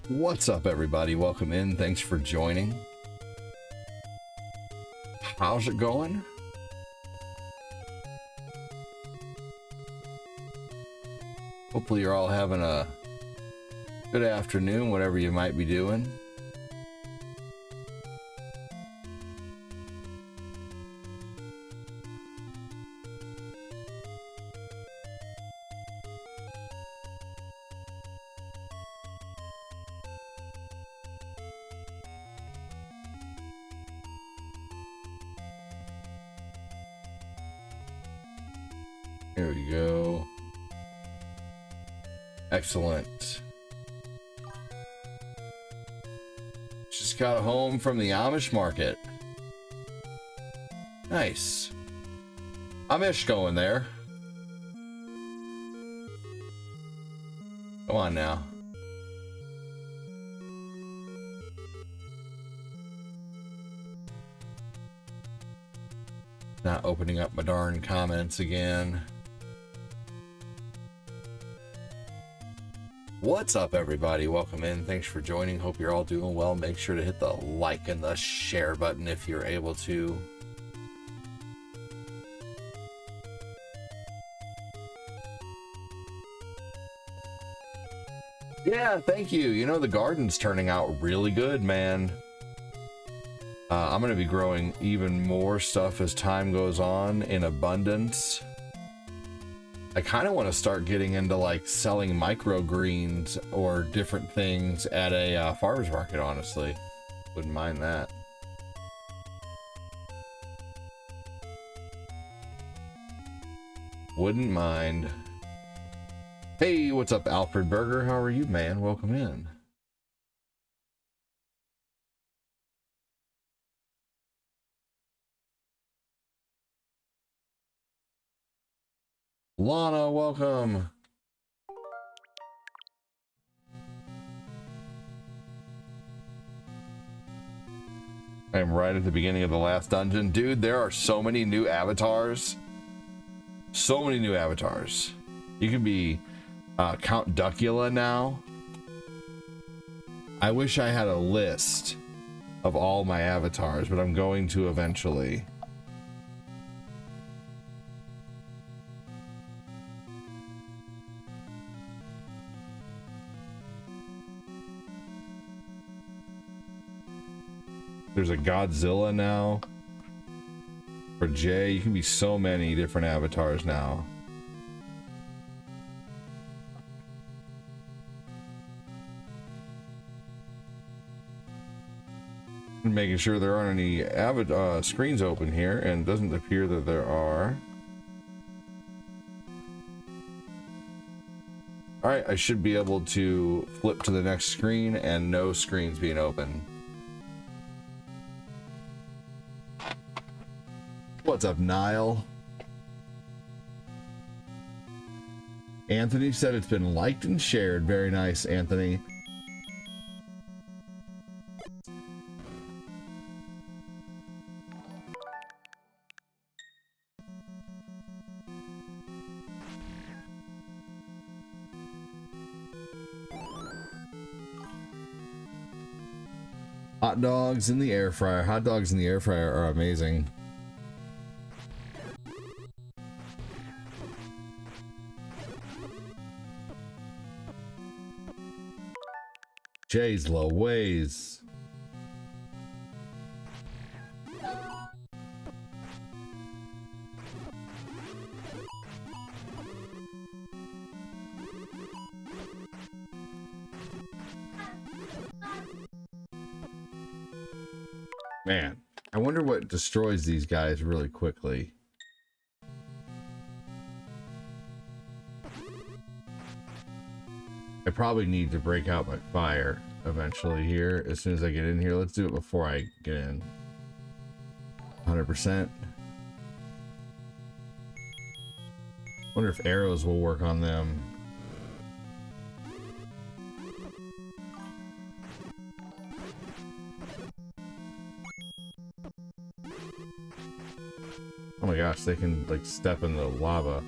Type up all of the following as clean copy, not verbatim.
What's up, everybody? Welcome in. Thanks for joining. How's it going? Hopefully you're all having a good afternoon, whatever you might be doing. There we go. Excellent. Just got home from the Amish market. Nice. Amish going there. Come on now. Not opening up my darn comments again. What's up, everybody? Welcome in. Thanks for joining. Hope you're all doing well. Make sure to hit the like and the share button if you're able to. Yeah, thank you. You know, the garden's turning out really good, man. I'm going to be growing even more stuff as time goes on in abundance. I kind of want to start getting into like selling microgreens or different things at a farmer's market, honestly. Wouldn't mind that. Wouldn't mind. Hey, what's up, Alfred Berger? How are you, man? Welcome in. Lana, welcome. I'm right at the beginning of the last dungeon. Dude, there are so many new avatars. So many new avatars. You can be Count Duckula now. I wish I had a list of all my avatars, but I'm going to eventually. There's a Godzilla now. For Jay, you can be so many different avatars now. Making sure there aren't any screens open here, and it doesn't appear that there are. All right, I should be able to flip to the next screen and no screens being open. What's up, Niall? Anthony said it's been liked and shared. Very nice, Anthony. Hot dogs in the air fryer. Hot dogs in the air fryer are amazing. Jay's Louise. Man, I wonder what destroys these guys really quickly. I probably need to break out my fire eventually here as soon as I get in here. Let's do it before I get in. 100%. Wonder if arrows will work on them. Oh my gosh, they can like step in the lava.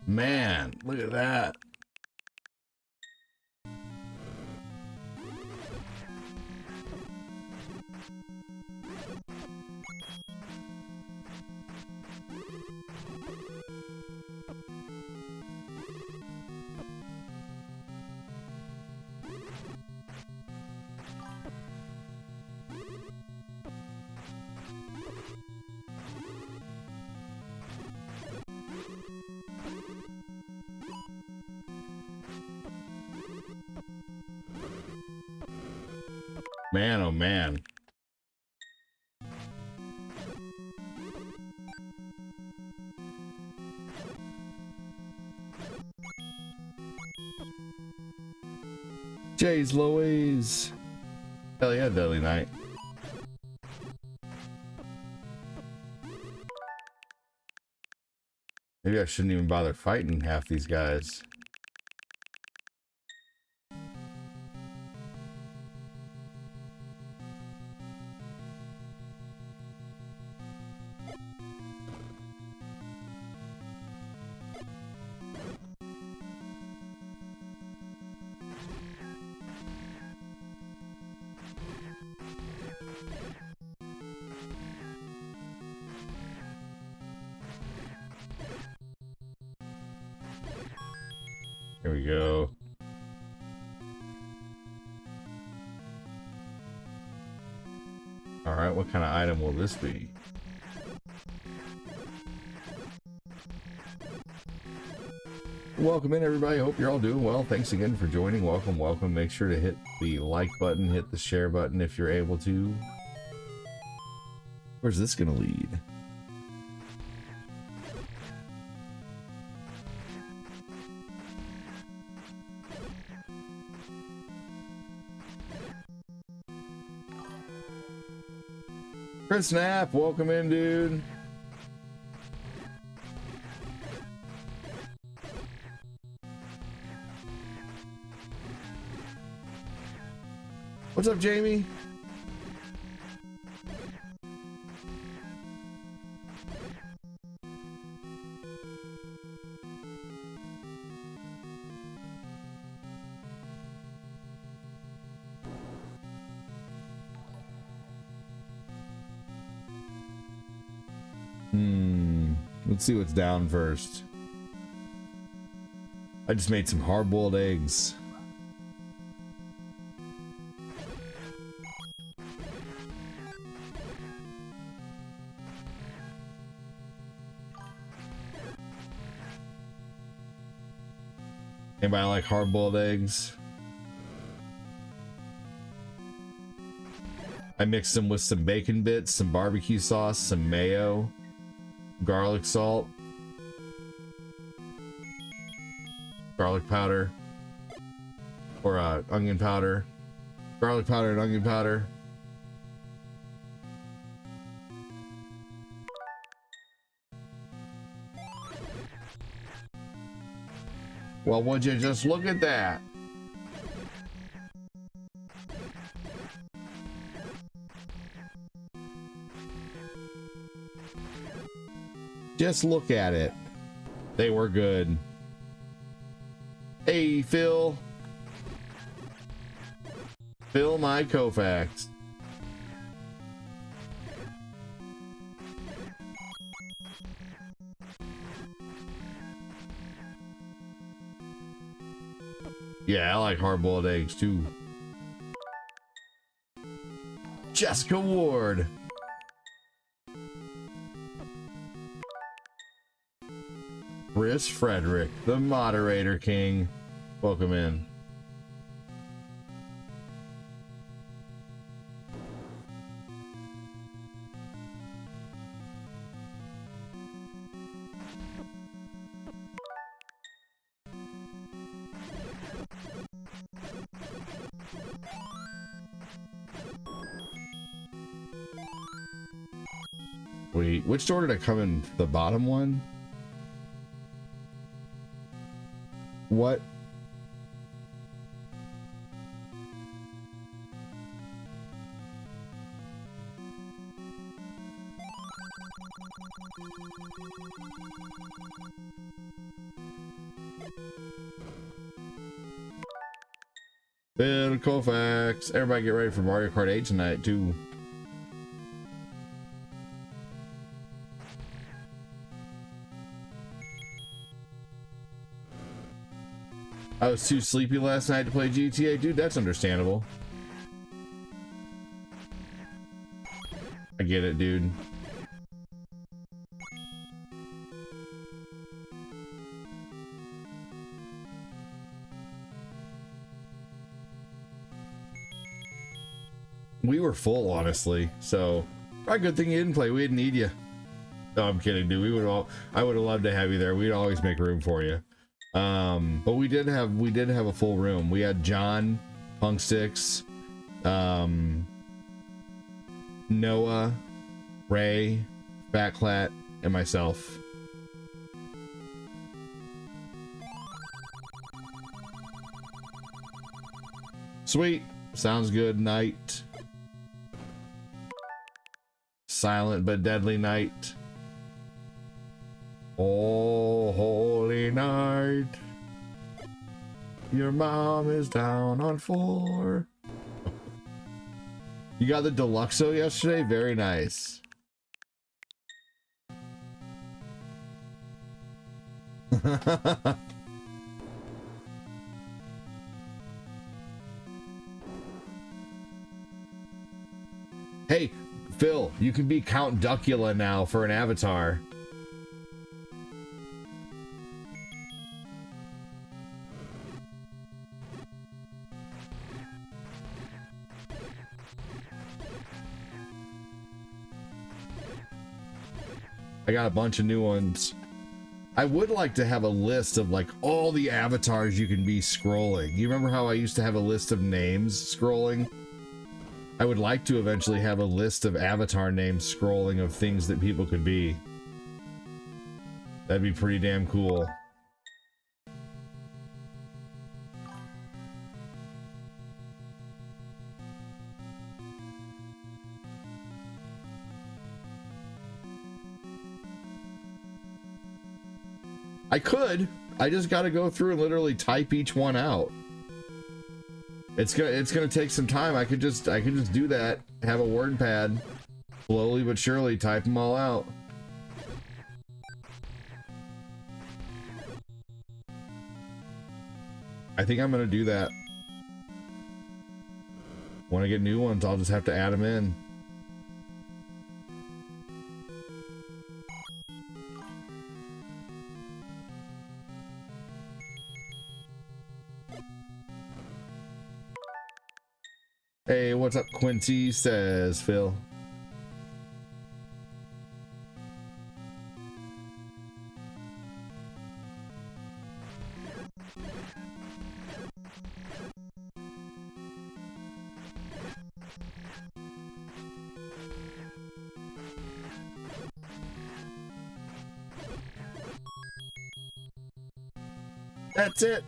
Man, look at that. Man, oh man. Jay's Louise. Hell yeah, Deadly Knight. Maybe I shouldn't even bother fighting half these guys. Here we go. All right, what kind of item will this be? Welcome in, everybody. Hope you're all doing well. Thanks again for joining. Welcome, welcome. Make sure to hit the like button, hit the share button if you're able to. Where's this gonna lead? Chris Knapp, welcome in, dude. What's up, Jamie? Let's see what's down first. I just made some hard-boiled eggs. Anybody like hard-boiled eggs? I mixed them with some bacon bits, some barbecue sauce, some mayo, garlic salt, garlic powder, or onion powder, garlic powder and onion powder. Well, would you just look at that? Just look at it. They were good. Hey, Phil. Phil, my Koufax. Yeah, I like hard-boiled eggs too. Jessica Ward. Chris Frederick, the moderator king. Welcome in. Wait, which door did I come in? The bottom one? What? Bill Koufax. Everybody get ready for Mario Kart 8 tonight, too. I was too sleepy last night to play GTA. Dude, that's understandable. I get it, dude. were full, honestly. So, probably a good thing you didn't play. We didn't need you. No, I'm kidding, dude. I would have loved to have you there. We'd always make room for you. But we did have a full room. We had John, Punk Six, Noah, Ray, Fatclat, and myself. Sweet. Sounds good. Night. Silent but deadly night. Oh, holy night. Your mom is down on 4. You got the Deluxo yesterday? Very nice. Hey, Phil, you can be Count Duckula now for an avatar. I got a bunch of new ones. I would like to have a list of like all the avatars you can be scrolling. You remember how I used to have a list of names scrolling? I would like to eventually have a list of avatar names scrolling of things that people could be. That'd be pretty damn cool. I could. I just got to go through and literally type each one out. It's gonna take some time. I could just do that. Have a word pad, slowly but surely type them all out. I think I'm gonna do that. When I get new ones, I'll just have to add them in. Hey, what's up, Quincy? Says Phil. That's it.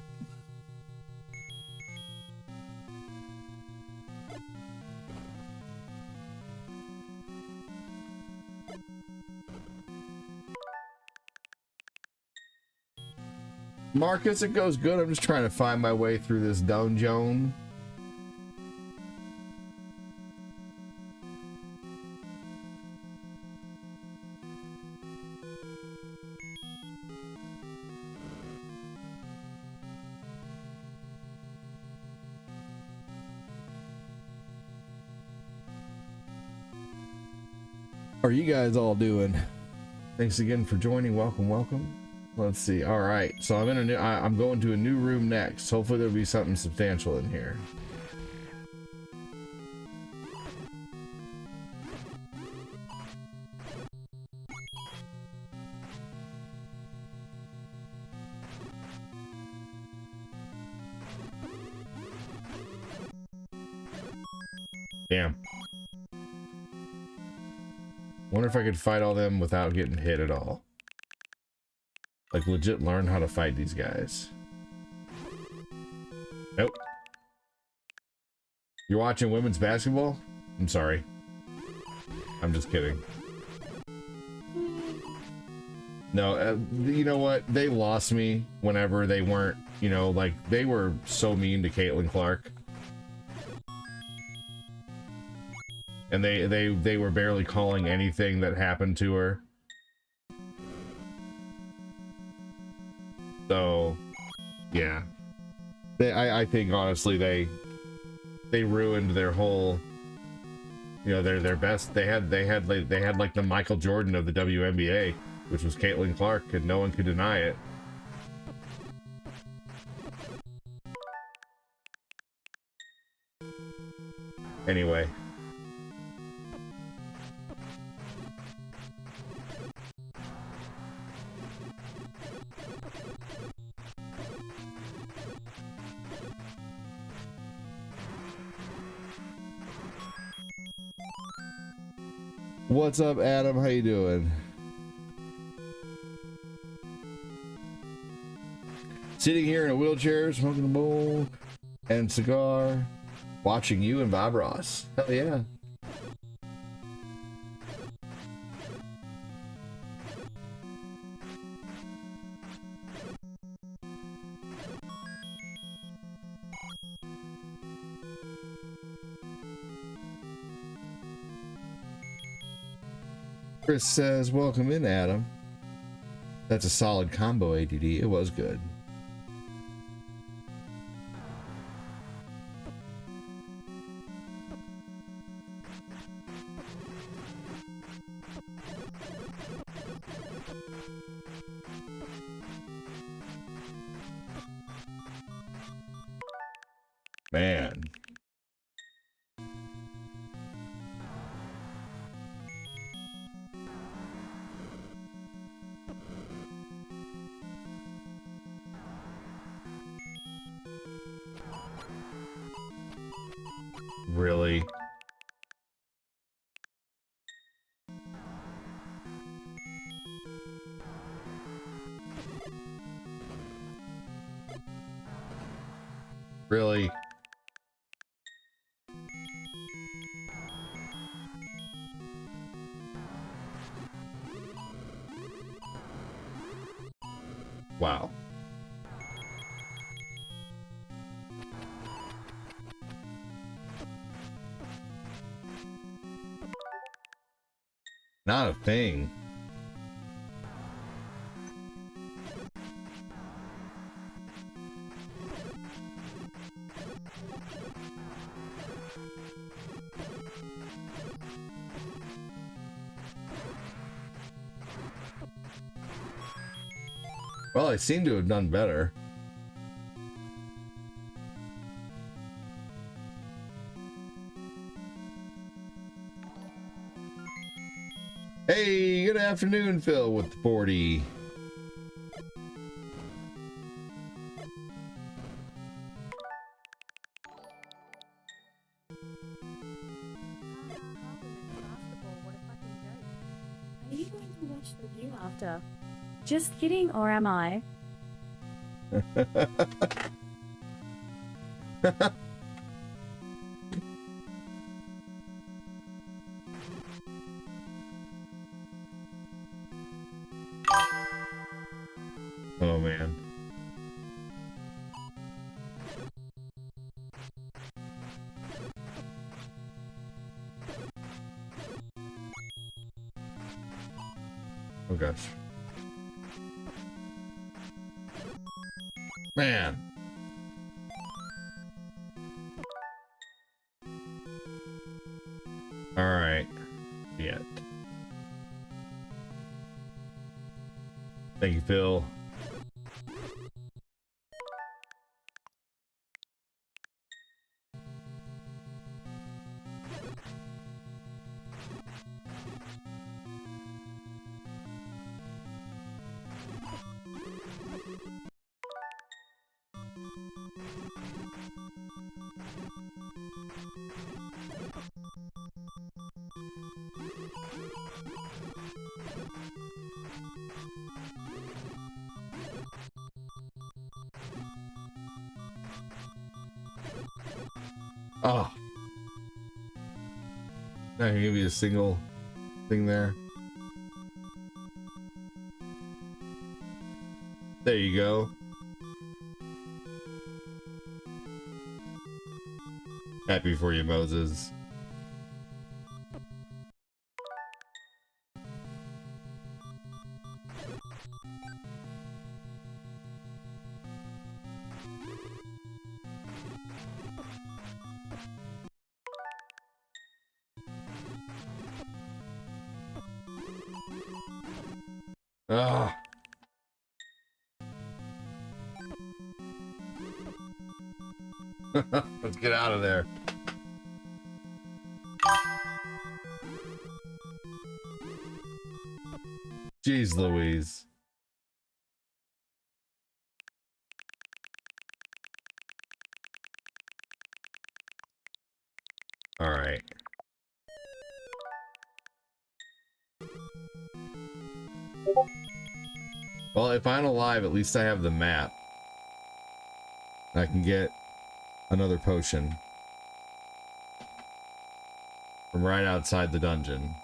Marcus, it goes good. I'm just trying to find my way through this dungeon. How are you guys all doing? Thanks again for joining. Welcome, welcome. Let's see. All right, so I'm in a new. I'm going to a new room next. Hopefully there'll be something substantial in here. Damn. Wonder if I could fight all them without getting hit at all. Like legit learn how to fight these guys. Nope. You're watching women's basketball? I'm sorry. I'm just kidding. No, you know what? They lost me whenever they weren't, you know, like they were so mean to Caitlin Clark. And they were barely calling anything that happened to her. So, yeah. I think honestly they ruined their whole, you know, their best. They had like the Michael Jordan of the WNBA, which was Caitlin Clark, and no one could deny it. Anyway, What's up, Adam? How you doing? Sitting here in a wheelchair, smoking a bowl and cigar, watching you and Bob Ross. Hell yeah. Chris says, welcome in, Adam. That's a solid combo, ADD. It was good. Man. Really? Really? Wow. Not a thing. Well, I seem to have done better. Hey, good afternoon, Phil with the 40. Are you going to watch the view after? Just kidding, or am I? Oh man. Oh gosh. Man. All right. Yeah. Thank you, Phil. Oh. Not gonna give you a single thing there. There you go. Happy for you, Moses. Ah. Let's get out of there. Jeez Louise. All right. Well, if I'm alive, at least I have the map. I can get another potion from right outside the dungeon.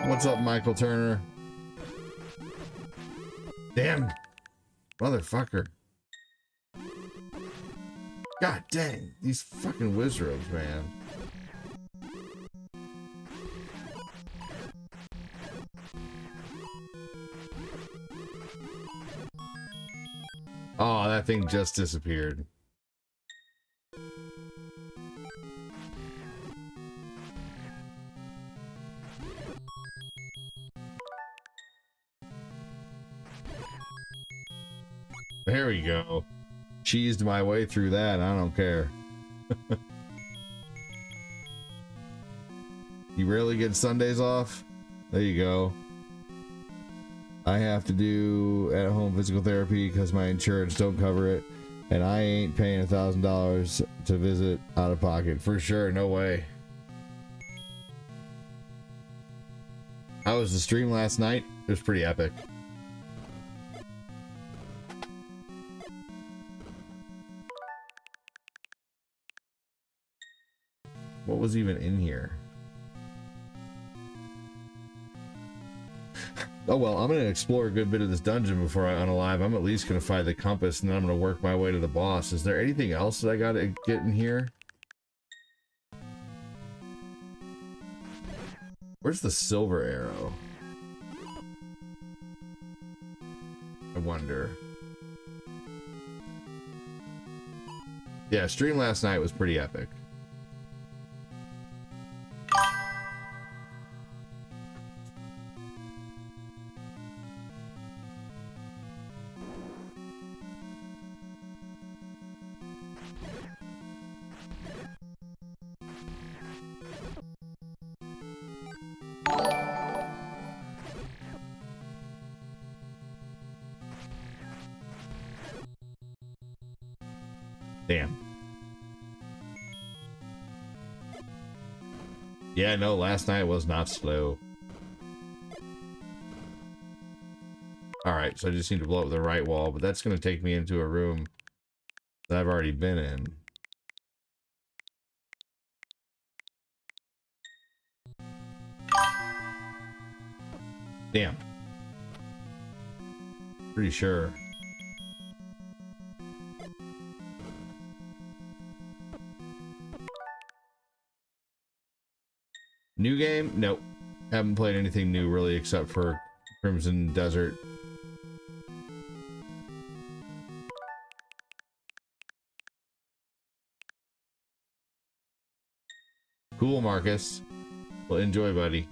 What's up, Michael Turner? Damn. Motherfucker. God dang. These fucking wizards, man. Oh, that thing just disappeared. There we go. Cheesed my way through that. I don't care. You rarely get Sundays off? There you go. I have to do at-home physical therapy because my insurance don't cover it, and I ain't paying $1,000 to visit out of pocket for sure. No way. How was the stream last night? It was pretty epic. What was even in here? Oh well, I'm gonna explore a good bit of this dungeon before I unalive. I'm at least gonna find the compass, and then I'm gonna work my way to the boss. Is there anything else that I gotta get in here? Where's the silver arrow? I wonder. Yeah, stream last night was pretty epic. Damn. Yeah, no, last night was not slow. Alright, so I just need to blow up the right wall, but that's going to take me into a room that I've already been in. Damn. Pretty sure. New game? Nope. Haven't played anything new really except for Crimson Desert. Cool, Marcus. Well, enjoy, buddy.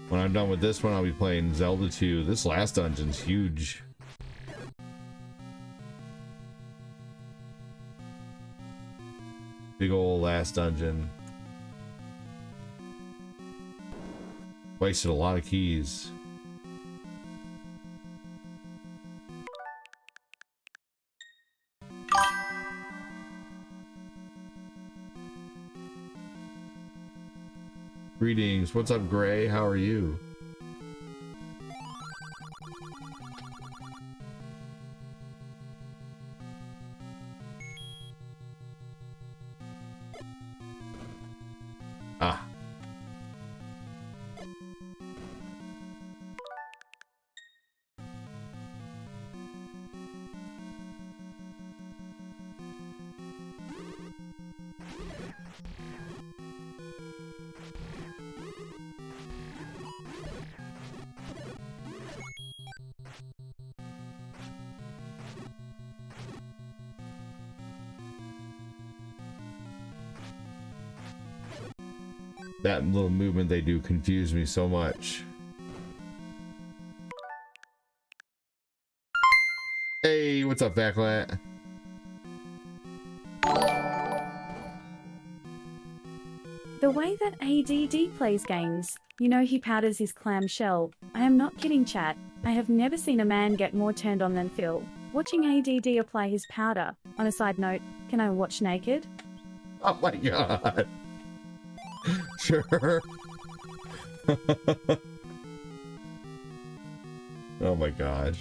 When I'm done with this one, I'll be playing Zelda 2. This last dungeon's huge. Big ol' last dungeon. Wasted a lot of keys. Greetings. What's up, Gray? How are you? Ah. That little movement they do confuse me so much. Hey, what's up, Backlat? The way that ADD plays games, you know he powders his clamshell. I am not kidding, chat. I have never seen a man get more turned on than Phil. Watching ADD apply his powder. On a side note, can I watch naked? Oh my god. Sure. Oh my gosh.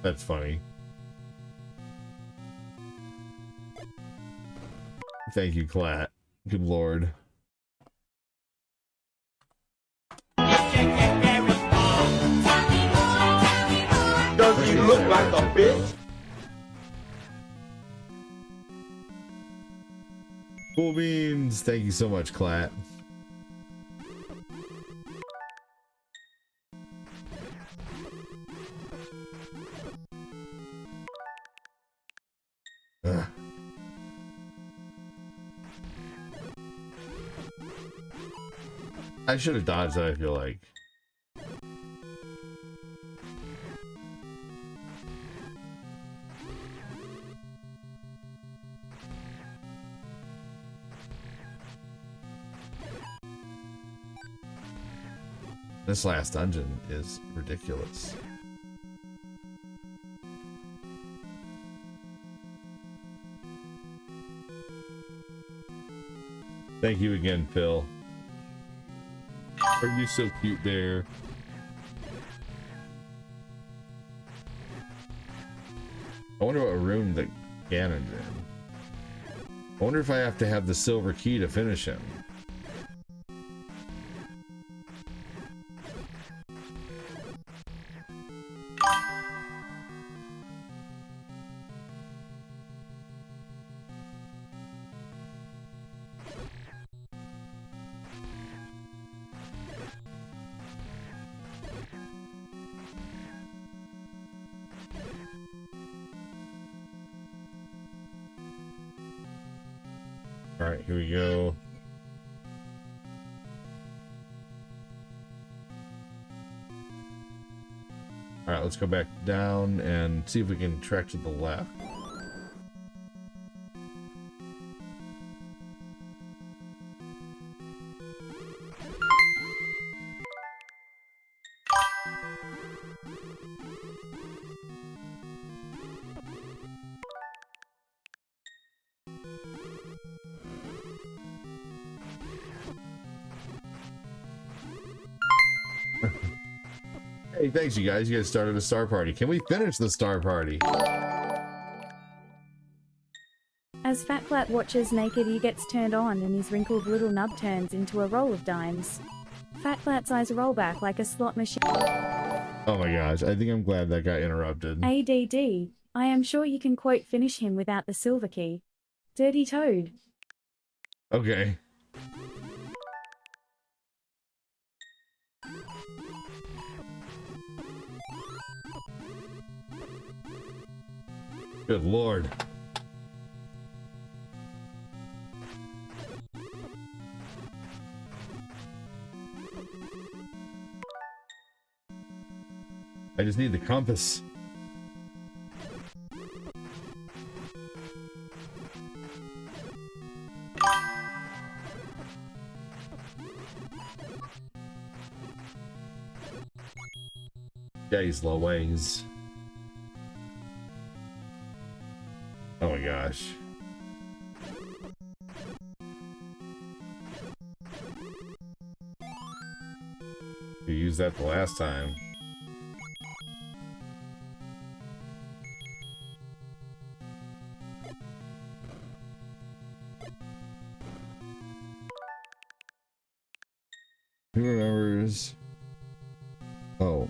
That's funny. Thank you, Clat. Good lord. Does he look like a bitch? Cool beans. Thank you so much, Clat. Ugh. I should have dodged that, I feel like. This last dungeon is ridiculous. Thank you again, Phil. Are you so cute there? I wonder what room that Ganon's in. I wonder if I have to have the silver key to finish him. Alright, here we go. Alright, let's go back down and see if we can track to the left. Hey, thanks you guys. You guys started a star party. Can we finish the star party? As Fatflat watches naked, he gets turned on and his wrinkled little nub turns into a roll of dimes. Fatflat's eyes roll back like a slot machine. Oh my gosh, I think I'm glad that got interrupted. ADD, I am sure you can quote finish him without the silver key. Dirty Toad. Okay. Good lord. I just need the compass. Yeah, he's low wings. Oh my gosh. You used that the last time. Who remembers? Oh.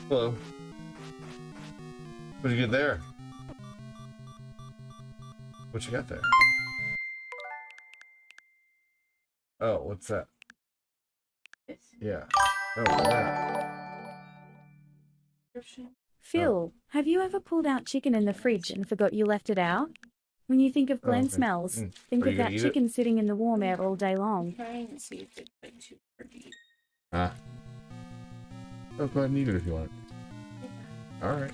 Hello. What'd you get there? What you got there? Oh, what's that? Yeah. Oh, what's that? Phil, have you ever pulled out chicken in the fridge and forgot you left it out? When you think of Glenn okay. smells, think Are of you gonna that eat chicken sitting in the warm air all day long. Trying to see if it's like too pretty. Ah. Oh, go ahead and eat it if you want. All right.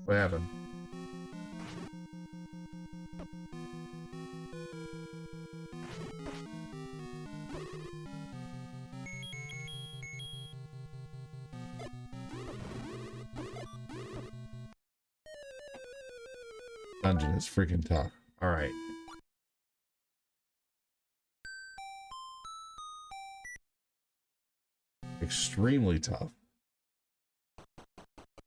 What happened? Dungeon is freaking tough. All right. Extremely tough.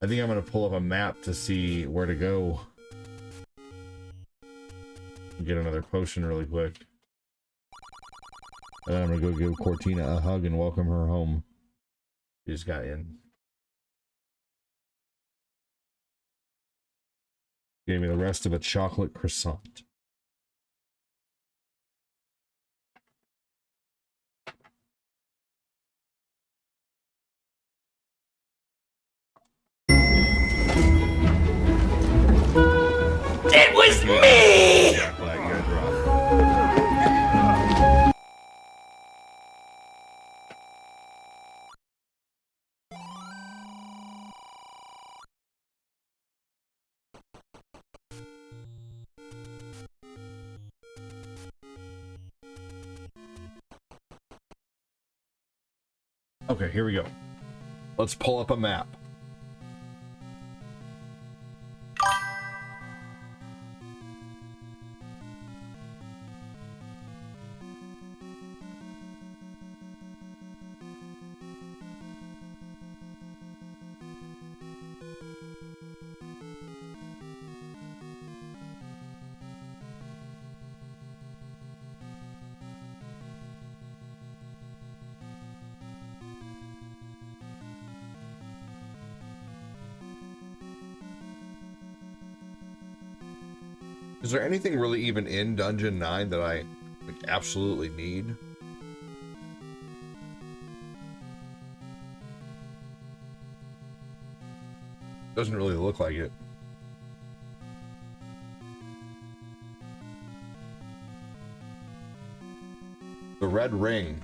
I think I'm going to pull up a map to see where to go. Get another potion really quick. And then I'm going to go give Cortina a hug and welcome her home. She just got in. Gave me the rest of a chocolate croissant. It was me! Black, you gotta drop. Okay, here we go. Let's pull up a map. Is there anything really even in Dungeon 9 that I like, absolutely need? Doesn't really look like it. The red ring.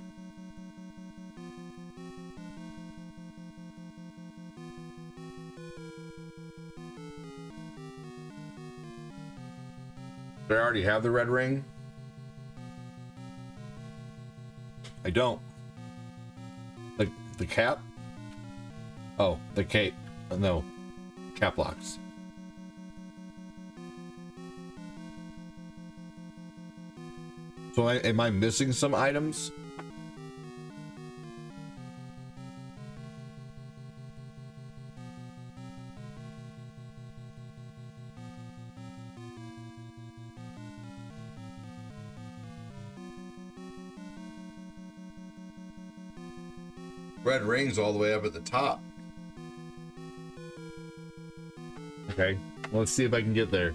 Do I already have the red ring? I don't. The cap? Oh, the cape. No. Cap locks. So am I missing some items? Red ring's all the way up at the top. Okay, well, let's see if I can get there.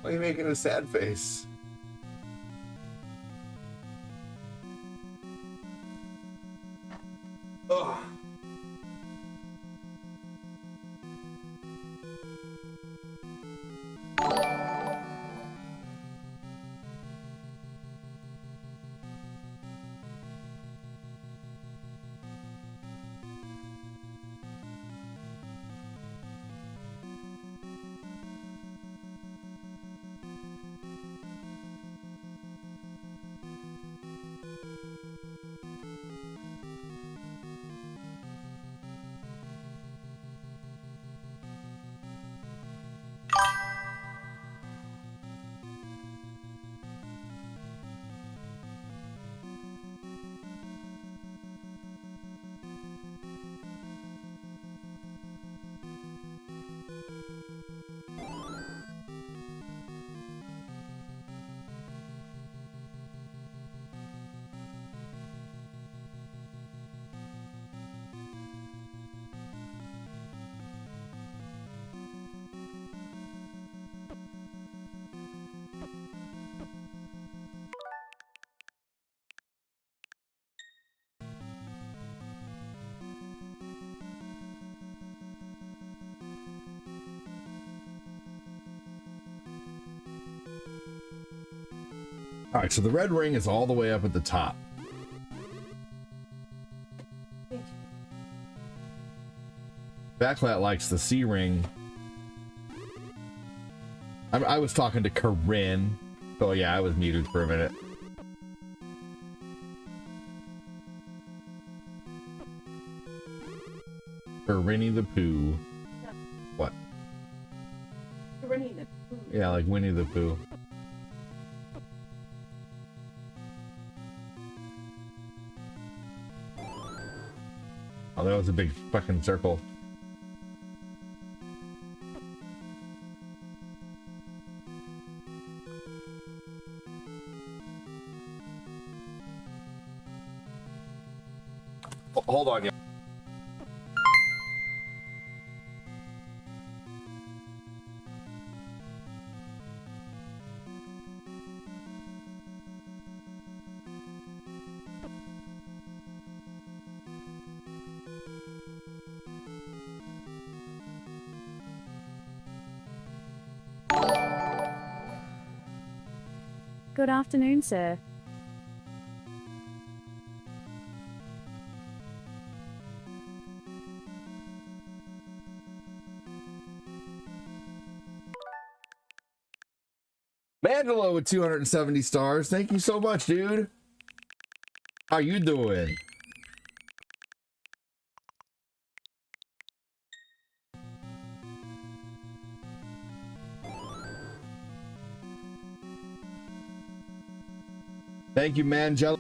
Why are you making a sad face? Ugh. All right, so the red ring is all the way up at the top. Backlat likes the C ring. I was talking to Corinne. Oh yeah, I was muted for a minute. For Winnie the Pooh. No. What? Winnie the Pooh. Yeah, like Winnie the Pooh. Oh, that was a big fucking circle. Hold on, yeah. Good afternoon, sir. Mandelo with 270 stars. Thank you so much, dude. How you doing? Thank you, Mangelo.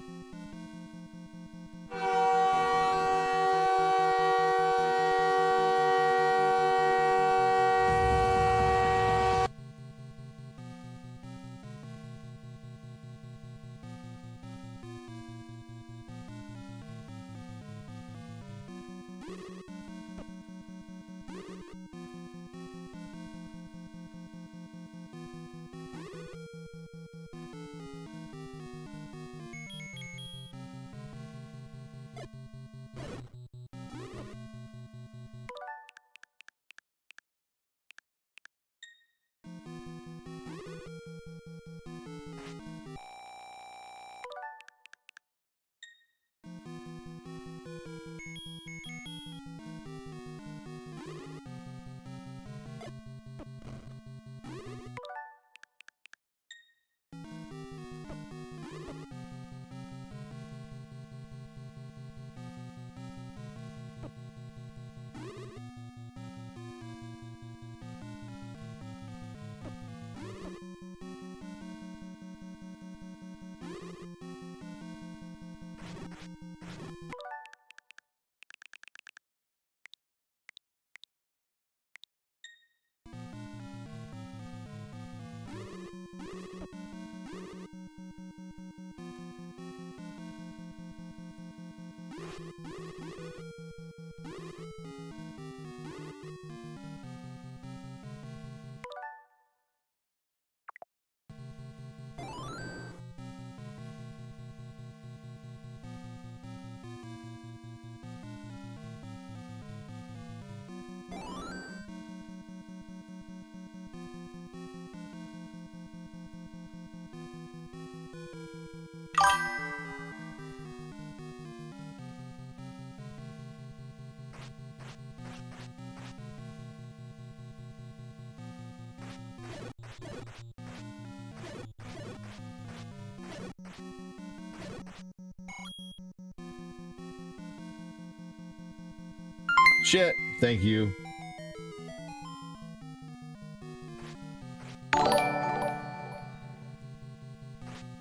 Shit. Thank you.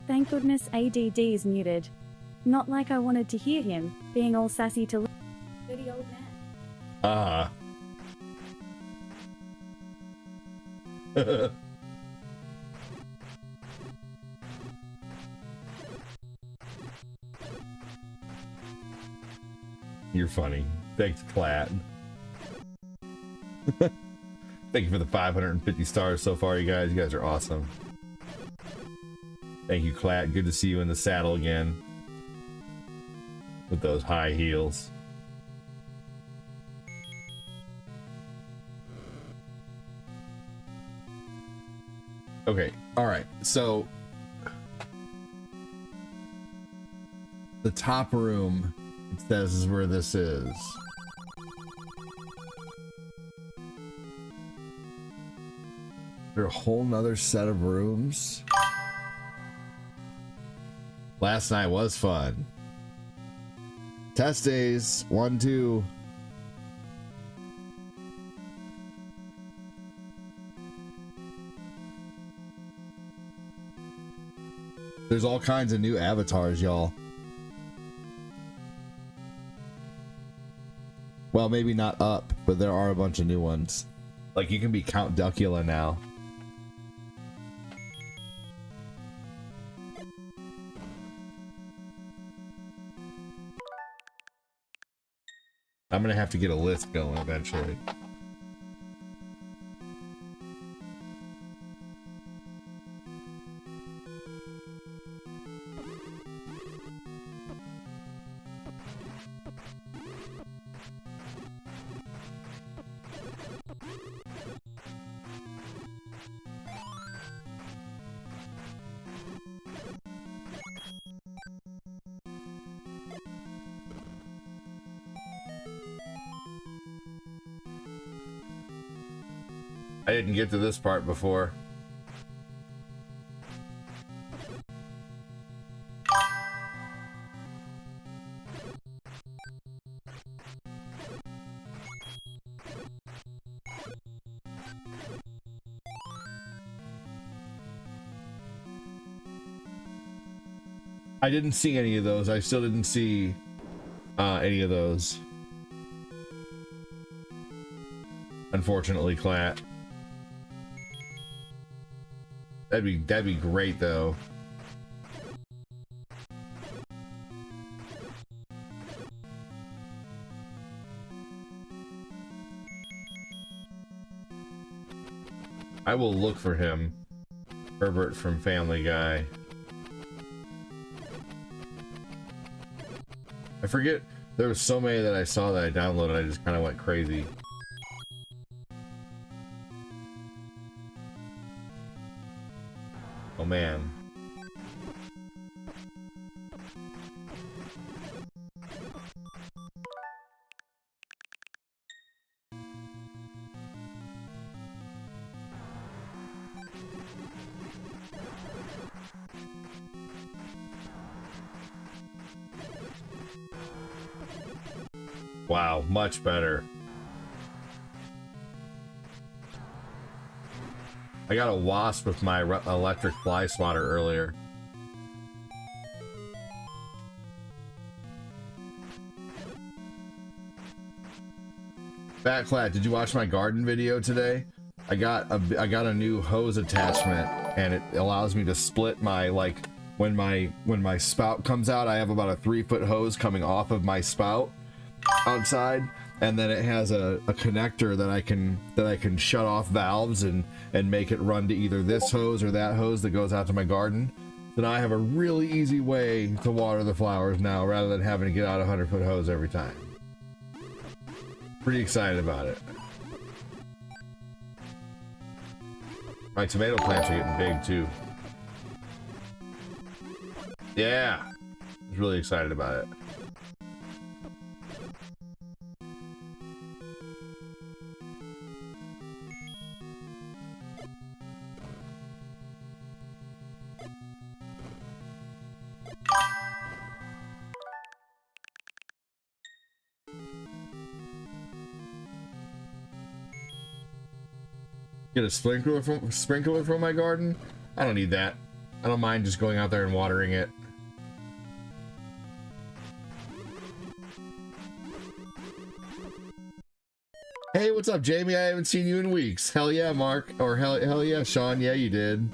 Thank goodness ADD is muted. Not like I wanted to hear him, being all sassy to dirty old man. Ah. You're funny. Thanks, Clat. Thank you for the 550 stars so far, you guys. You guys are awesome. Thank you, Clat. Good to see you in the saddle again. With those high heels. Okay, alright. So, The top room, it says, is where this is. There a whole nother set of rooms? Last night was fun. Test days, 1, 2. There's all kinds of new avatars, y'all. Well, maybe not up, but there are a bunch of new ones. Like, you can be Count Duckula now. I'm gonna have to get a list going eventually. I didn't get to this part before. I didn't see any of those. I still didn't see any of those. Unfortunately, Clat. That'd be great though. I will look for him. Herbert from Family Guy. I forget, there were so many that I saw that I downloaded, I just kind of went crazy. Oh man. Wow, much better. I got a wasp with my electric fly swatter earlier. Fatclat, did you watch my garden video today? I got a new hose attachment, and it allows me to split my, like, when my spout comes out, I have about a 3-foot hose coming off of my spout outside, and then it has a connector that I can shut off valves and make it run to either this hose or that hose that goes out to my garden. So now I have a really easy way to water the flowers now, rather than having to get out a 100-foot hose every time. Pretty excited about it. My tomato plants are getting big too. Yeah, I was really excited about it. Get a sprinkler from my garden? I don't need that. I don't mind just going out there and watering it. Hey, what's up, Jamie? I haven't seen you in weeks. Hell yeah, Mark. Or hell yeah, Sean. Yeah, you did.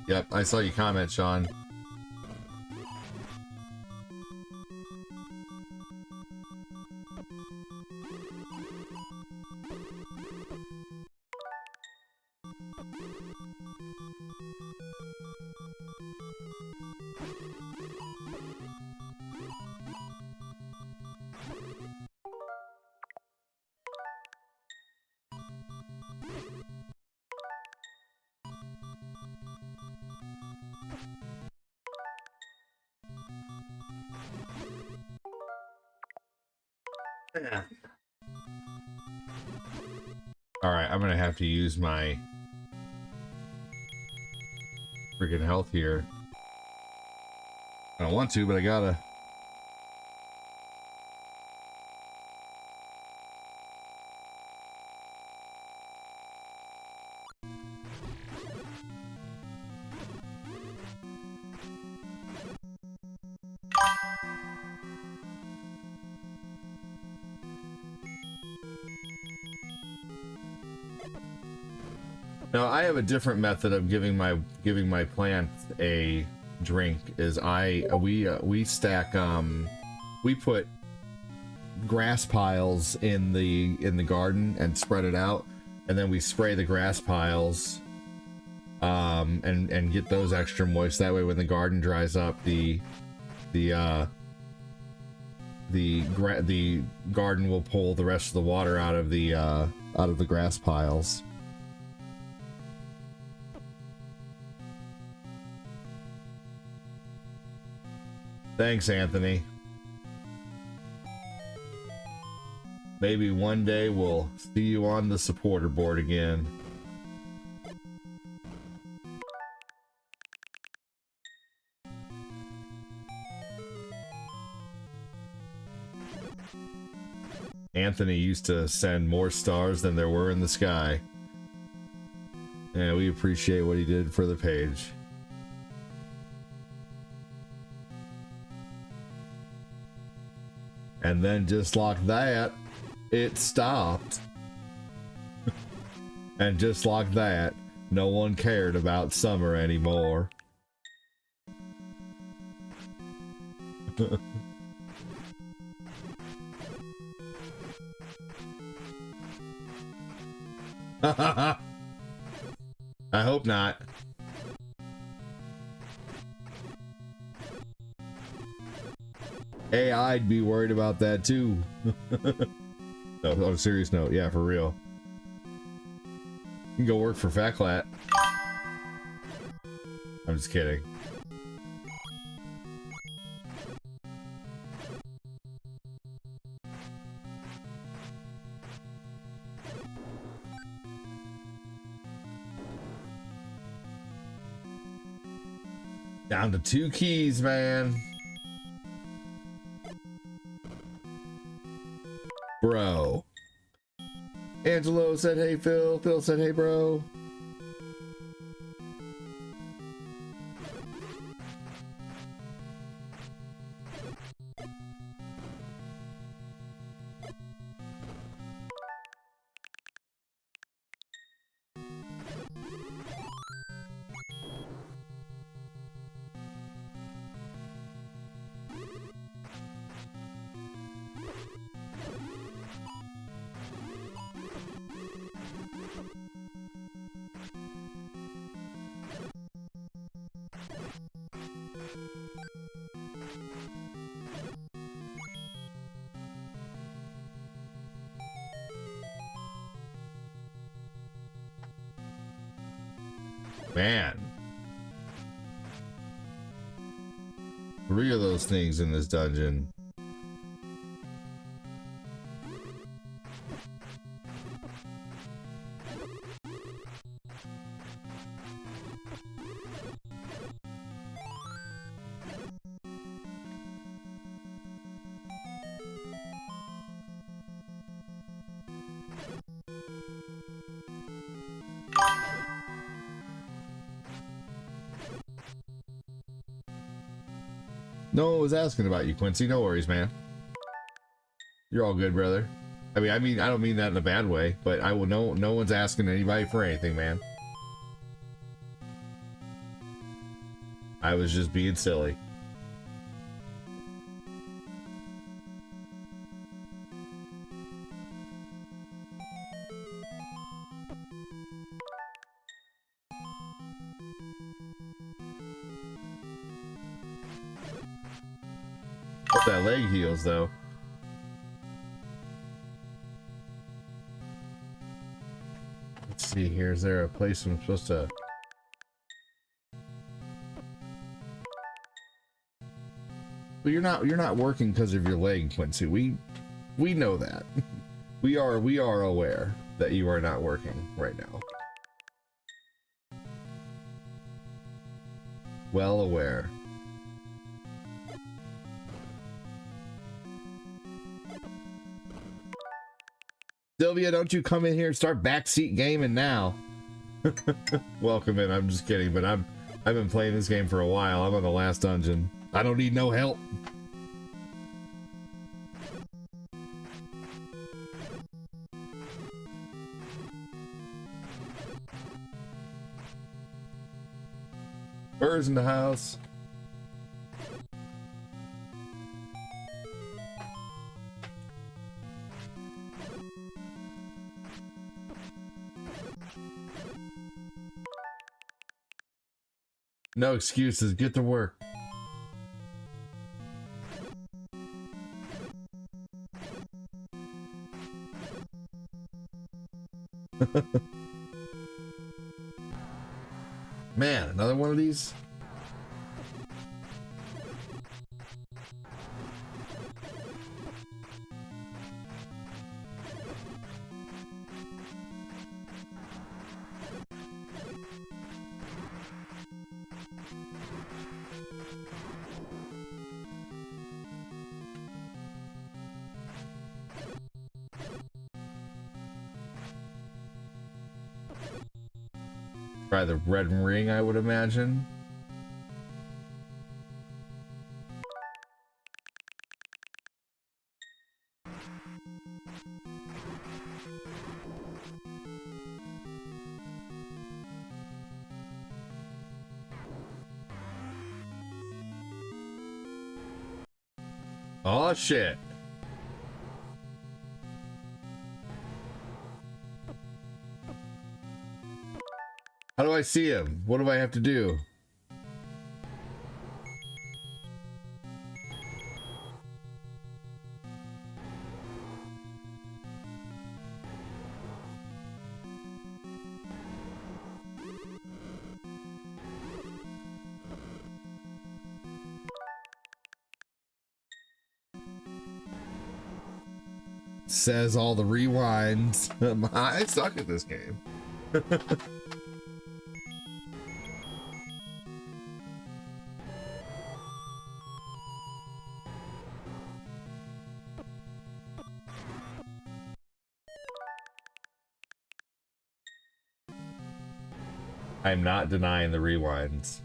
Yep, I saw you comment, Sean. All right, I'm gonna have to use my freaking health here. I don't want to, but I gotta. Now I have a different method of giving my plants a drink. Is we stack we put grass piles in the garden and spread it out, and then we spray the grass piles and get those extra moist. That way when the garden dries up, the garden will pull the rest of the water out of the grass piles. Thanks, Anthony. Maybe one day we'll see you on the supporter board again. Anthony used to send more stars than there were in the sky. Yeah, we appreciate what he did for the page. And then just like that, it stopped. And just like that, no one cared about summer anymore. I hope not. Hey, I'd be worried about that too. No, on a serious note, yeah, for real. You can go work for Fatclat. I'm just kidding. Down to 2 keys, man. Bro. Angelo said, hey, Phil. Phil said, hey, bro. Man. 3 of those things in this dungeon. No one was asking about you, Quincy. No worries, man. You're all good, brother. I mean, I don't mean that in a bad way, but I will know no one's asking anybody for anything, man. I was just being silly. Hope that leg heals though. Let's see here. Is there a place I'm supposed to? But you're not working because of your leg, Quincy. We know that. We are aware that you are not working right now. Well aware. Sylvia, don't you come in here and start backseat gaming now. Welcome in. I'm just kidding, but I've been playing this game for a while. I'm on the last dungeon. I don't need no help. Birds in the house. No excuses. Get to work. Man, another one of these? Try the red ring, I would imagine. Oh shit. How do I see him? What do I have to do? Says all the rewinds. I suck at this game. I'm not denying the rewinds.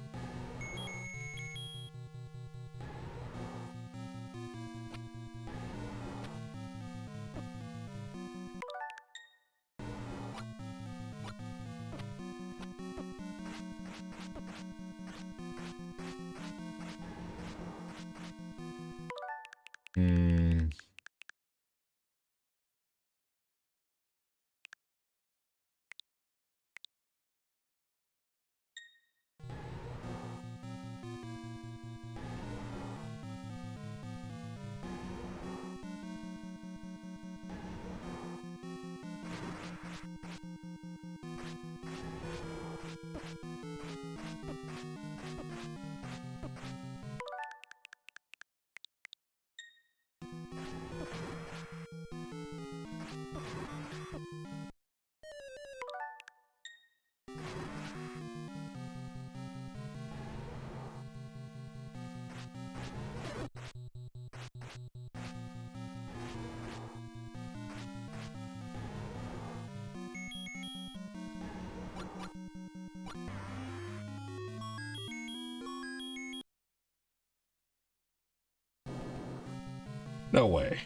No way.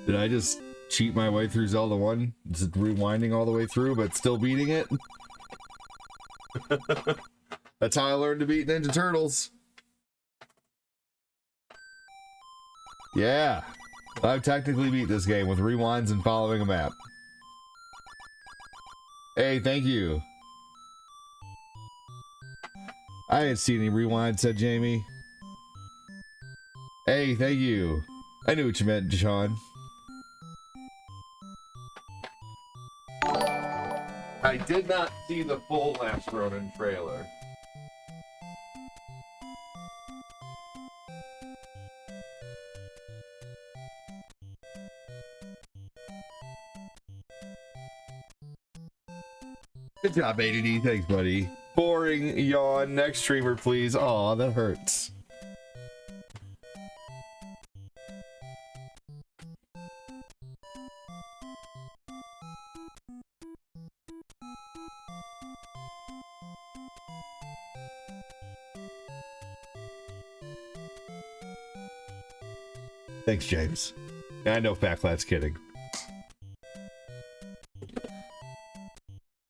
Did I just cheat my way through Zelda 1? Just rewinding all the way through, but still beating it? That's how I learned to beat Ninja Turtles. Yeah. I've technically beat this game with rewinds and following a map. Hey, thank you. I didn't see any rewind, said Jamie. Hey, thank you. I knew what you meant, Sean. I did not see the full Last Ronin trailer. Good job, ADD. Thanks, buddy. Boring yawn. Next streamer, please. Aw, that hurts. Thanks, James. I know Fatflat's kidding.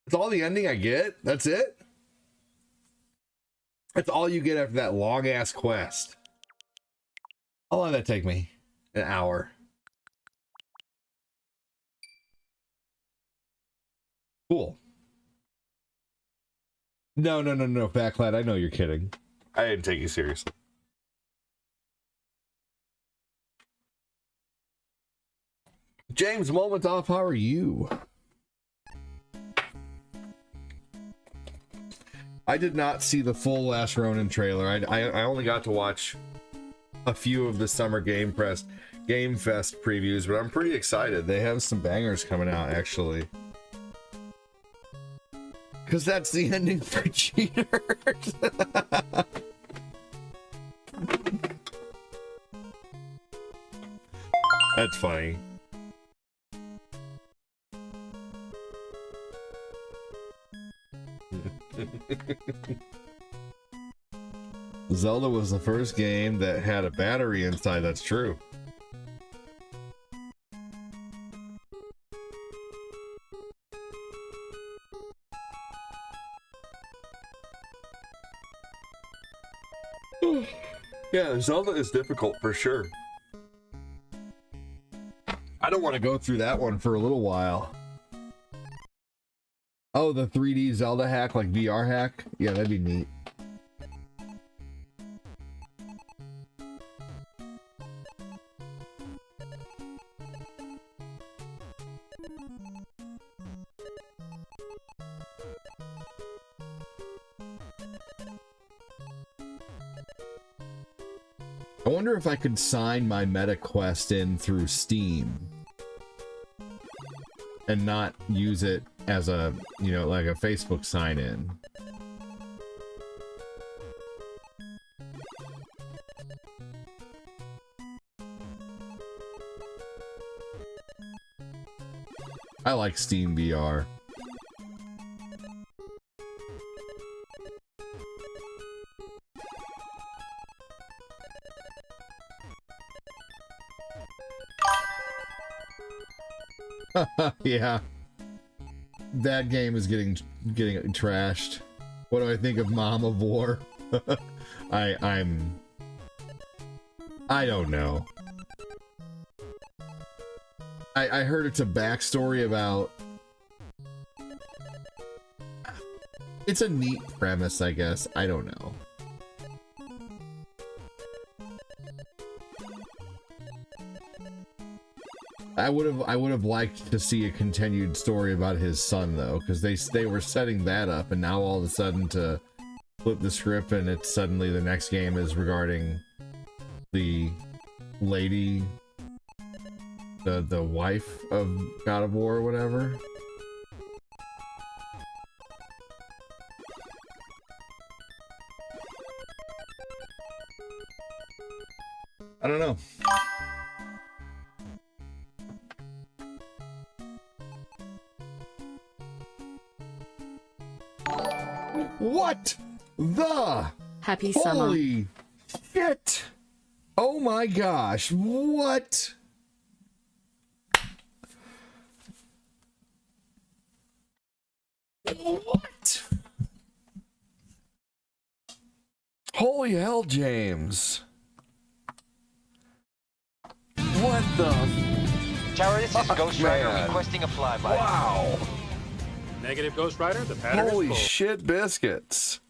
That's all the ending I get? That's it? That's all you get after that long-ass quest. How long did that take me? An hour. Cool. No, Fatflat, I know you're kidding. I didn't take you seriously. James Momentoff, how are you? I did not see the full Last Ronin trailer. I only got to watch a few of the Summer Game Fest previews, but I'm pretty excited. They have some bangers coming out, actually. Because that's the ending for cheaters. That's funny. Zelda was the first game that had a battery inside. That's true. Yeah, Zelda is difficult for sure. I don't want to go through that one for a little while. Oh, the 3D Zelda hack, like VR hack? Yeah, that'd be neat. I wonder if I could sign my MetaQuest in through Steam and not use it as a, you know, like a Facebook sign in. I like Steam VR. Yeah, that game is getting trashed. What do I think of Mom of War? I don't know. I heard it's a backstory about. It's a neat premise, I guess. I don't know. I would have liked to see a continued story about his son though, because they were setting that up, and now all of a sudden to flip the script and it's suddenly the next game is regarding the lady, the wife of God of War or whatever. I don't know. What the? Happy summer. Holy shit! Oh my gosh! What? What? Holy hell, James. What the? Tower, this is Ghost Rider man. requesting a flyby. Wow. Negative, Ghost Rider. The pattern Holy is full. shit biscuits.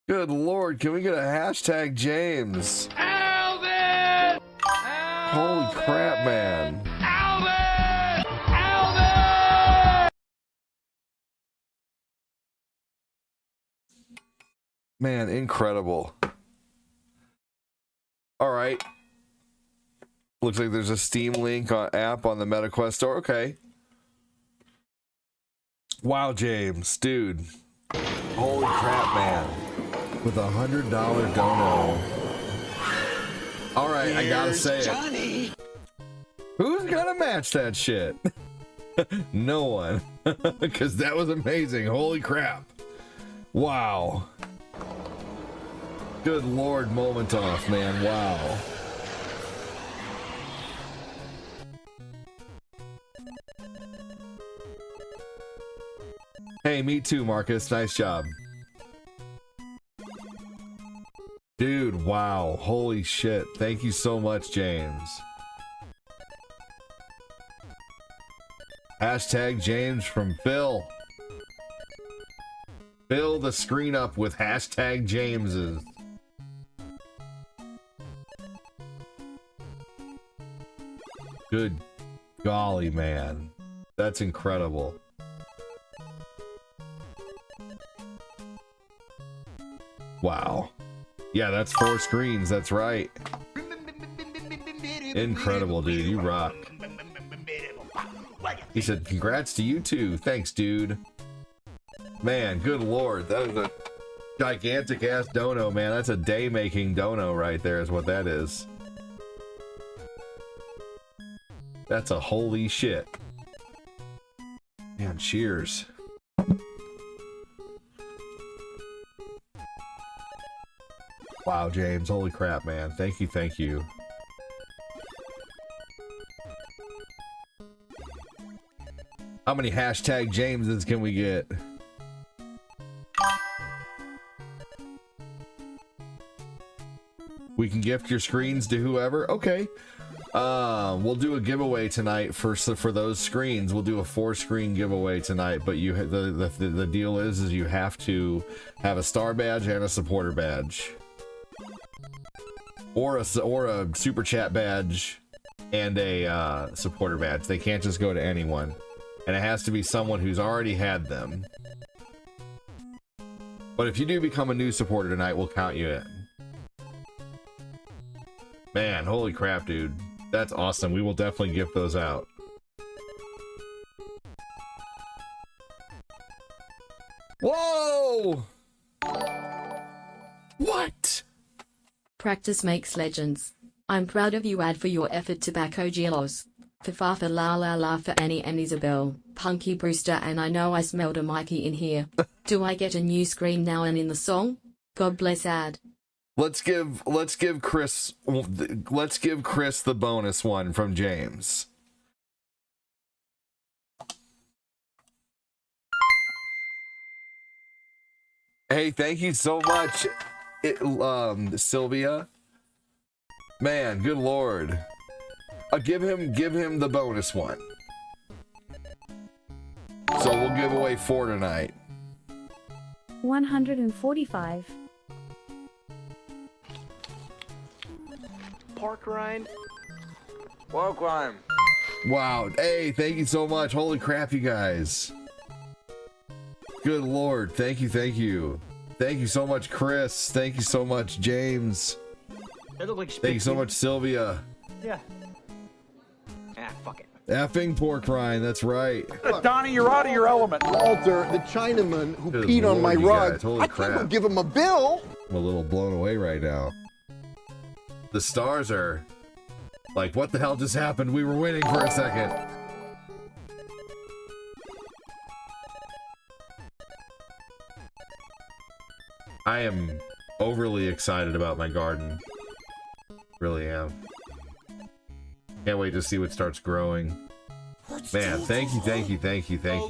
Good lord, can we get a hashtag James? Alvin! Holy crap, man. Alvin! Alvin! Man, incredible. All right. Looks like there's a Steam link app on the MetaQuest store. Okay. Wow, James, dude. Holy crap, man. With $100 dono. All right, I gotta say Johnny. it. Who's gonna match that shit? No one. Because that was amazing. Holy crap. Wow. Good lord, Momentoff, man. Wow. Hey, me too, Marcus. Nice job. Dude, wow. Holy shit. Thank you so much, James. Hashtag James from Phil. Fill the screen up with hashtag Jameses. Good golly, man. That's incredible. Wow. Yeah, that's 4 screens. That's right. Incredible, dude. You rock. He said, congrats to you too. Thanks, dude. Man, good lord. That is a gigantic ass dono, man. That's a day making dono right there, is what that is. That's a holy shit. Man, cheers. Wow, James. Holy crap, man. Thank you, thank you. How many hashtag Jameses can we get? We can gift your screens to whoever? Okay. We'll do a giveaway tonight for those screens. We'll do a 4-screen giveaway tonight, but you the deal is you have to have a star badge and a supporter badge. Or a super chat badge and a supporter badge. They can't just go to anyone. And it has to be someone who's already had them. But if you do become a new supporter tonight, we'll count you in. Man, holy crap, dude. That's awesome. We will definitely gift those out. Whoa! What? Practice makes legends. I'm proud of you, Ad, for your effort. Tobacco Gelos. Fafafa la la la for Annie and Isabel, Punky Brewster, and I know I smelled a Mikey in here. Do I get a new screen now and in the song? God bless Ad. Let's give Chris the bonus one from James. Hey, thank you so much, Sylvia. Man, good lord. Give him the bonus one. So we'll give away 4 tonight. 145. Pork rind. Pork rind. Wow. Hey, thank you so much. Holy crap, you guys. Good lord. Thank you, thank you. Thank you so much, Chris. Thank you so much, James. That look like Thank you so much, Sylvia. Yeah. Ah, fuck it. Effing pork rind, that's right. Donnie, you're out of your element. Walter, the Chinaman who Good peed on lord, my you rug. guys, holy I crap. think we'll give him a bill. I'm a little blown away right now. The stars are like, what the hell just happened? We were winning for a second. I am overly excited about my garden. Really am. Can't wait to see what starts growing. What Man, thank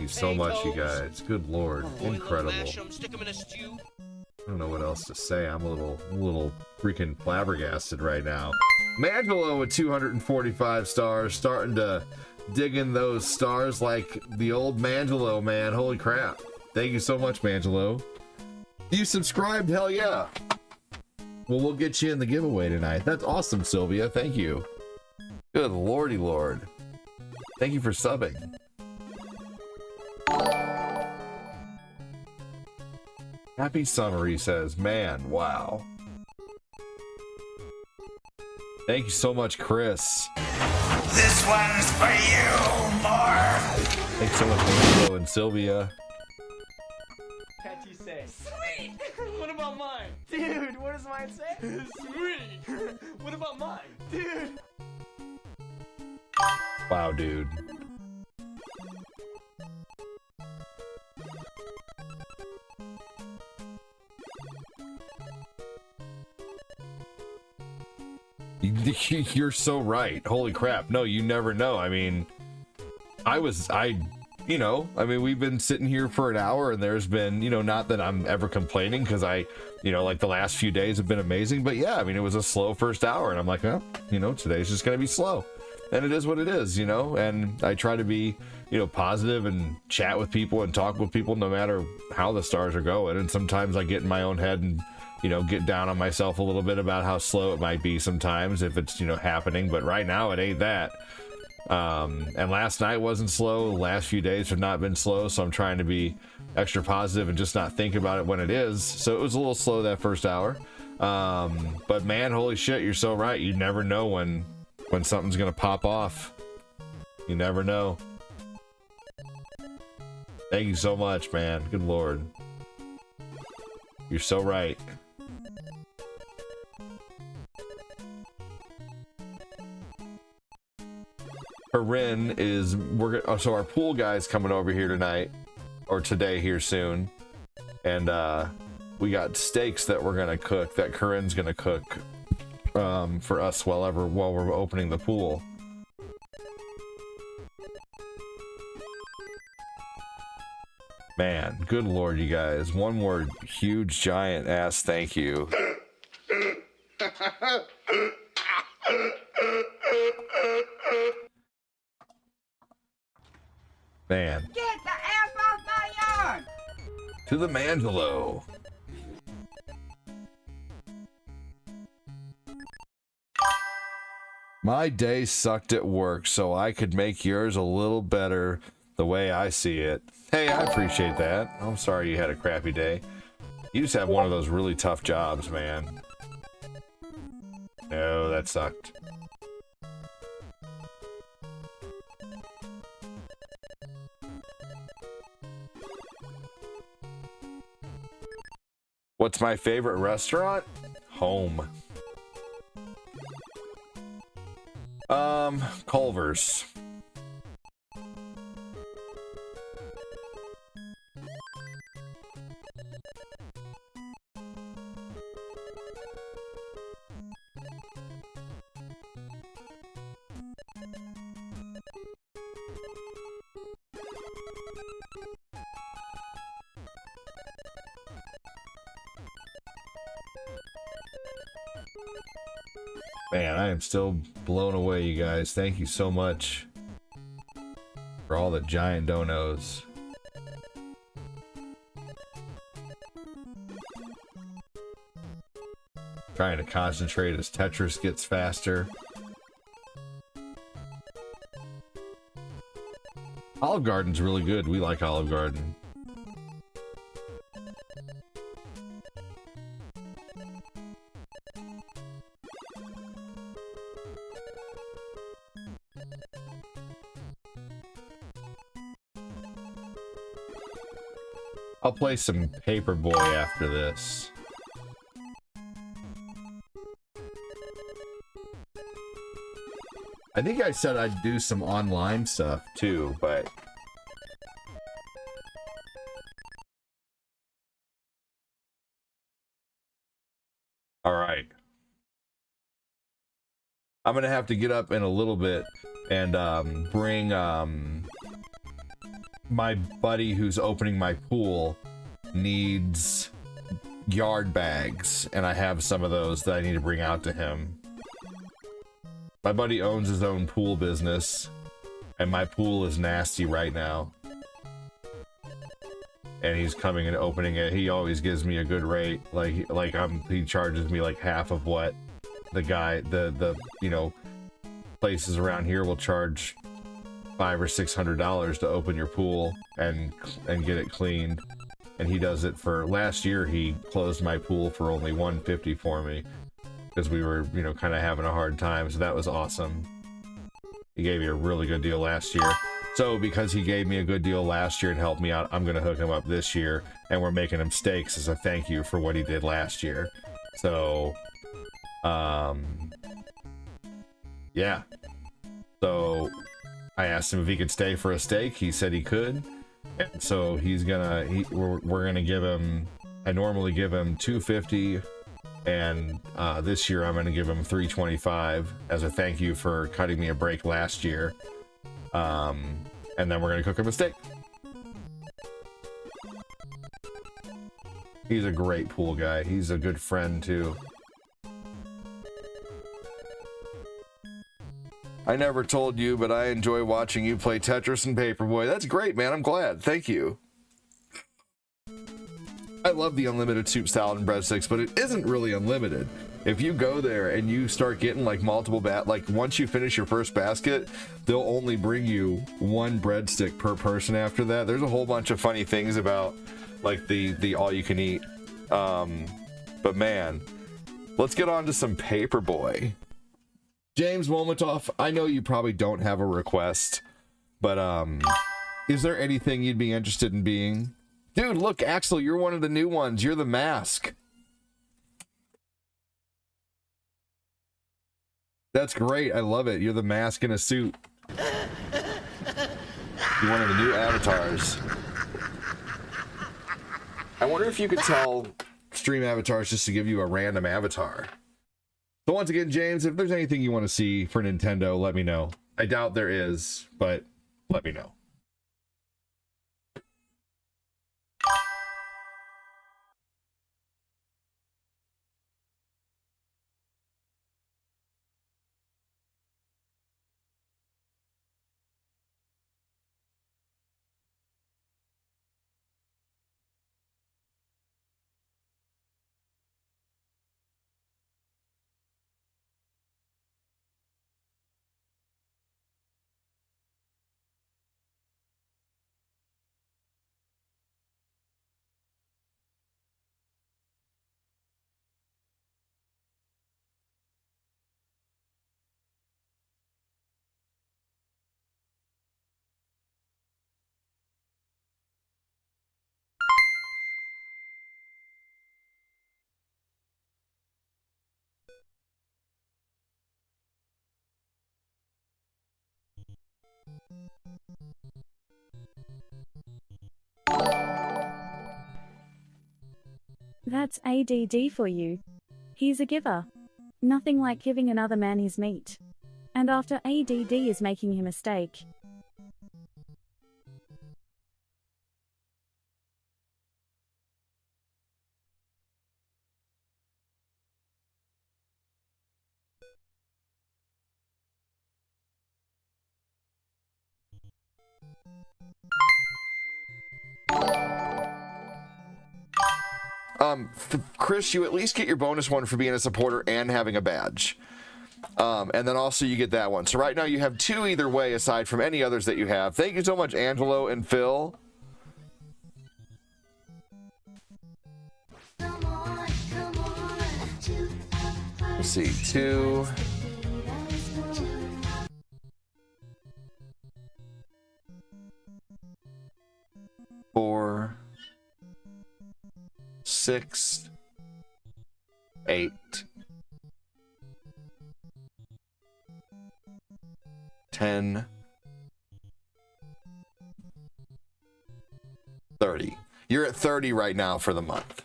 you so much, you guys. Good lord, incredible. I don't know what else to say. I'm a little freaking flabbergasted right now. Mangelo with 245 stars, starting to dig in those stars like the old Mangelo, man. Holy crap. Thank you so much, Mangelo. You subscribed? Hell yeah. Well, we'll get you in the giveaway tonight. That's awesome, Sylvia. Thank you. Good lordy lord. Thank you for subbing. Happy summer, he says. Man, wow. Thank you so much, Chris. This one's for you, Marv. Thanks so much, Angelo and Sylvia. Can't you say? Sweet! What about mine? Dude, what does mine say? Sweet! What about mine? Dude! Wow, dude. You're so right. Holy crap. No, you never know. I mean, we've been sitting here for an hour and there's been, not that I'm ever complaining because like the last few days have been amazing, but yeah, I mean, it was a slow first hour and I'm like, well, today's just going to be slow. And it is what it is, and I try to be, positive and chat with people and talk with people no matter how the stars are going. And sometimes I get in my own head and, get down on myself a little bit about how slow it might be sometimes if it's, happening. But right now it ain't that. And last night wasn't slow. The last few days have not been slow. So I'm trying to be extra positive and just not think about it when it is. So it was a little slow that first hour. But man, holy shit, you're so right. You never know when something's gonna pop off. You never know. Thank you so much, man. Good lord. You're so right. Corinne is so our pool guy's coming over here tonight or today here soon, and we got steaks that we're gonna cook that Corinne's gonna cook for us while we're opening the pool. Man, good lord, you guys. One more huge giant ass thank you. Man. Get the F off my yard! To the Mangelo. My day sucked at work, so I could make yours a little better the way I see it. Hey, I appreciate that. I'm sorry you had a crappy day. You just have one of those really tough jobs, man. No, that sucked. What's my favorite restaurant? Home. Culver's. Man, I am still blown away, you guys. Thank you so much for all the giant donos. Trying to concentrate as Tetris gets faster. Olive Garden's really good. We like Olive Garden. I'll play some Paperboy after this. I think I said I'd do some online stuff too, but all right. I'm gonna have to get up in a little bit and bring my buddy who's opening my pool needs yard bags, and I have some of those that I need to bring out to him. My buddy owns his own pool business, and my pool is nasty right now. And he's coming and opening it. He always gives me a good rate. He charges me like half of what the guy, the you know, places around here will charge $500 or $600 to open your pool and get it cleaned. And he does it for, last year he closed my pool for only $150 for me because we were, you know, kind of having a hard time. So that was awesome. He gave me a really good deal last year. So because he gave me a good deal last year and helped me out, I'm gonna hook him up this year, and we're making him steaks as a thank you for what he did last year. So yeah. So I asked him if he could stay for a steak. He said he could. And so we're gonna give him, I normally give him $250, and this year I'm gonna give him $325 as a thank you for cutting me a break last year. And then we're gonna cook him a steak. He's a great pool guy. He's a good friend too. I never told you, but I enjoy watching you play Tetris and Paperboy. That's great, man. I'm glad. Thank you. I love the unlimited soup, salad, and breadsticks, but it isn't really unlimited. If you go there and you start getting like multiple like once you finish your first basket, they'll only bring you one breadstick per person after that. There's a whole bunch of funny things about like the all you can eat. But man, let's get on to some Paperboy. James Momotov, I know you probably don't have a request, but is there anything you'd be interested in being? Dude, look, Axel, you're one of the new ones. You're the mask. That's great. I love it. You're the mask in a suit. You're one of the new avatars. I wonder if you could tell stream avatars just to give you a random avatar. So once again, James, if there's anything you want to see for Nintendo, let me know. I doubt there is, but let me know. That's ADD for you. He's a giver. Nothing like giving another man his meat. And after ADD is making him a steak. Chris, you at least get your bonus one for being a supporter and having a badge. And then also you get that one. So right now you have two either way aside from any others that you have. Thank you so much, Angelo and Phil. Let's see, 2. 4. 6, 8, 10, 30. You're at 30 right now for the month.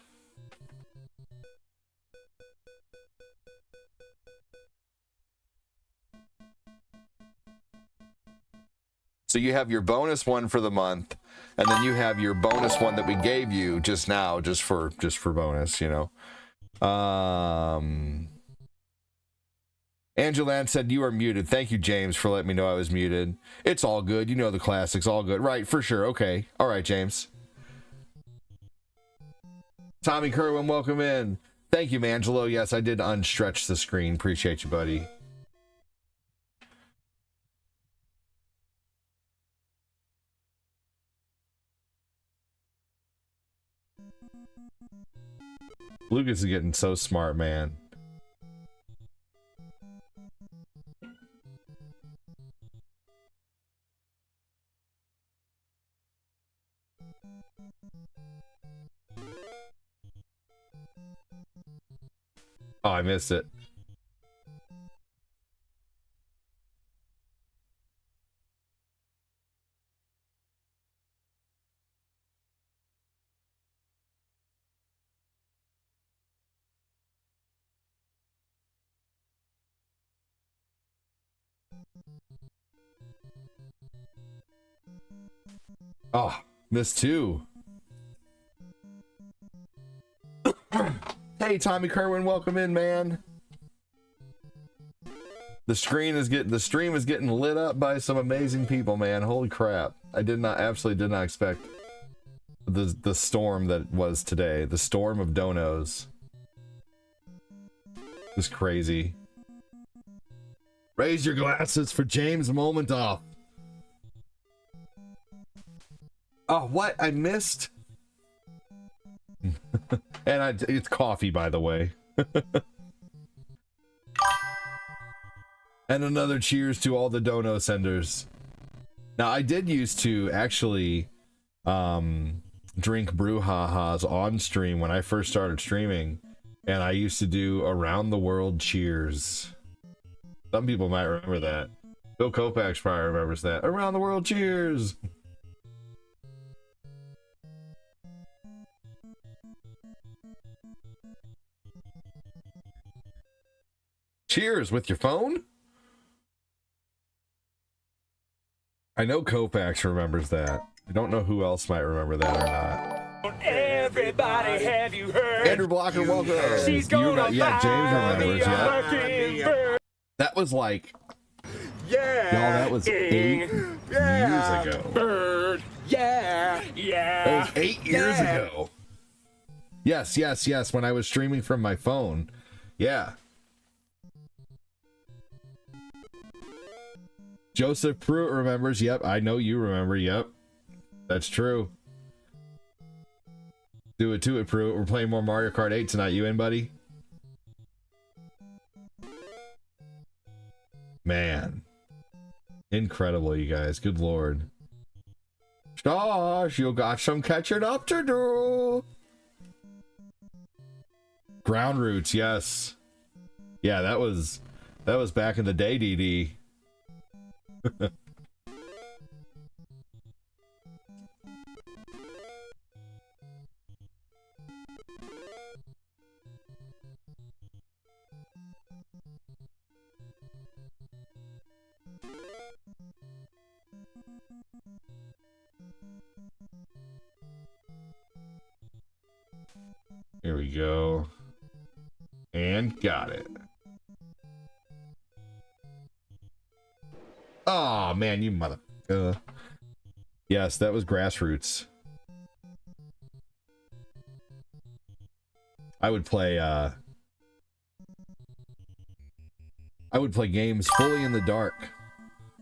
So you have your bonus one for the month, And then you have your bonus one that we gave you just now, just for bonus, you know. Angelan said you are muted. Thank you, James, for letting me know I was muted. It's all good. You know the classics, all good. Right, for sure. Okay. All right, James. Tommy Kerwin, welcome in. Thank you, Mangelo. Yes, I did unstretch the screen. Appreciate you, buddy. Lucas is getting so smart, man. Oh, I missed it. Oh, missed two. Hey, Tommy Kerwin, welcome in, man. The stream is getting lit up by some amazing people, man. Holy crap. I absolutely did not expect the storm that was today. The storm of donos. It was crazy. Raise your glasses for James Momentoff. Oh, what? I missed? And it's coffee, by the way. And another cheers to all the dono senders. Now, I did used to actually drink brouhahas on stream when I first started streaming. And I used to do around the world cheers. Some people might remember that. Bill Kopax probably remembers that. Around the world cheers! Cheers with your phone? I know Kopax remembers that. I don't know who else might remember that or not. Everybody, have you heard? Andrew Blocker, welcome. She's gonna yeah, James remembers. Yeah. That was like, yeah, y'all, that was 8 years ago. Bird. Yeah. That was 8 years ago. Yes. When I was streaming from my phone. Yeah. Joseph Pruitt remembers. Yep, I know you remember. Yep, that's true. Do it to it, Pruitt. We're playing more Mario Kart 8 tonight. You in, buddy? Man. Incredible, you guys. Good lord. Josh, you got some catching up to do. Ground Roots, yes. Yeah, that was back in the day, DD. Here we go. And got it. Oh man, you mother. Yes, that was Grassroots. I would play games fully in the dark.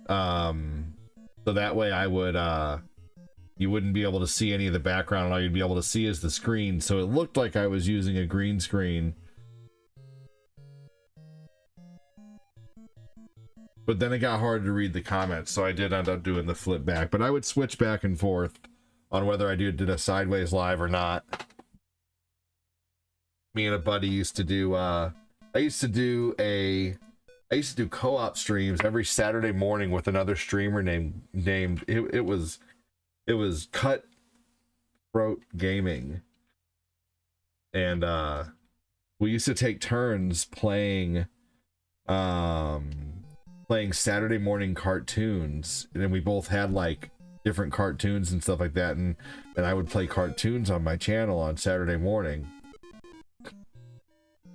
So that way I would you wouldn't be able to see any of the background, and all you'd be able to see is the screen. So it looked like I was using a green screen. But then it got hard to read the comments, so I did end up doing the flip back. But I would switch back and forth on whether I did a sideways live or not. Me and a buddy used to do I used to do co-op streams every Saturday morning with another streamer named it was Cutthroat Gaming. And we used to take turns playing Saturday morning cartoons, and then we both had like different cartoons and stuff like that, and I would play cartoons on my channel on Saturday morning.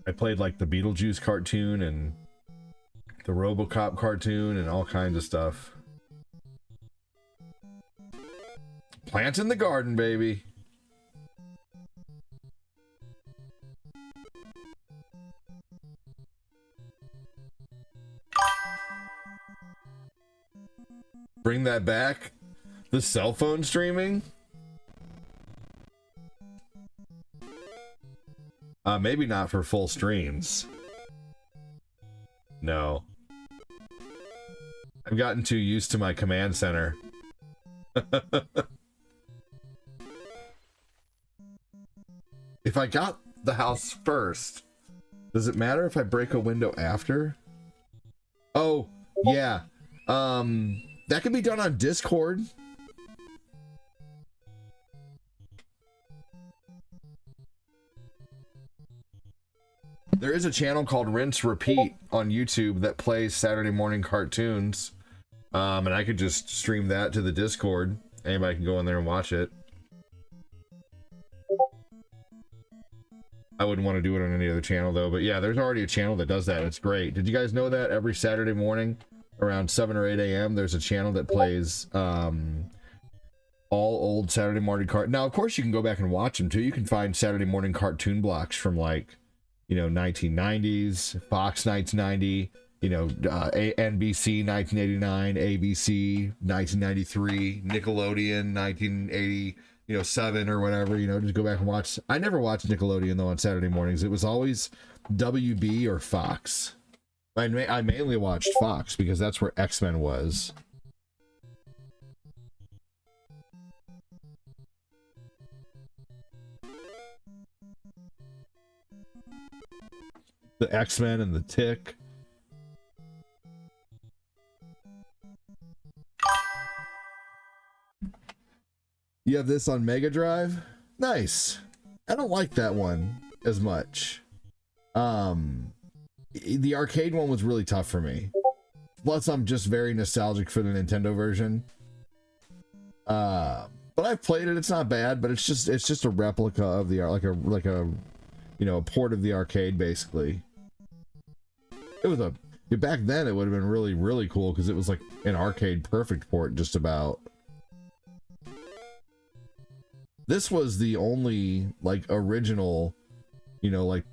I played like the Beetlejuice cartoon and the RoboCop cartoon and all kinds of stuff. Plants in the garden, baby. Bring that back? The cell phone streaming? Maybe not for full streams. No. I've gotten too used to my command center. If I got the house first, does it matter if I break a window after? Oh, yeah. That can be done on Discord. There is a channel called Rinse Repeat on YouTube that plays Saturday morning cartoons. And I could just stream that to the Discord. Anybody can go in there and watch it. I wouldn't want to do it on any other channel though, but yeah, there's already a channel that does that. It's great. Did you guys know that every Saturday morning around 7 or 8 a.m. there's a channel that plays all old Saturday morning now of course you can go back and watch them too. You can find Saturday morning cartoon blocks from like, you know, 1990s, Fox 1990, you know, NBC 1989, ABC 1993, Nickelodeon 1980, you know, 7 or whatever, you know, just go back and watch. I never watched Nickelodeon though on Saturday mornings. It was always WB or Fox. I mainly watched Fox because that's where X-Men was. The X-Men and the Tick. You have this on Mega Drive? Nice. I don't like that one as much. The arcade one was really tough for me. Plus, I'm just very nostalgic for the Nintendo version. But I've played it. It's not bad, but it's just a replica of the like a you know, a port of the arcade basically. It was back then it would have been really cool because it was like an arcade perfect port just about. This was the only like original, you know, like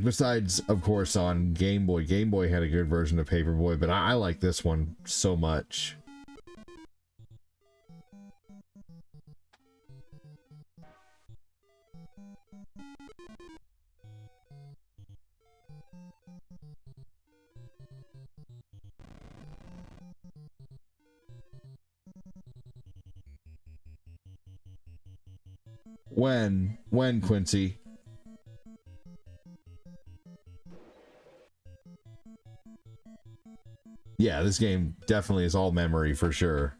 besides of course on Game Boy. Game Boy had a good version of Paperboy, but I like this one so much. When Quincy? Yeah, this game definitely is all memory for sure.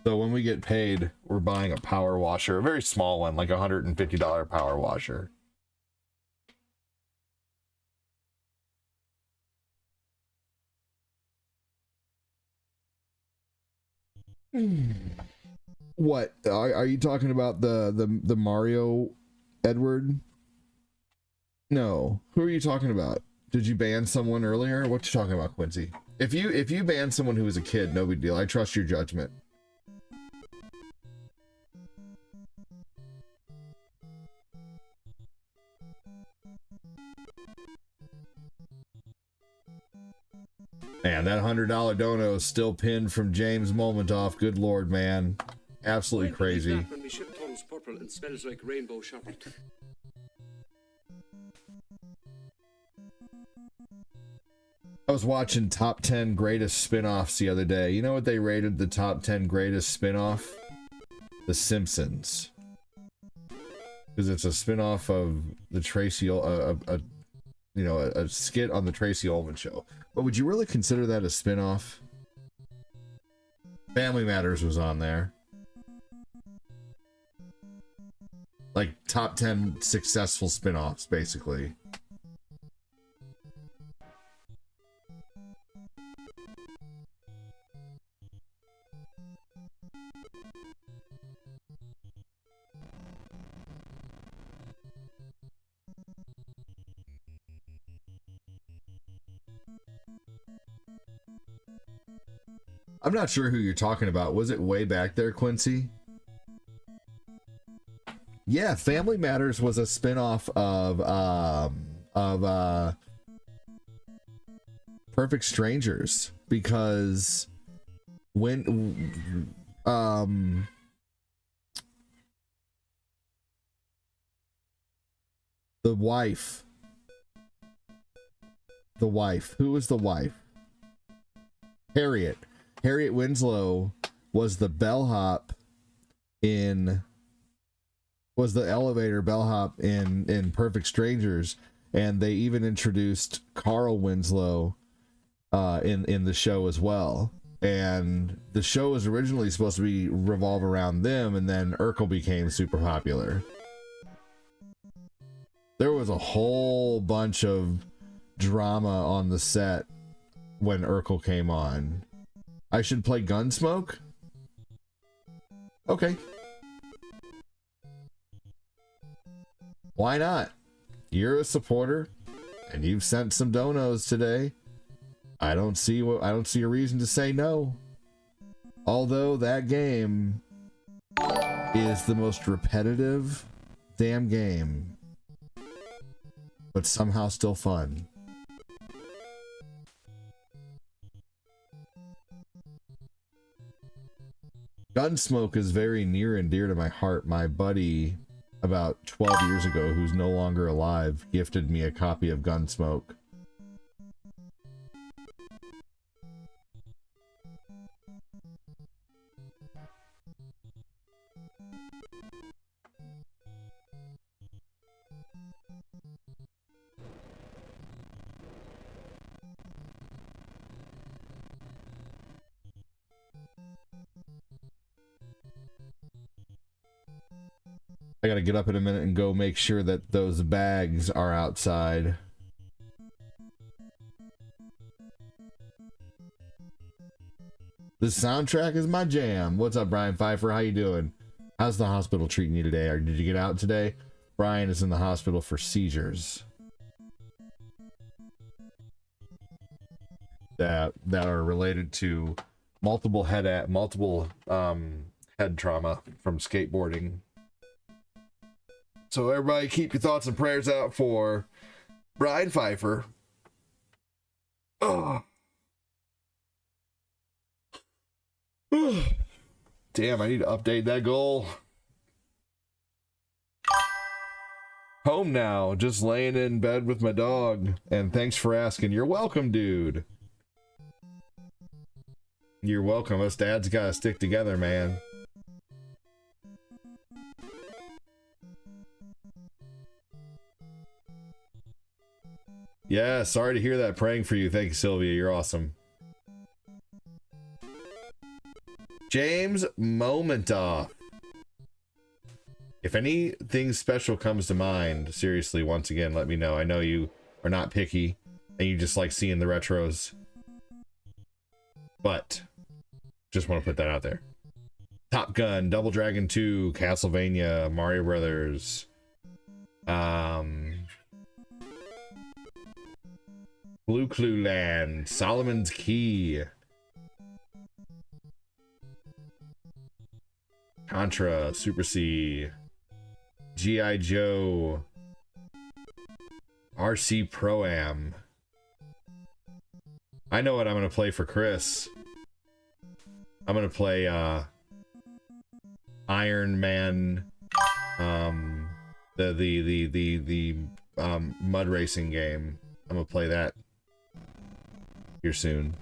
So when we get paid, we're buying a power washer, a very small one, like $150 power washer. What are you talking about? The Mario Edward? No. Who are you talking about? Did you ban someone earlier? What you talking about, Quincy? If you ban someone who was a kid, no big deal. I trust your judgment. Man, that $100 dono is still pinned from James Momentoff. Good lord, man. Absolutely crazy. I was watching top 10 greatest spin-offs the other day. You know what they rated the top 10 greatest spin-off? The Simpsons. Because it's a spin-off of the Tracy, a skit on the Tracy Ullman Show. But would you really consider that a spin-off? Family Matters was on there. Like top 10 successful spin-offs, basically. I'm not sure who you're talking about. Was it way back there, Quincy? Yeah, Family Matters was a spinoff of Perfect Strangers, because when the wife, who was the wife? Harriet Winslow was the elevator bellhop in Perfect Strangers, and they even introduced Carl Winslow in the show as well. And the show was originally supposed to be revolve around them, and then Urkel became super popular. There was a whole bunch of drama on the set when Urkel came on. I should play Gunsmoke? Okay. Why not? You're a supporter, and you've sent some donos today. I don't see a reason to say no. Although that game is the most repetitive damn game, but somehow still fun. Gunsmoke is very near and dear to my heart. My buddy, about 12 years ago, who's no longer alive, gifted me a copy of Gunsmoke. I gotta get up in a minute and go make sure that those bags are outside. The soundtrack is my jam. What's up, Brian Pfeiffer? How you doing? How's the hospital treating you today? Or did you get out today? Brian is in the hospital for seizures that are related to multiple head trauma from skateboarding. So everybody keep your thoughts and prayers out for Brian Pfeiffer. Oh. Damn, I need to update that goal. Home now, just laying in bed with my dog. And thanks for asking. You're welcome, dude. You're welcome. Us dads gotta stick together, man. Yeah, sorry to hear that. Praying for you. Thank you, Sylvia. You're awesome. James Momentoff. If anything special comes to mind, seriously, once again, let me know. I know you are not picky and you just like seeing the retros. But just want to put that out there. Top Gun, Double Dragon 2, Castlevania, Mario Brothers. Blue Clue Land, Solomon's Key, Contra, Super C, G.I. Joe, RC Pro-Am. I know what I'm gonna play for Chris. I'm gonna play Iron Man, the mud racing game. I'm gonna play that here soon.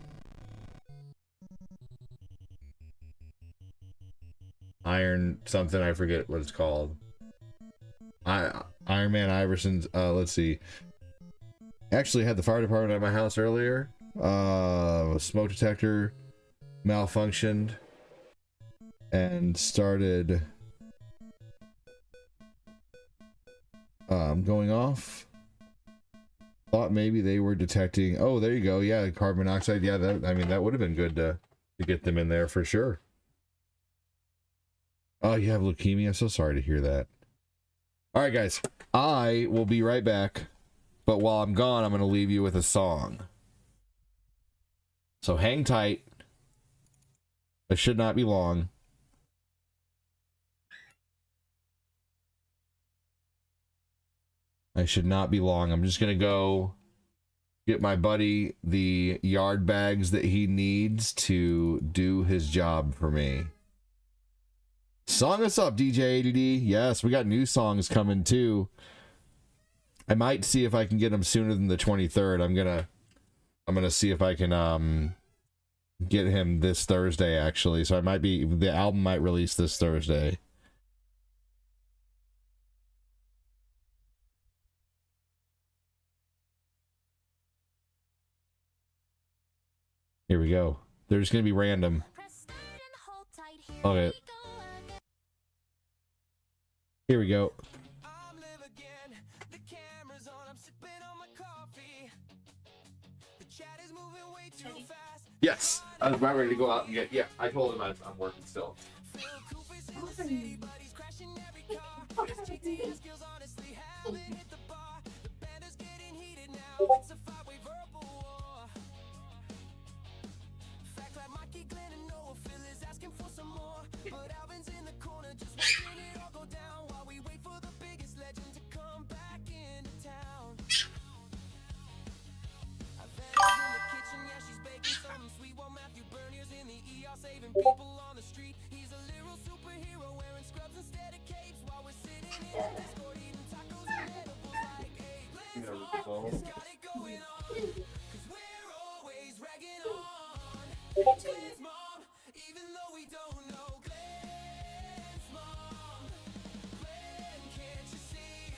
Iron something, I forget what it's called. Iron Man Iverson's, let's see. Actually had the fire department at my house earlier. Smoke detector malfunctioned and started going off. Thought maybe they were detecting, oh, there you go, yeah, carbon monoxide. Yeah, that, I mean, that would have been good to get them in there for sure. Oh, you have leukemia? I'm so sorry to hear that. All right, guys, I will be right back, but while I'm gone, I'm going to leave you with a song. So hang tight. It should not be long. I should not be long. I'm just going to go get my buddy the yard bags that he needs to do his job for me. Song us up, DJ ADD. Yes, we got new songs coming too. I might see if I can get them sooner than the 23rd. I'm gonna see if I can get him this Thursday actually. So the album might release this Thursday. Here we go. They're just gonna be random. Okay. Here we go. Yes, I was about ready to go out and get. Yeah, I told him I'm working still. People on the street, he's a literal superhero wearing scrubs instead of capes while we're sitting in the Discord eating tacos and edibles like, hey, let's got it going on, cause we're always ragging on Glenn's mom, even though we don't know Glenn's mom. Glenn, can't you see,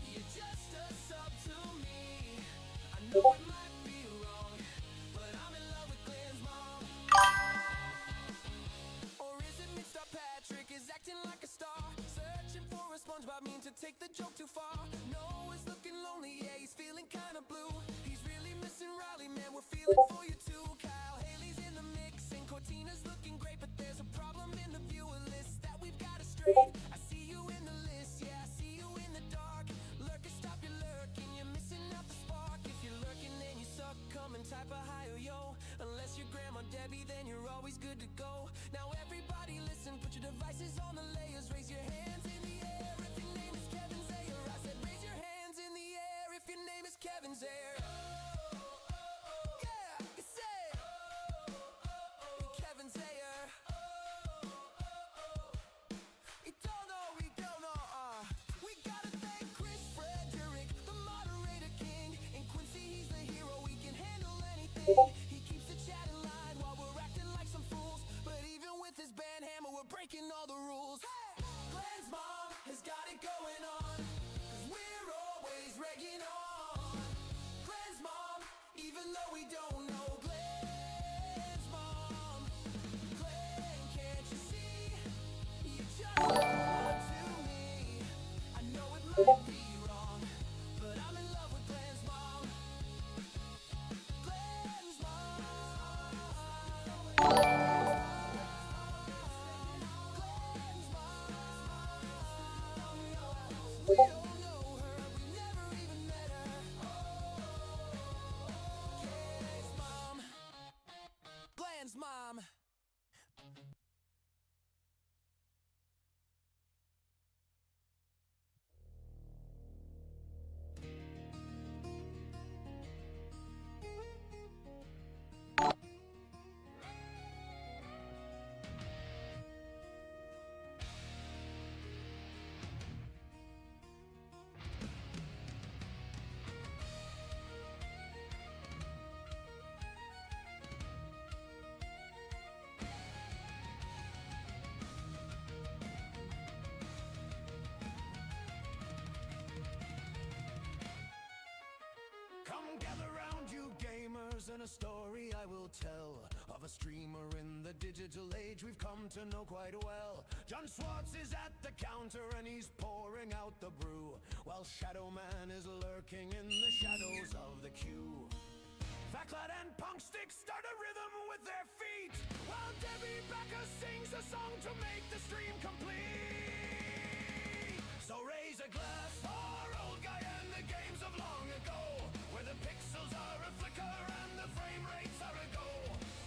you're just a sub to me. I know it might be wrong, but I'm in love with Glenn's mom. Patrick is acting like a star, searching for a SpongeBob meme to take the joke too far. Noah's looking lonely, yeah, he's feeling kinda blue. He's really missing Riley, man, we're feeling for you too. Kyle Haley's in the mix, and Cortina's looking great, but there's a problem in the viewer list that we've gotta straight. I see you in the list, yeah, I see you in the dark. Lurker, stop your lurking, you're missing out the spark. If you're lurking, then you suck, come and type a hi or yo. Unless you're Grandma Debbie, then you're always good to go. Now everybody listen, put your devices on the layers, raise your hands in the air if your name is Kevin Zayer. I said raise your hands in the air if your name is Kevin Zayer. Yeah, you say Kevin Zayer. We don't know, we gotta thank Chris Frederick, the moderator king. And Quincy, he's the hero, he can handle anything. He keeps the chat in line while we're acting like some fools. But even with his band hammer, we're breaking all the rules. Hey! Glenn's mom has got it going on, cause we're always regging on Glenn's mom, even though we don't know Glenn's mom. Glenn, can't you see, you just to me. I know it might be wrong, but I'm in love with Glenn's mom. Glenn's mom. We don't know her, we never even met her. Glenn's mom. Glenn's mom. Come gather round, you gamers, and a story I will tell of a streamer in the digital age we've come to know quite well. John Swartz is at the counter and he's pouring out the brew, while Shadow Man is lurking in the shadows of the queue. Facklad and Punkstick start a rhythm with their feet, while Debbie Backer sings a song to make the stream complete. So raise a glass for old guy and the games of long ago, where the pixels are a flicker and the frame rates are a go.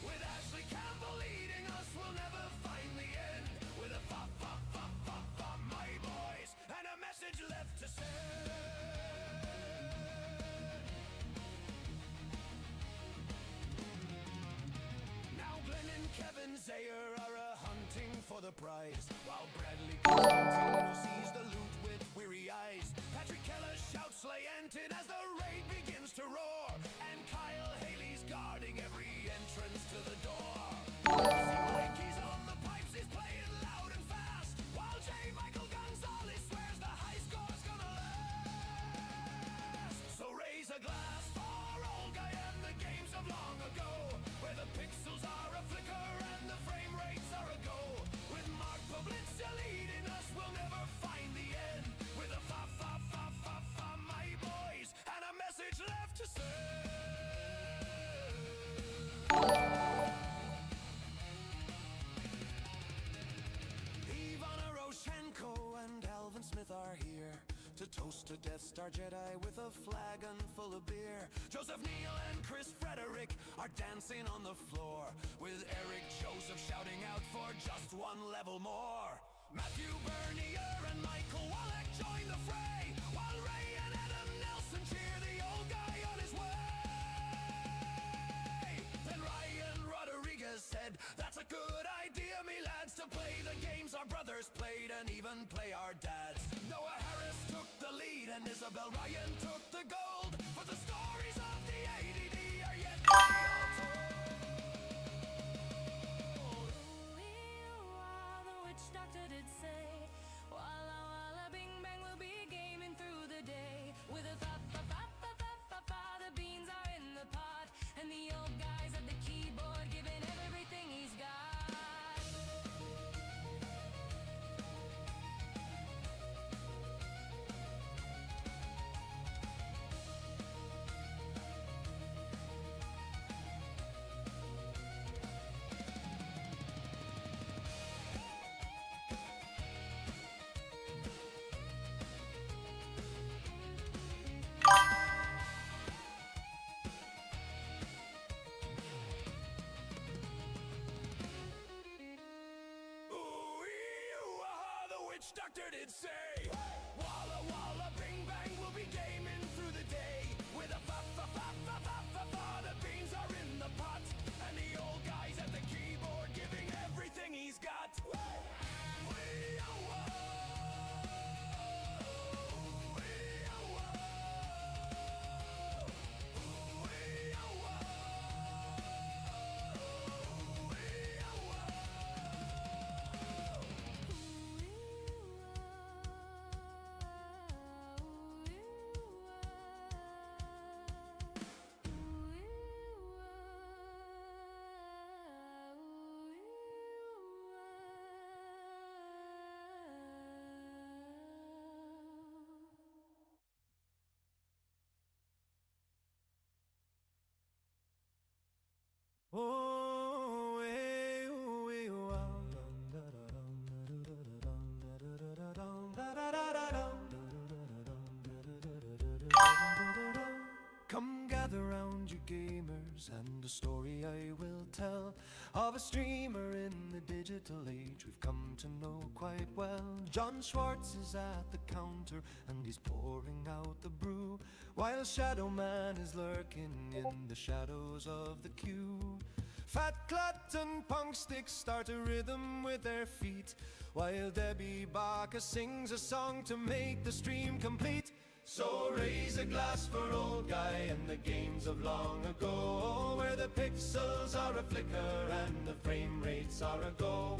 With Ashley Campbell leading us, we'll rise. While Bradley Constantino sees the loot with weary eyes. Patrick Keller shouts lamented as the raid begins to roar. And Kyle Haley's guarding every entrance to the door. Mikey's on the pipes, he's playing loud and fast. While J. Michael Gonzalez swears the high score's gonna last. So raise a glass for old guy and the games of long ago, where the pixels are a flicker and the frame rates are a go. With Mark Publitza leading us, we'll never find the end. With a fa fa fa fa fa, my boys, and a message left to say. Ivana Roshenko and Alvin Smith are here to toast a Death Star Jedi with a flagon full of beer. Joseph Neal and Chris Frederick are dancing on the floor, with Eric Joseph shouting out for just one level more. Matthew Bernier and Michael Wallach join the fray, while Ray and Adam Nelson cheer the old guy on his way. Then Ryan Rodriguez said, that's a good idea, me lads, to play the games our brothers played and even play our dads. Noah Harris took the lead and Isabel Ryan took the gold, but the stories of the ADD are yet to be all told. The witch doctor did say, Walla Walla Bing Bang will be gaming through the day. With a fa fa fa fa fa fa fa, the beans are in the pot, and the old guy's at the keyboard giving everything he's got. Doctor did say, Walla Walla Bing Bang will be gaming through the day. With a fa fa fa fa fa fa fa, the beans are in the pot, and the old guy's at the keyboard giving everything he's got. Come gather round, you gamers, and a story I will tell of a streamer in the digital age we've come to know quite well. John Schwartz is at the counter and he's pouring out the brew, while Shadow Man is lurking in the shadows of the queue. Fat Clut and Punk Stick start a rhythm with their feet, while Debbie Barker sings a song to make the stream complete. So raise a glass for old guy and the games of long ago, where the pixels are a flicker and the frame rates are a go.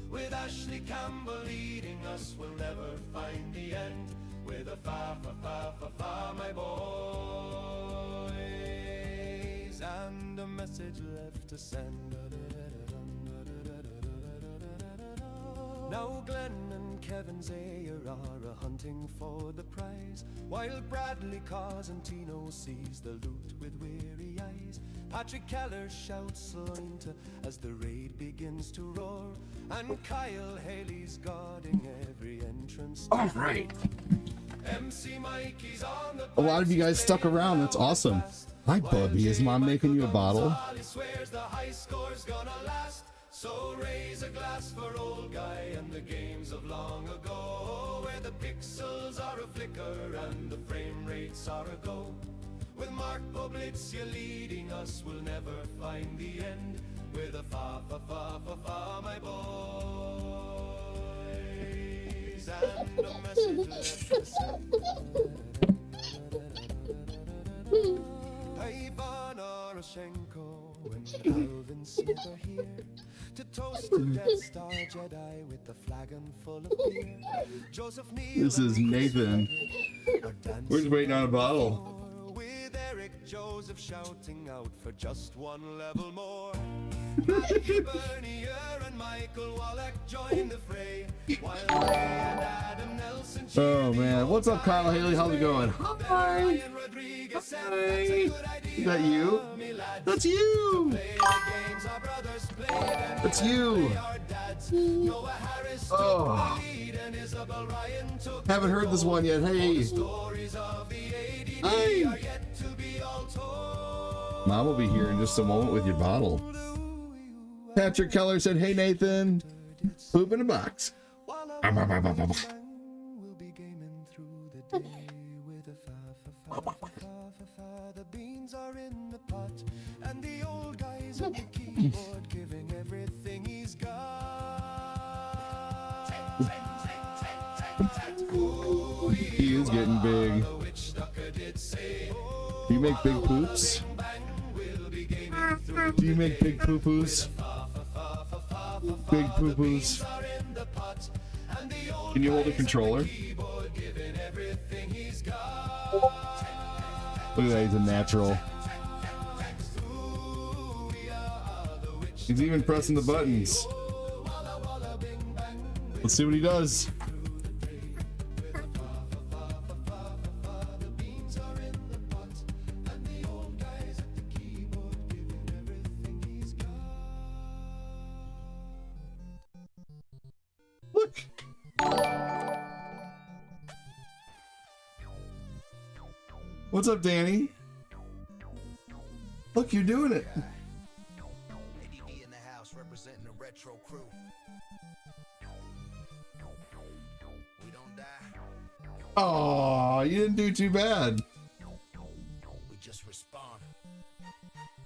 With Ashley Campbell leading us, we'll never find the end. With a fa fa fa fa fa, my boys, and a message left to send. Now Glenn and Kevin Zayer are hunting for the prize, while Bradley Cosentino sees the loot with weary eyes. Patrick Keller shouts Lointa as the raid begins to roar, and Kyle Haley's guarding every entrance. All right. MC Mikey's on the A lot of you guys stuck around. That's awesome. Hi, Bubby. Is Mom making you a bottle? Swears the high score's gonna last. So raise a glass for old guy and the games of long ago, where the pixels are a flicker and the frame rates are a go. With Mark Publitza leading us, we'll never find the end. With a fa fa fa fa fa, my boy. This is Nathan. We're just waiting on a bottle. With Eric Joseph shouting out for just one level more. Bernier and Michael Wallach join the fray, while Ray and Adam Nelson. Oh man, what's up, Kyle Haley? How's it going? Hi. Hi. Is that you? That's you. That's you. Oh. Haven't heard this one yet. Hey. Hi. Mom will be here in just a moment with your bottle. Patrick Keller said, "Hey Nathan, poop in a box." The beans are in the pot, and the old guy's at the keyboard giving everything he's got. He is getting big. Do you make big poops? Do you make big poo-poos? Big poo-poos. Can you hold a controller? Look at that, he's a natural. He's even pressing the buttons. Let's see what he does. Look. What's up, Danny? Look, you're doing it. ADD in the house representing the retro crew. We don't die. Oh, you didn't do too bad. We just respond.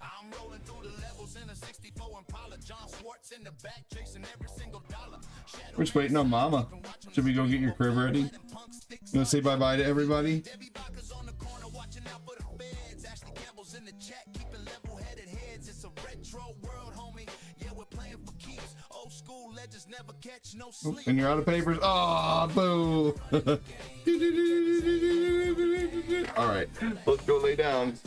I'm rolling through the levels in a 64 Impala. John Swartz in the back chasing every single dollar. We're just waiting on Mama. Should we go get your crib ready? You wanna say bye-bye to everybody? Oh, and you're out of papers. Oh, boo. All right, let's go lay down.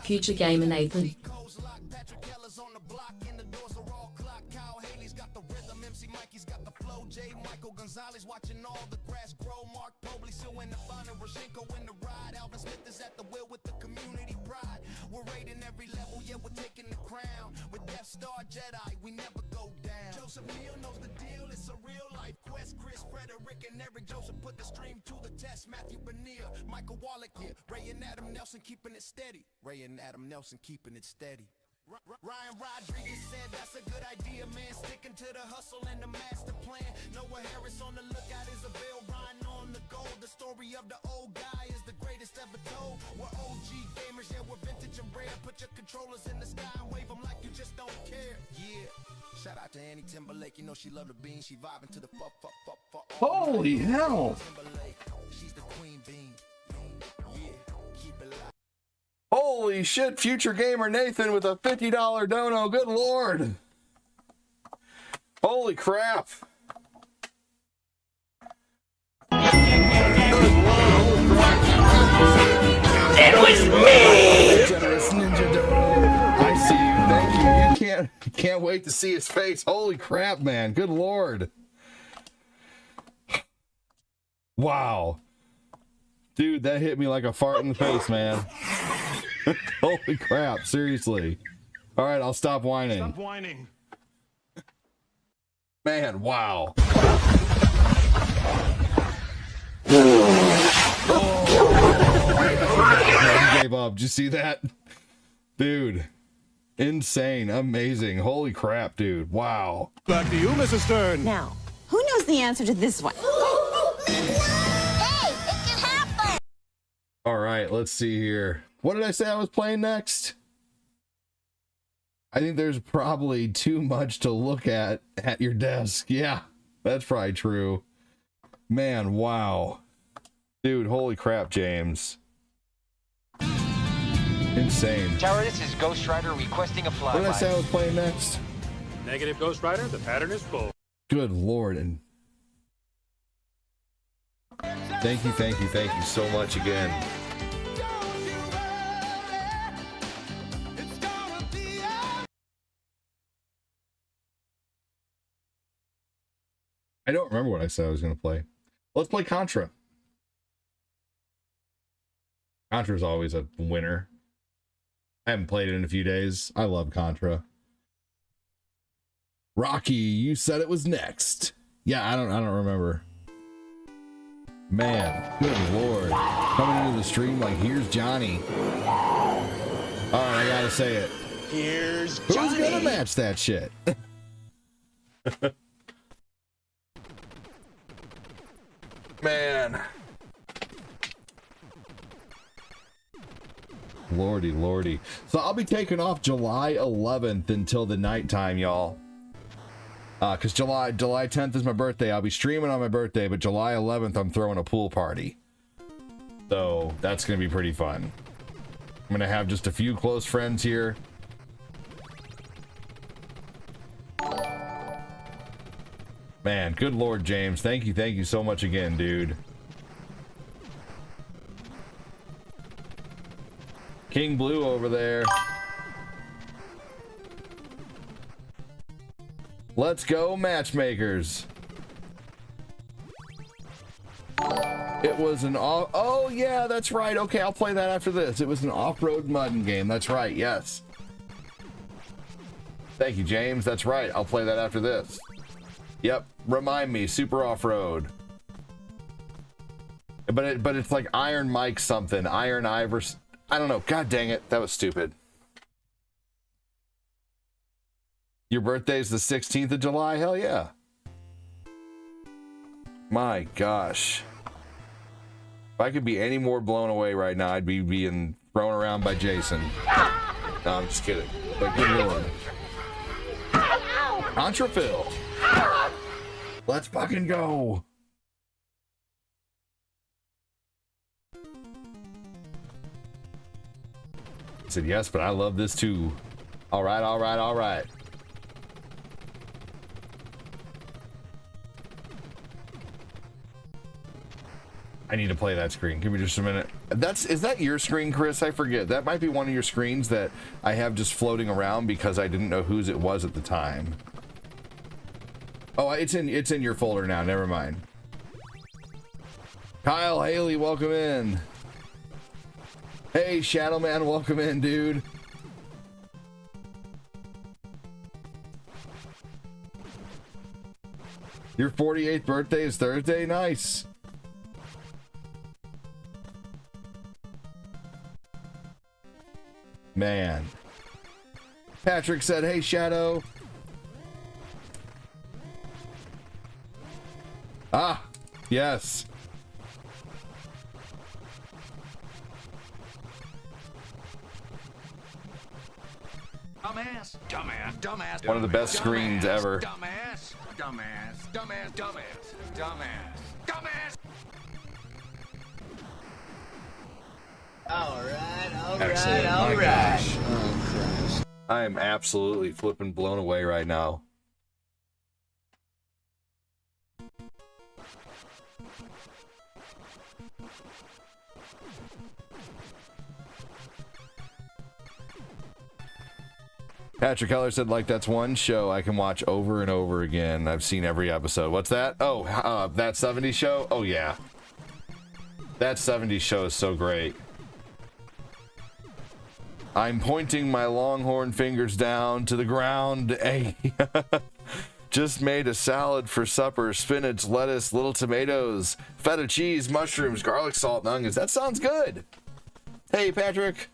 Future gamer Nathan. Gonzalez watching all the grass grow. Mark Pobley still in the final. Roshenko in the ride. Alvin Smith is at the wheel with the community pride. We're raiding every level, yeah, we're taking the crown. With Death Star Jedi, we never go down. Joseph Neal knows the deal, it's a real life quest. Chris, Frederick, and Eric Joseph put the stream to the test. Matthew Bernier, Michael Wallach here. Ray and Adam Nelson keeping it steady. Ray and Adam Nelson keeping it steady. Ryan Rodriguez said that's a good idea, man. Sticking to the hustle and the master plan. Noah Harris on the lookout, Isabel Ryan on the goal. The story of the old guy is the greatest ever told. We're OG gamers, yeah, we're vintage and rare. Put your controllers in the sky and wave them like you just don't care. Yeah. Shout out to Annie Timberlake, you know she love the bean. She vibing to the fuck. Holy hell. She's the queen bean. Yeah, keep it live. Holy shit, future gamer Nathan with a $50 dono. Good lord. Holy crap. It was me! Generous Ninja Dono. I see you. Thank you. You can't wait to see his face. Holy crap, man. Good lord. Wow. Dude, that hit me like a fart in the face, man. Holy crap, seriously. All right, I'll stop whining. Stop whining. Man, wow. He gave up. Did you see that? Dude. Insane. Amazing. Holy crap, dude. Wow. Back to you, Mrs. Stern. Now, who knows the answer to this one? All right, let's see here. What did I say I was playing next? I think there's probably too much to look at your desk. Yeah, that's probably true. Man, wow. Dude, holy crap, James. Insane. Tower, this is Ghost Rider requesting a flyby. What did I say I was playing next? Negative, Ghost Rider. The pattern is full. Good Lord. And thank you so much again. I don't remember what I said I was going to play. Let's play Contra. Contra's always a winner. I haven't played it in a few days. I love Contra. Rocky, you said it was next. Yeah, I don't remember. Man, good Lord. Coming into the stream like, here's Johnny. All right, I gotta say it. Here's Johnny. Who's gonna match that shit? Man. Lordy. So I'll be taking off July 11th until the nighttime, y'all. Because July 10th is my birthday. I'll be streaming on my birthday, but July 11th I'm throwing a pool party. So that's going to be pretty fun. I'm going to have just a few close friends here. Man, good Lord, James. Thank you so much again, dude. King Blue over there. Let's go, matchmakers. It was an off. Oh, yeah, that's right. Okay, I'll play that after this. It was an off-road mudding game. That's right. Yes. Thank you, James. That's right. I'll play that after this. Yep. Remind me. Super off-road. But it's like Iron Mike something. Iron Ivers. I don't know. God dang it. That was stupid. Your birthday's the 16th of July? Hell yeah. My gosh. If I could be any more blown away right now, I'd be being thrown around by Jason. No, I'm just kidding. But good Lord. Contrafill. Let's fucking go. I said yes, but I love this too. All right. I need to play that screen. Give me just a minute. Is that your screen, Chris? I forget. That might be one of your screens that I have just floating around because I didn't know whose it was at the time. Oh, it's in your folder now. Never mind. Kyle Haley, welcome in. Hey, Shadow Man, welcome in, dude. Your 48th birthday is Thursday? Nice. Man. Patrick said, hey, Shadow. Ah, yes. Dumbass. One of the best screens ever. Dumbass. All right. Excellent. My gosh. I am absolutely flipping blown away right now. Patrick Keller said, like, that's one show I can watch over and over again. I've seen every episode. What's that? Oh, that 70s show? Oh, yeah. That 70s show is so great. I'm pointing my longhorn fingers down to the ground. Hey, just made a salad for supper. Spinach, lettuce, little tomatoes, feta cheese, mushrooms, garlic salt, and onions. That sounds good. Hey, Patrick.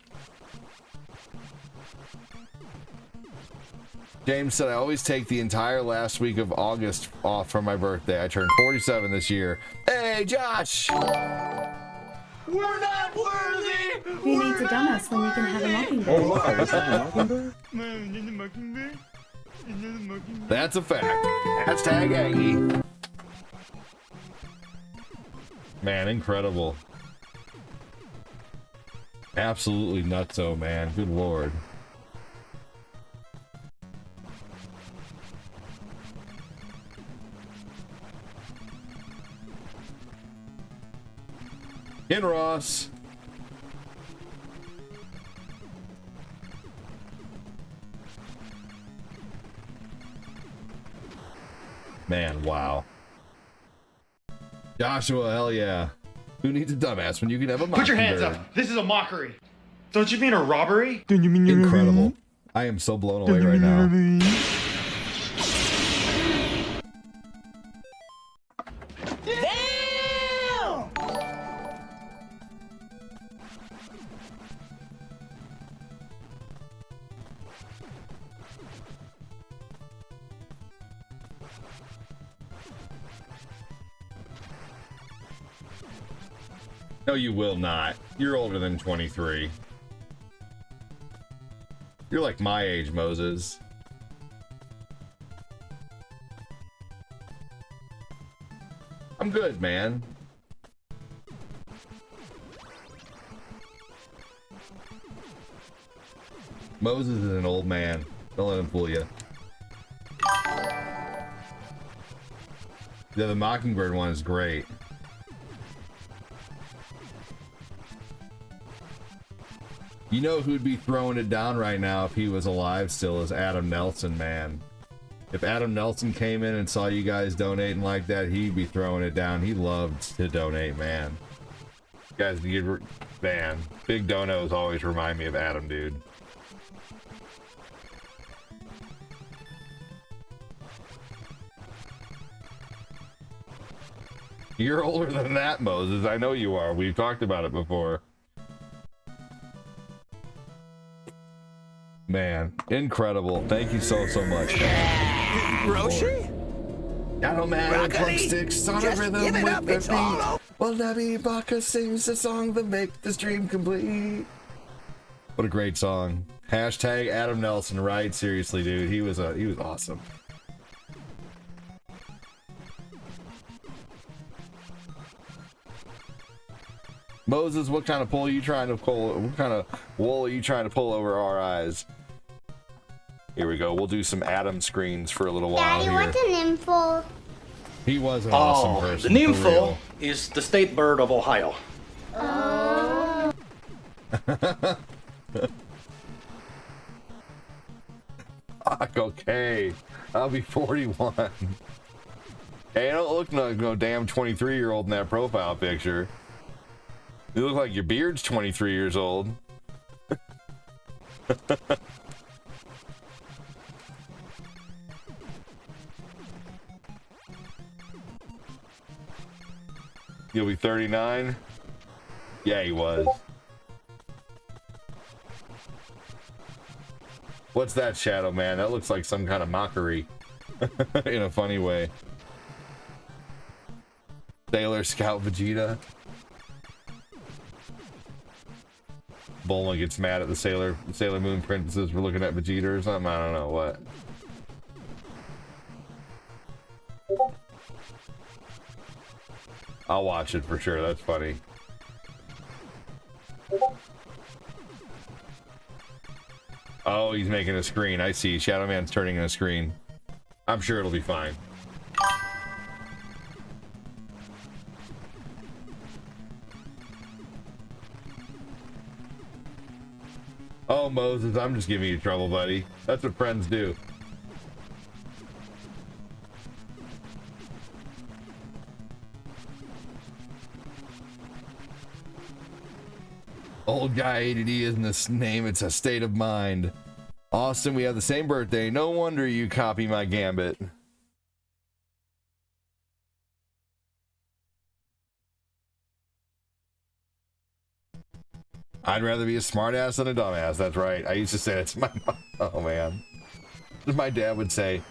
James said, I always take the entire last week of August off for my birthday. I turned 47 this year. Hey, Josh! We're not worthy! Who needs a dumbass when you can have a mockingbird? Oh my, is that a mockingbird? That's a fact. Hashtag Aggie. Man, incredible. Absolutely nutso, man. Good lord. In Ross. Man, wow. Joshua, hell yeah. Who needs a dumbass when you can have a Put your hands mockingbird? up. This is a mockery. Don't you mean a robbery? Incredible. I am so blown away right now. No, you will not. You're older than 23. You're like my age, Moses. I'm good, man. Moses is an old man. Don't let him fool you. Yeah, the Mockingbird one is great. You know who'd be throwing it down right now if he was alive still is Adam Nelson, man. If Adam Nelson came in and saw you guys donating like that, he'd be throwing it down. He loved to donate, man. You guys, man, big donos always remind me of Adam, dude. You're older than that, Moses. I know you are. We've talked about it before. Man, incredible. Thank you so much. Roshi? Shadow Man and Plug Sticks on a rhythm with the beat. Well, Nabi Baka sings the song that makes this dream complete. What a great song. Hashtag Adam Nelson, right? Seriously, dude. He was awesome. Moses, what kind of pull are you trying to pull? What kind of wool are you trying to pull over our eyes? Here we go. We'll do some Adam screens for a little while Daddy, here. what's a nymphal? He was an awesome person. The for nymphal real. is the state bird of Ohio. Oh. Fuck, okay. I'll be 41. Hey, I don't look like no damn 23-year-old in that profile picture. You look like your beard's 23 years old. You'll be 39? Yeah, he was. What's that, Shadow Man? That looks like some kind of mockery. In a funny way. Sailor Scout Vegeta. Bulma gets mad at the Sailor Moon princesses for looking at Vegeta or something. I don't know what. I'll watch it for sure. That's funny. Oh, he's making a screen. I see. Shadow Man's turning in a screen. I'm sure it'll be fine. Oh, Moses, I'm just giving you trouble, buddy. That's what friends do. Old guy ADD isn't a name, it's a state of mind. Austin, we have the same birthday. No wonder you copy my gambit. I'd rather be a smartass than a dumbass. That's right. I used to say that to my mom. Oh, man. My dad would say,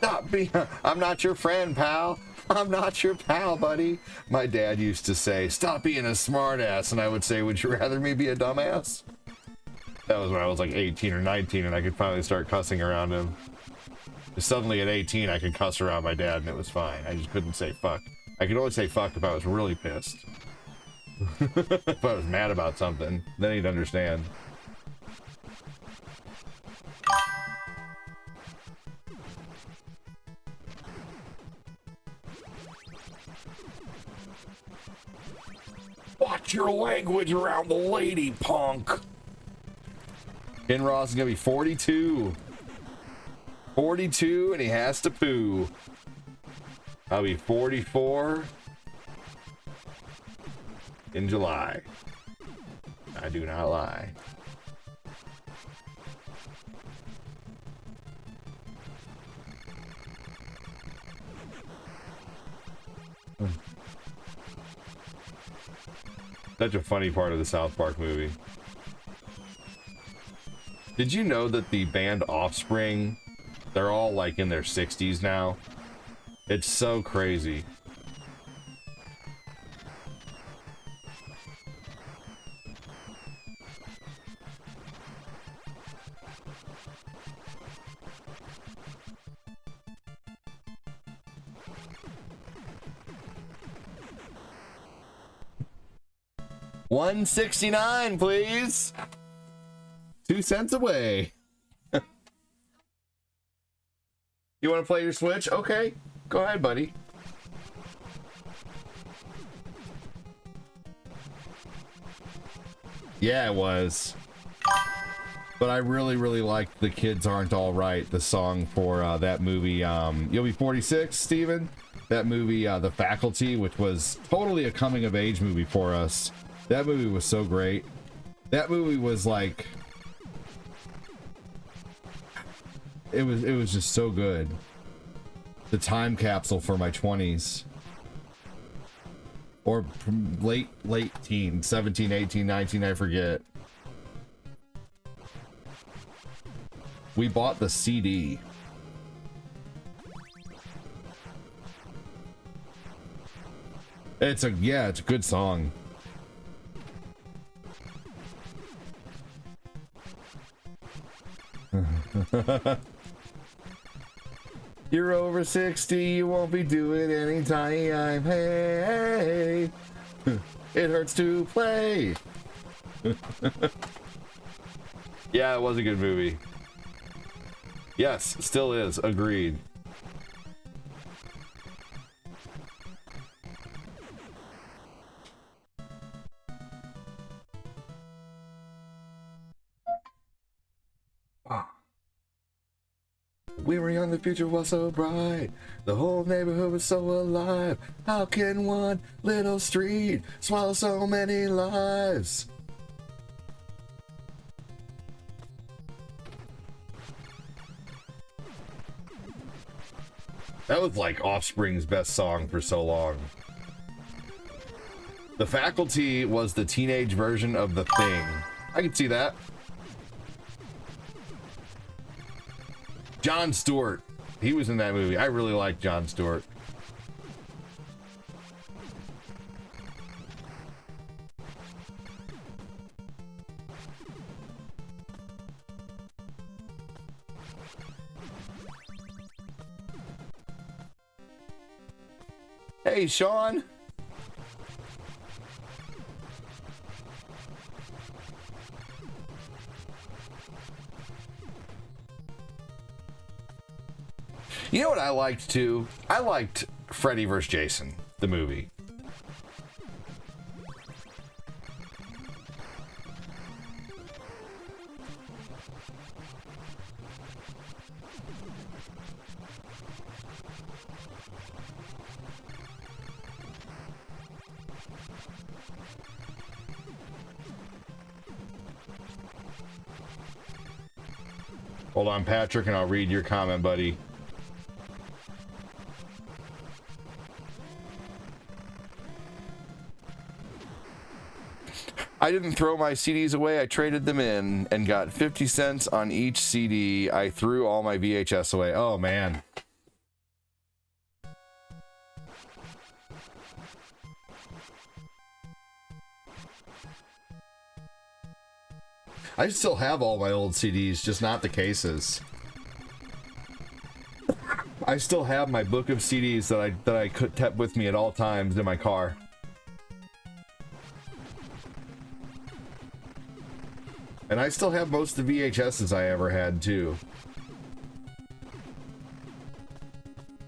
Stop being, I'm not your friend, pal. I'm not your pal, buddy. My dad used to say, stop being a smartass. And I would say, would you rather me be a dumbass? That was when I was like 18 or 19 and I could finally start cussing around him. Suddenly at 18, I could cuss around my dad and it was fine. I just couldn't say fuck. I could only say fuck if I was really pissed. If I was mad about something, then he'd understand. Watch your language around the lady, punk. Ken Ross is gonna be 42. 42 and he has to poo. I'll be 44 in July. I do not lie. Such a funny part of the South Park movie. Did you know that the band Offspring, they're all like in their 60s now? It's so crazy. $1.69, please. 2 cents away. You want to play your Switch? Okay, go ahead, buddy. Yeah, it was. But I really, really liked The Kids Aren't All Right, the song for that movie. You'll be 46, Steven? That movie, The Faculty, which was totally a coming-of-age movie for us. That movie was so great. That movie was like... It was just so good. The time capsule for my 20s. Or late teens, 17, 18, 19, I forget. We bought the CD. It's a good song. You're over 60, you won't be doing any time. Hey, it hurts to play. Yeah, it was a good movie. Yes, still is. Agreed. We were young, the future was so bright. The whole neighborhood was so alive. How can one little street swallow so many lives? That was like Offspring's best song for so long. The Faculty was the teenage version of The Thing. I can see that. Jon Stewart. He was in that movie. I really like Jon Stewart. Hey, Sean. You know what I liked too? I liked Freddy vs. Jason, the movie. Hold on, Patrick, and I'll read your comment, buddy. I didn't throw my CDs away. I traded them in and got 50 cents on each CD. I threw all my VHS away. Oh, man. I still have all my old CDs, just not the cases. I still have my book of CDs that I could kept with me at all times in my car. And I still have most of the VHSs I ever had too.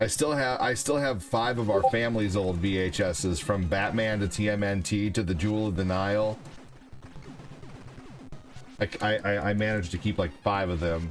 I still have 5 of our family's old VHSs, from Batman to TMNT to the Jewel of the Nile. I managed to keep like 5 of them.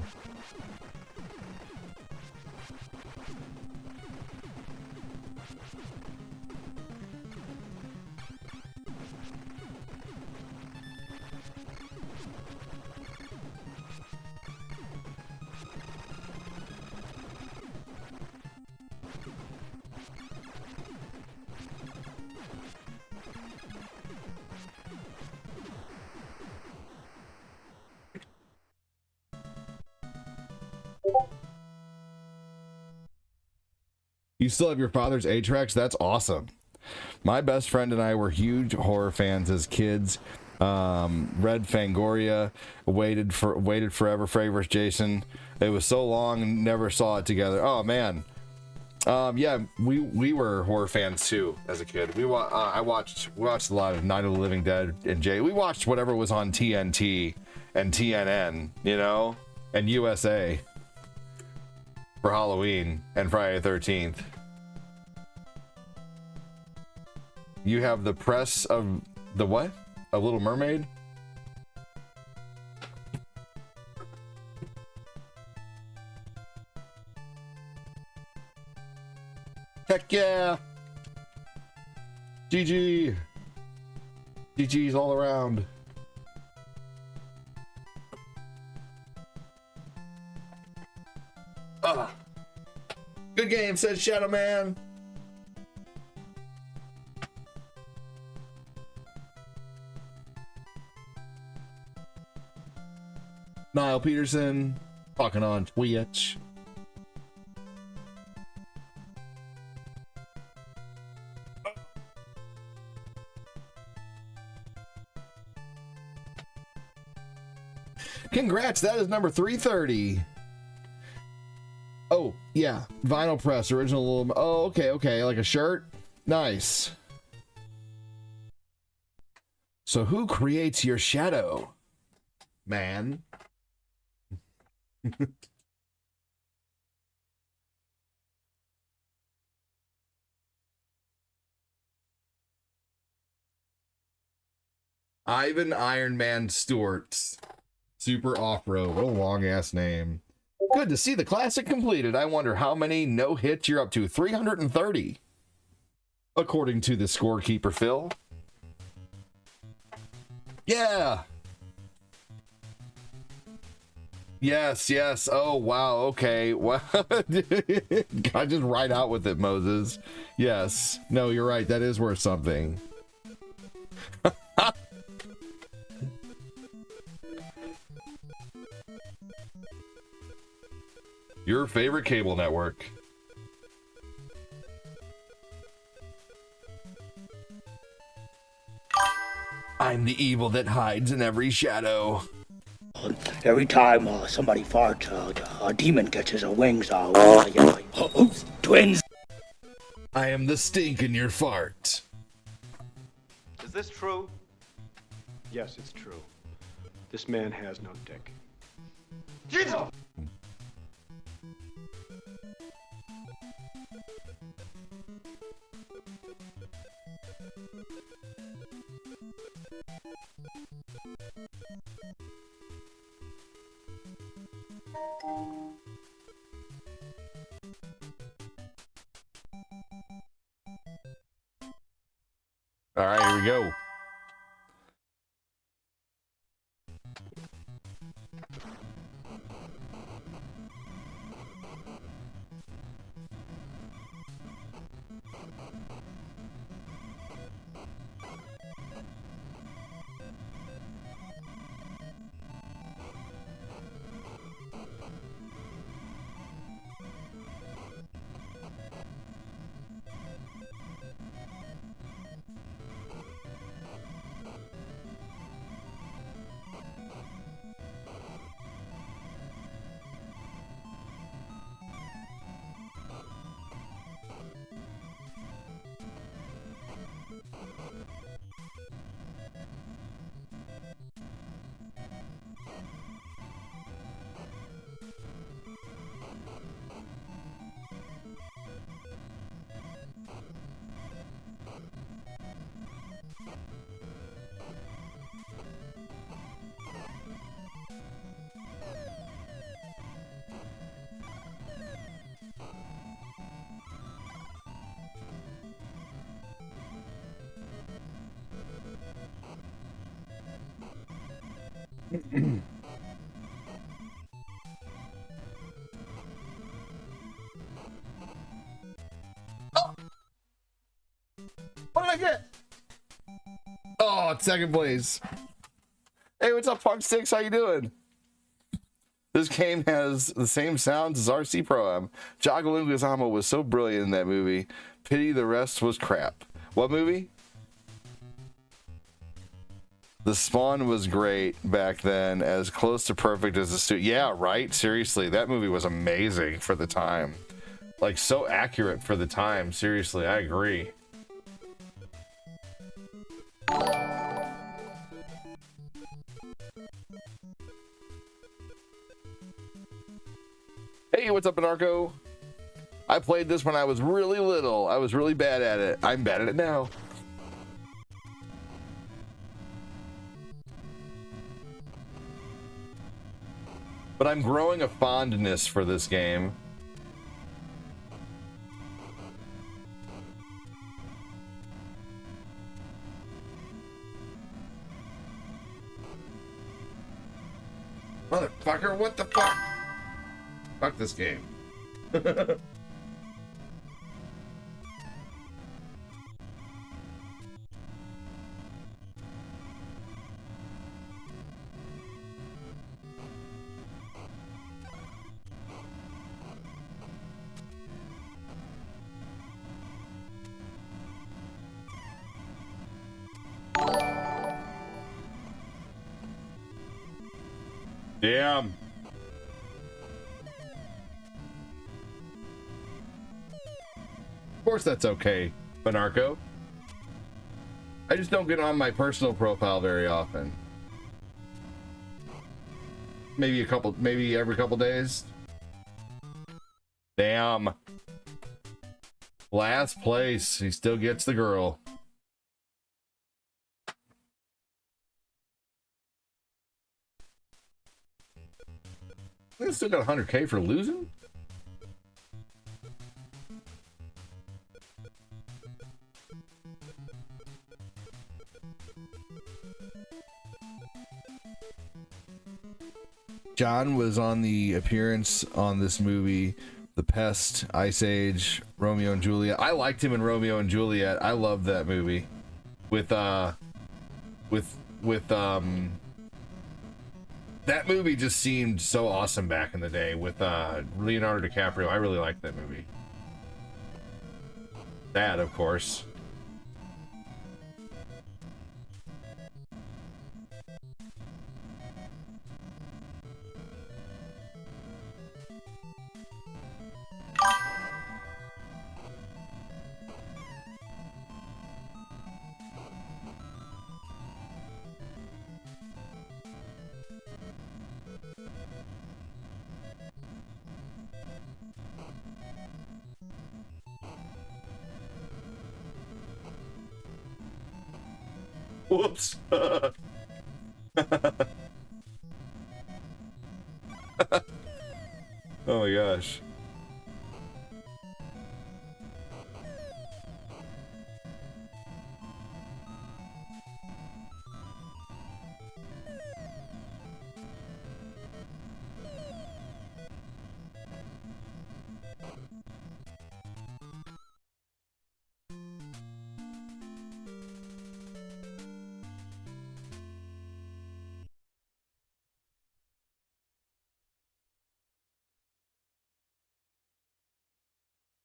You still have your father's 8-tracks? That's awesome. My best friend and I were huge horror fans as kids. Read Fangoria, waited forever, Fravors Jason. It was so long, never saw it together. Oh man. Yeah, we were horror fans too as a kid. We watched a lot of Night of the Living Dead and Jay. We watched whatever was on TNT and TNN, you know, and USA for Halloween and Friday the 13th. You have the press of the what? A Little Mermaid? Heck yeah! GG! GG's all around. Good game, says Shadow Man. Niall Peterson talking on Twitch. Congrats, that is number 330. Oh, yeah, vinyl press, original. Oh, okay, like a shirt. Nice. So who creates your shadow, man? Ivan Iron Man Stewart. Super Off-Road. What a long-ass name. Good to see the classic completed. I wonder how many no-hits you're up to. 330. According to the scorekeeper, Phil. Yeah. Yes. Oh, wow. Okay. Well, I just ride out with it, Moses. Yes. No, you're right. That is worth something. Your favorite cable network. I'm the evil that hides in every shadow. Every time somebody farts, a demon catches her wings. Twins. I am the stink in your fart. Is this true? Yes, it's true. This man has no dick. Jesus! All right, here we go. What did I get? Oh, it's second place. Hey, what's up, Punk Six? How you doing? This game has the same sounds as RC Pro M. Jago Leguizamo was so brilliant in that movie. Pity the rest was crap. What movie? The Spawn was great back then, as close to perfect as the studio. Yeah, right? Seriously, that movie was amazing for the time. Like, so accurate for the time. Seriously, I agree. Hey, what's up, Anarcho? I played this when I was really little. I was really bad at it. I'm bad at it now. But I'm growing a fondness for this game. Motherfucker, what the fuck? Fuck this game. Damn. Of course that's okay, Monarcho. I just don't get on my personal profile very often. Maybe every couple days. Damn. Last place. He still gets the girl. I still got 100K for losing? John was on the appearance on this movie, The Pest, Ice Age, Romeo and Juliet. I liked him in Romeo and Juliet. I loved that movie. With that movie just seemed so awesome back in the day with Leonardo DiCaprio. I really liked that movie. That, of course. Whoops. Oh my gosh.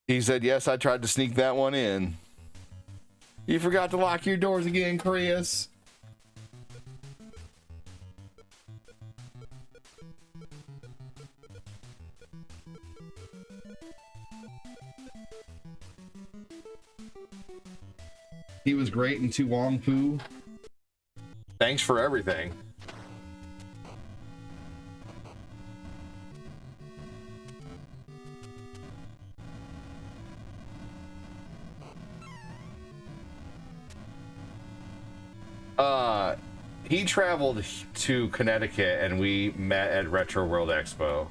He said, yes, I tried to sneak that one in. You forgot to lock your doors again, Chris. He was great in Tu Wong Fu. Thanks for everything. He traveled to Connecticut and we met at Retro World Expo.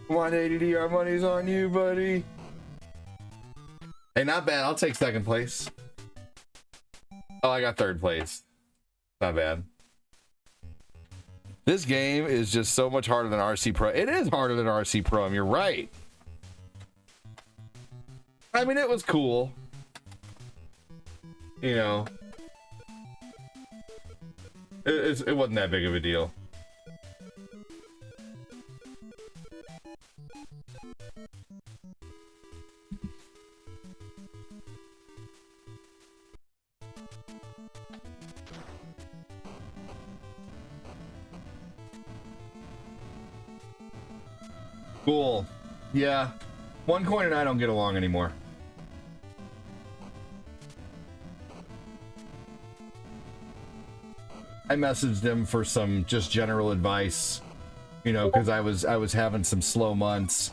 Come on, ADD, our money's on you, buddy. Hey, not bad. I'll take second place. Oh, I got third place. Not bad. This game is just so much harder than RC Pro. It is harder than RC Pro. You're right. I mean, it was cool. You know, it wasn't that big of a deal. Cool. Yeah. OneCoin and I don't get along anymore. I messaged him for some just general advice, you know, because I was having some slow months,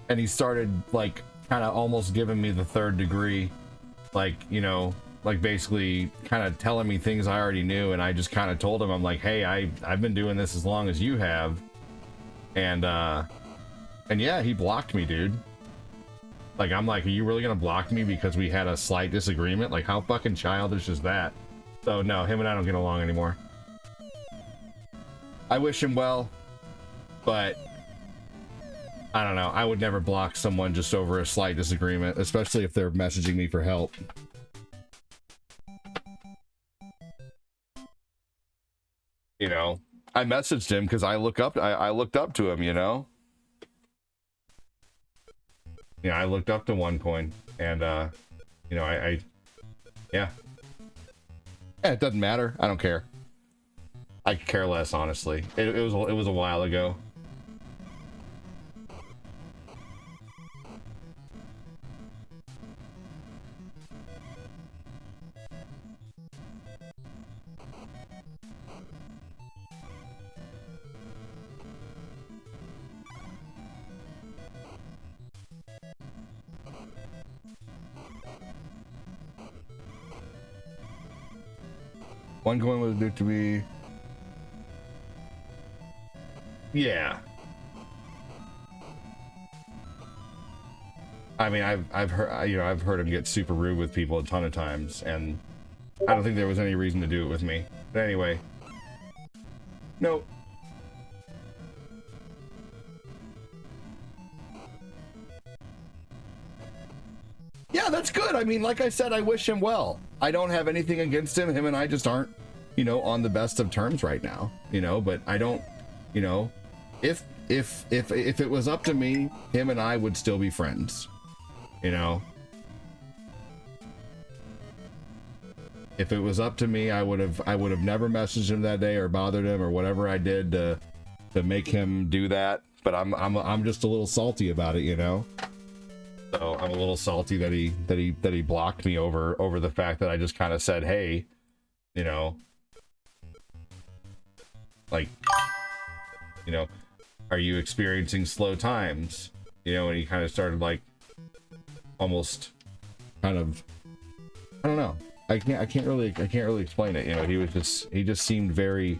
and he started like kind of almost giving me the third degree, like, you know, like basically kind of telling me things I already knew, and I just kind of told him, I'm like, hey, I've been doing this as long as you have, and yeah, he blocked me, dude. Like, I'm like, are you really gonna block me because we had a slight disagreement? Like, how fucking childish is that? So no, him and I don't get along anymore. I wish him well, but I don't know. I would never block someone just over a slight disagreement, especially if they're messaging me for help. You know, I messaged him because I looked up to him, you know? Yeah, I looked up to OneCoin, and you know, yeah. Yeah, it doesn't matter. I don't care. I could care less, honestly. It was a while ago. OneCoin was due to be. Yeah. I mean, I've heard, you know, I've heard him get super rude with people a ton of times, and I don't think there was any reason to do it with me. But anyway. Nope. Yeah, that's good. I mean, like I said, I wish him well. I don't have anything against him. Him and I just aren't, you know, on the best of terms right now, you know, but I don't, you know, if it was up to me, him and I would still be friends, you know. If it was up to me, I would have never messaged him that day or bothered him or whatever I did to make him do that. But I'm just a little salty about it, you know. So I'm a little salty that he blocked me over the fact that I just kind of said, hey, you know, like, you know, are you experiencing slow times? You know, and he kind of started like almost kind of, I don't know. I can't really explain it. You know, he just seemed very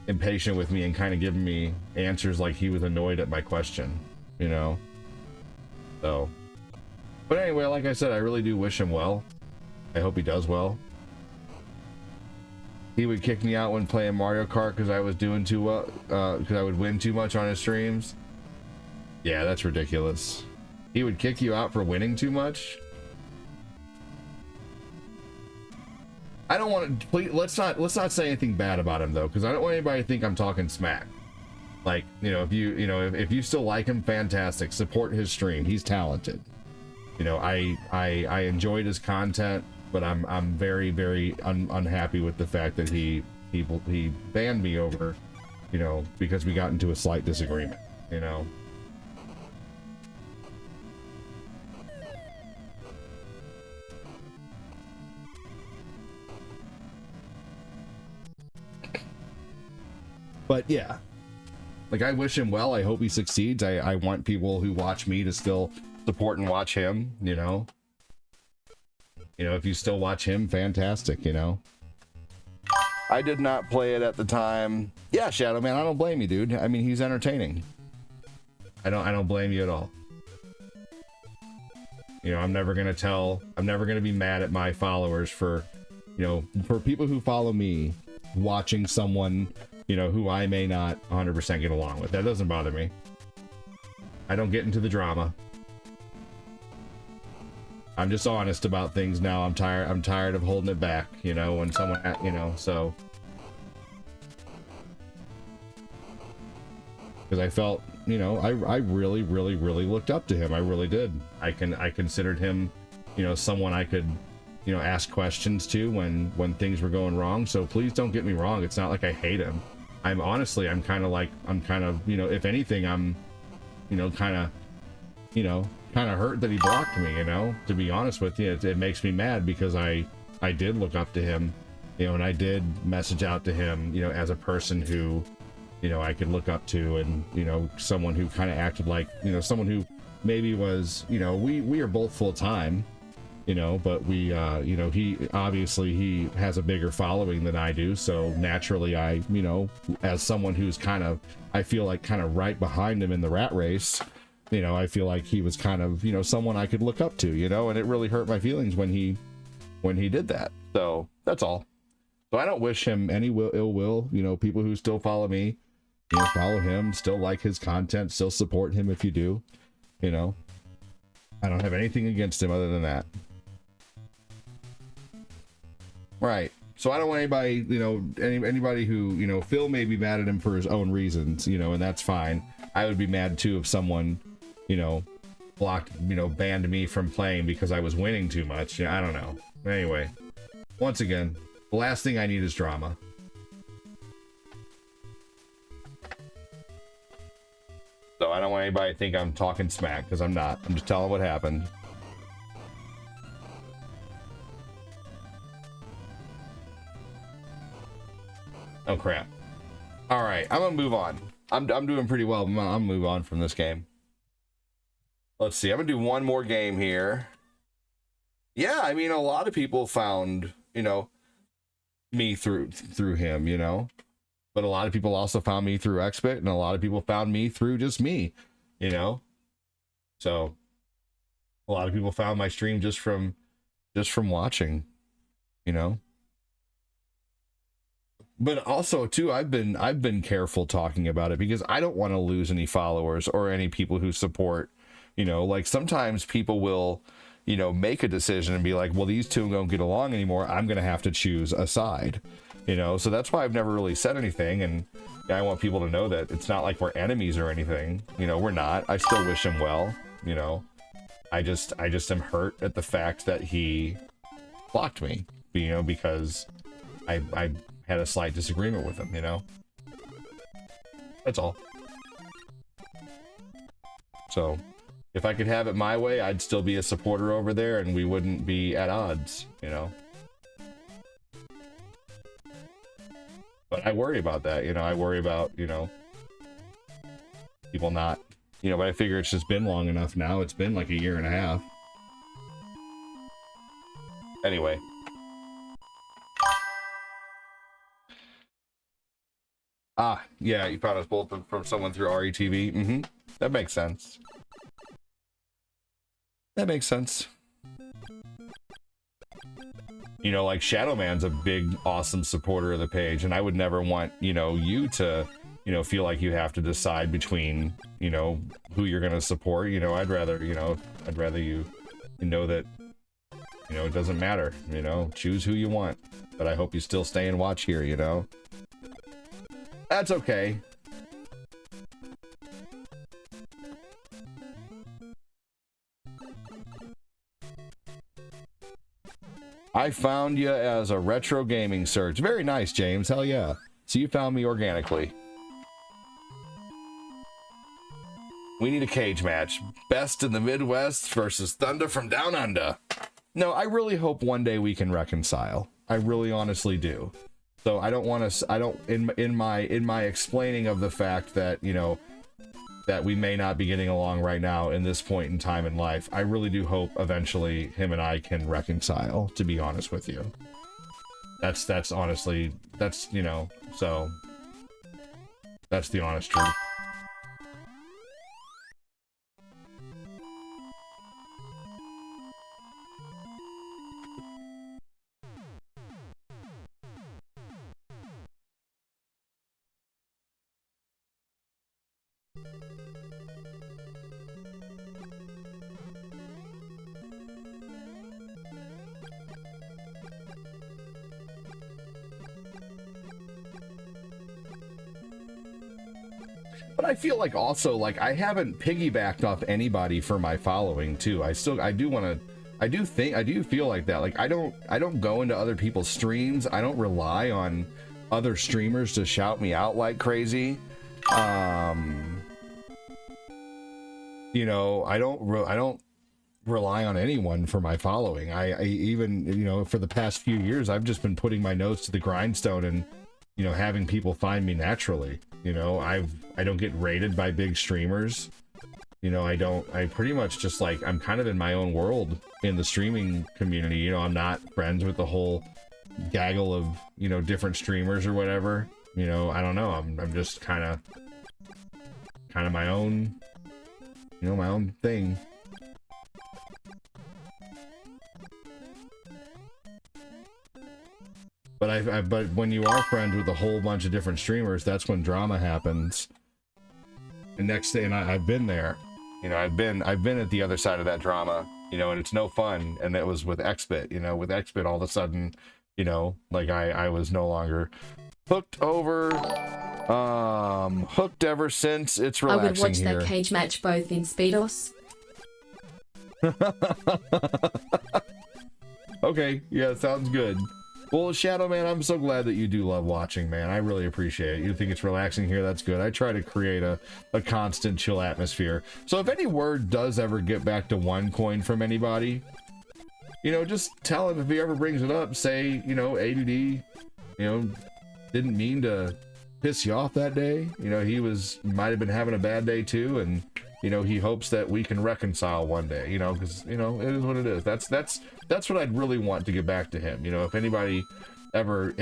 impatient with me and kind of giving me answers like he was annoyed at my question, you know. So, but anyway, like I said, I really do wish him well. I hope he does well. He would kick me out when playing Mario Kart because I was doing too well, because I would win too much on his streams. Yeah, that's ridiculous. He would kick you out for winning too much? I don't want to, please, let's not say anything bad about him though, because I don't want anybody to think I'm talking smack. Like, you know, if you still like him, fantastic. Support his stream. He's talented. You know, I enjoyed his content, but I'm very, very unhappy with the fact that he banned me over, you know, because we got into a slight disagreement, you know. But yeah, like, I wish him well. I hope he succeeds. I want people who watch me to still support and watch him, you know. You know, if you still watch him, fantastic, you know. I did not play it at the time. Yeah, Shadow Man, I don't blame you, dude. I mean, he's entertaining. I don't blame you at all. You know, I'm never gonna be mad at my followers for, you know, for people who follow me watching someone, you know, who I may not 100% get along with. That doesn't bother me. I don't get into the drama. I'm just honest about things now. I'm tired of holding it back, you know, when someone, you know, so. Because I felt, you know, I really looked up to him. I really did. I considered him, you know, someone I could, you know, ask questions to when things were going wrong. So please don't get me wrong. It's not like I hate him. I'm kind of, you know, if anything, I'm, you know, kind of hurt that he blocked me, you know, to be honest with you. It makes me mad because I did look up to him, you know, and I did message out to him, you know, as a person who, you know, I could look up to, and, you know, someone who kind of acted like, you know, someone who maybe was, you know, we are both full-time, you know, but we, you know, he has a bigger following than I do. So naturally I, you know, as someone who's kind of, I feel like kind of right behind him in the rat race, you know, I feel like he was kind of, you know, someone I could look up to, you know, and it really hurt my feelings when he did that. So that's all. So I don't wish him any ill will, you know, people who still follow me, you know, follow him, still like his content, still support him if you do, you know. I don't have anything against him other than that. Right. So I don't want anybody, you know, anybody who, you know, Phil may be mad at him for his own reasons, you know, and that's fine. I would be mad too if someone, you know, blocked, you know, banned me from playing because I was winning too much. Yeah, I don't know. Anyway, once again, the last thing I need is drama. So I don't want anybody to think I'm talking smack, because I'm not. I'm just telling what happened. Oh crap. All right, I'm gonna move on. I'm doing pretty well. I'm gonna move on from this game. Let's see. I'm gonna do one more game here. Yeah, I mean, a lot of people found, you know, me through him, you know, but a lot of people also found me through Xbit, and a lot of people found me through just me, you know. So a lot of people found my stream just from watching, you know. But also too, I've been careful talking about it because I don't want to lose any followers or any people who support, you know. Like sometimes people will, you know, make a decision and be like, well, these two don't get along anymore, I'm gonna have to choose a side, you know. So that's why I've never really said anything, and I want people to know that it's not like we're enemies or anything, you know. We're not. I still wish him well, you know. I just am hurt at the fact that he blocked me, you know, because I had a slight disagreement with him, you know. That's all. So if I could have it my way, I'd still be a supporter over there and we wouldn't be at odds, you know. But I worry about that, you know. I worry about, you know, people not, you know, but I figure it's just been long enough now. It's been like a year and a half. Anyway. Ah, yeah, you found us both from someone through RETV. Mm-hmm. That makes sense. That makes sense. You know, like Shadow Man's a big, awesome supporter of the page, and I would never want, you know, you to, you know, feel like you have to decide between, you know, who you're gonna support. You know, I'd rather you know that, you know, it doesn't matter. You know, choose who you want. But I hope you still stay and watch here, you know. That's okay. I found you as a retro gaming search. Very nice, James. Hell yeah. So you found me organically. We need a cage match. Best in the Midwest versus Thunder from Down Under. No, I really hope one day we can reconcile. I really honestly do. So I don't want to, in my explaining of the fact that, you know, that we may not be getting along right now in this point in time in life, I really do hope eventually him and I can reconcile, to be honest with you. That's honestly, that's, you know, so that's the honest truth. But I feel like also, like, I haven't piggybacked off anybody for my following too. I do feel like that. Like, I don't go into other people's streams. I don't rely on other streamers to shout me out like crazy. You know, I don't rely on anyone for my following. I even, you know, for the past few years, I've just been putting my nose to the grindstone and, you know, having people find me naturally. You know, I don't get rated by big streamers. You know, I pretty much just, like, I'm kind of in my own world in the streaming community. You know, I'm not friends with the whole gaggle of, you know, different streamers or whatever. You know, I don't know. I'm just kind of my own, you know, my own thing. But when you are friends with a whole bunch of different streamers, that's when drama happens. The next day, and I've been there. You know, I've been at the other side of that drama, you know, and it's no fun. And that was with XBit, you know, with XBit all of a sudden, you know, like I was no longer hooked ever since. It's relaxing. I would watch here. that cage match both in Speedos. Okay, yeah, sounds good. Well, Shadow Man, I'm so glad that you do love watching, man. I really appreciate it. You think it's relaxing here? That's good. I try to create a constant chill atmosphere. So if any word does ever get back to OneCoin from anybody, you know, just tell him if he ever brings it up, say, you know, ADD, you know, didn't mean to piss you off that day. You know, he might have been having a bad day too, and, you know, he hopes that we can reconcile one day, you know, because, you know, it is what it is. That's what I'd really want to get back to him. You know, if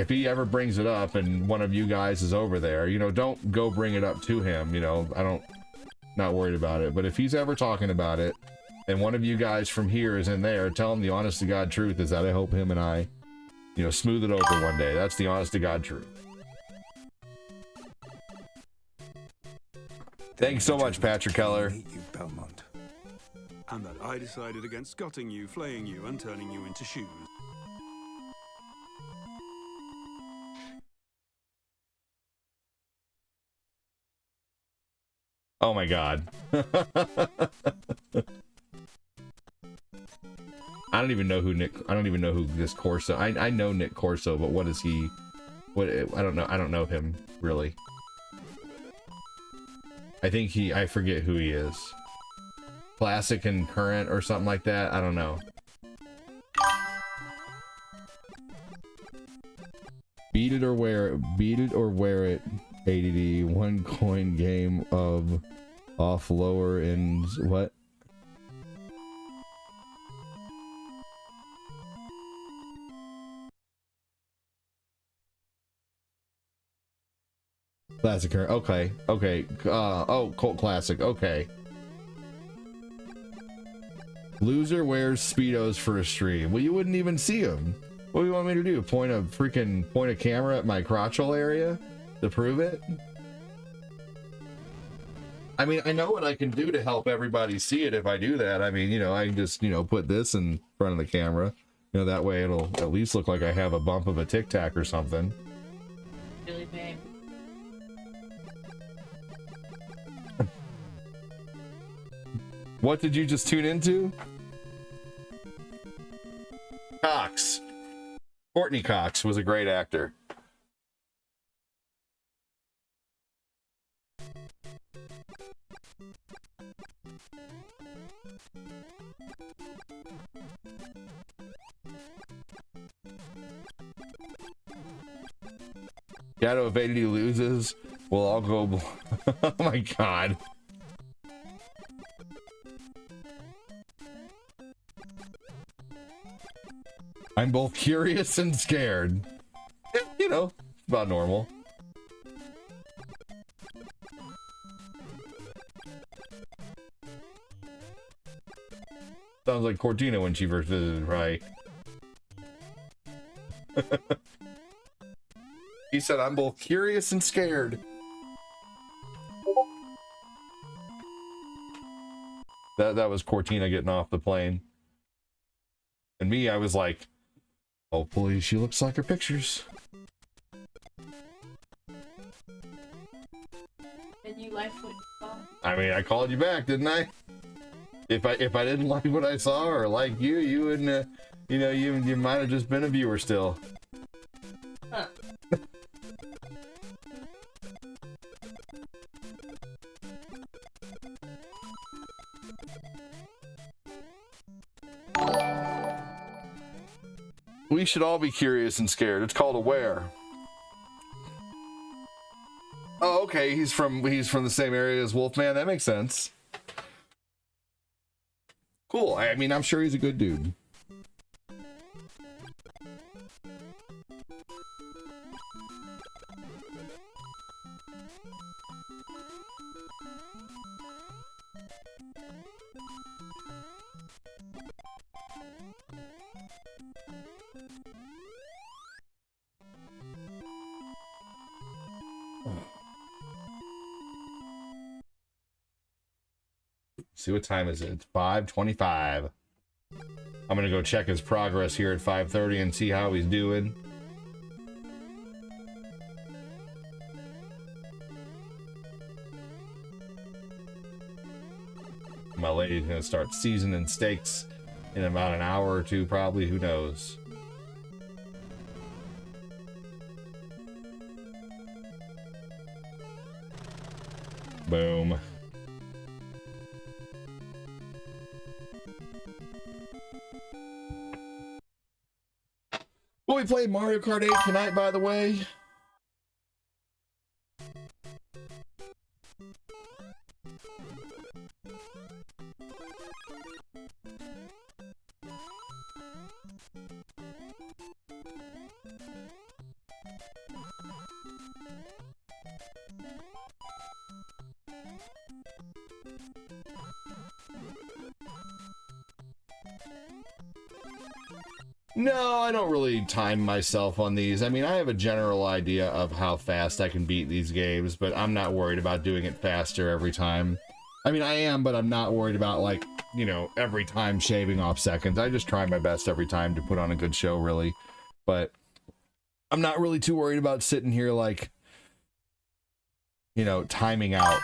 he ever brings it up and one of you guys is over there, you know, don't go bring it up to him. You know, not worried about it. But if he's ever talking about it and one of you guys from here is in there, tell him the honest to God truth is that I hope him and I, you know, smooth it over one day. That's the honest to God truth. Thanks so much, Patrick Keller. Belmont. And that I decided against scotting you, flaying you, and turning you into shoes. Oh my God. I don't even know who this Corso. I know Nick Corso, but what is he? I don't know him really. I forget who he is. Classic and current or something like that. I don't know. Beat it or wear it. ADD OneCoin game of off lower ends. What? Classic current. Okay. Oh, cult classic. Okay. Loser wears Speedos for a stream. Well, you wouldn't even see him. What do you want me to do? Point a camera at my crotchal area to prove it? I mean, I know what I can do to help everybody see it if I do that. I mean, you know, I can just, you know, put this in front of the camera. You know, that way it'll at least look like I have a bump of a Tic Tac or something. Really big. What did you just tune into? Cox. Courtney Cox was a great actor. Shadow if ADD loses, we'll all go. Oh my God. I'm both curious and scared. You know, about normal. Sounds like Cortina when she first visited, right? He said, I'm both curious and scared. That was Cortina getting off the plane. And me, I was like, hopefully she looks like her pictures. And you life I mean, I called you back, didn't I? If I didn't like what I saw or like you, you wouldn't. You know, you might have just been a viewer still. Huh. We should all be curious and scared. It's called Aware. Oh, okay. He's from the same area as Wolfman. That makes sense. Cool. I mean, I'm sure he's a good dude. See what time is it? It's 5:25. I'm gonna go check his progress here at 5:30 and see how he's doing. My lady's gonna start seasoning steaks in about an hour or two, probably. Who knows? Boom. Well, we played Mario Kart 8 tonight, by the way. No, I don't really time myself on these. I mean, I have a general idea of how fast I can beat these games, but I'm not worried about doing it faster every time. I mean, I am, but I'm not worried about, like, you know, every time shaving off seconds. I just try my best every time to put on a good show, really. But I'm not really too worried about sitting here, like, you know, timing out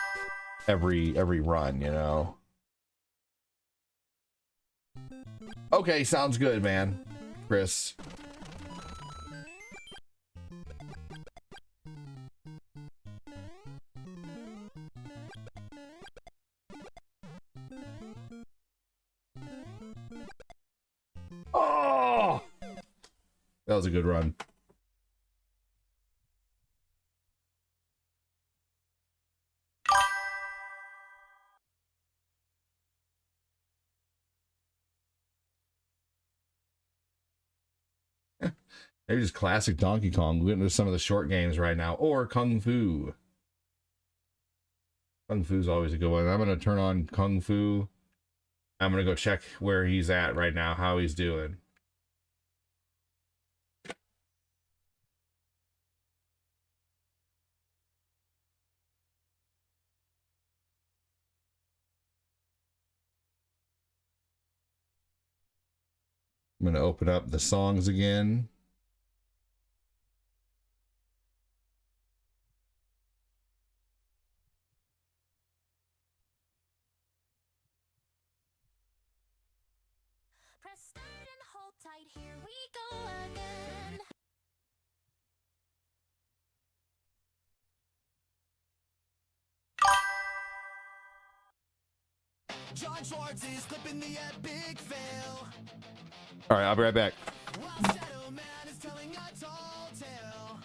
every run, you know? Okay, sounds good, man. Chris. Oh! That was a good run. Maybe just classic Donkey Kong. We're getting into some of the short games right now. Or Kung Fu. Kung Fu's always a good one. I'm going to turn on Kung Fu. I'm going to go check where he's at right now, how he's doing. I'm going to open up the songs again. Press start and hold tight, here we go again. John Schwartz is clipping the epic fail. All right, I'll be right back. Shadow Man is telling a tall tale.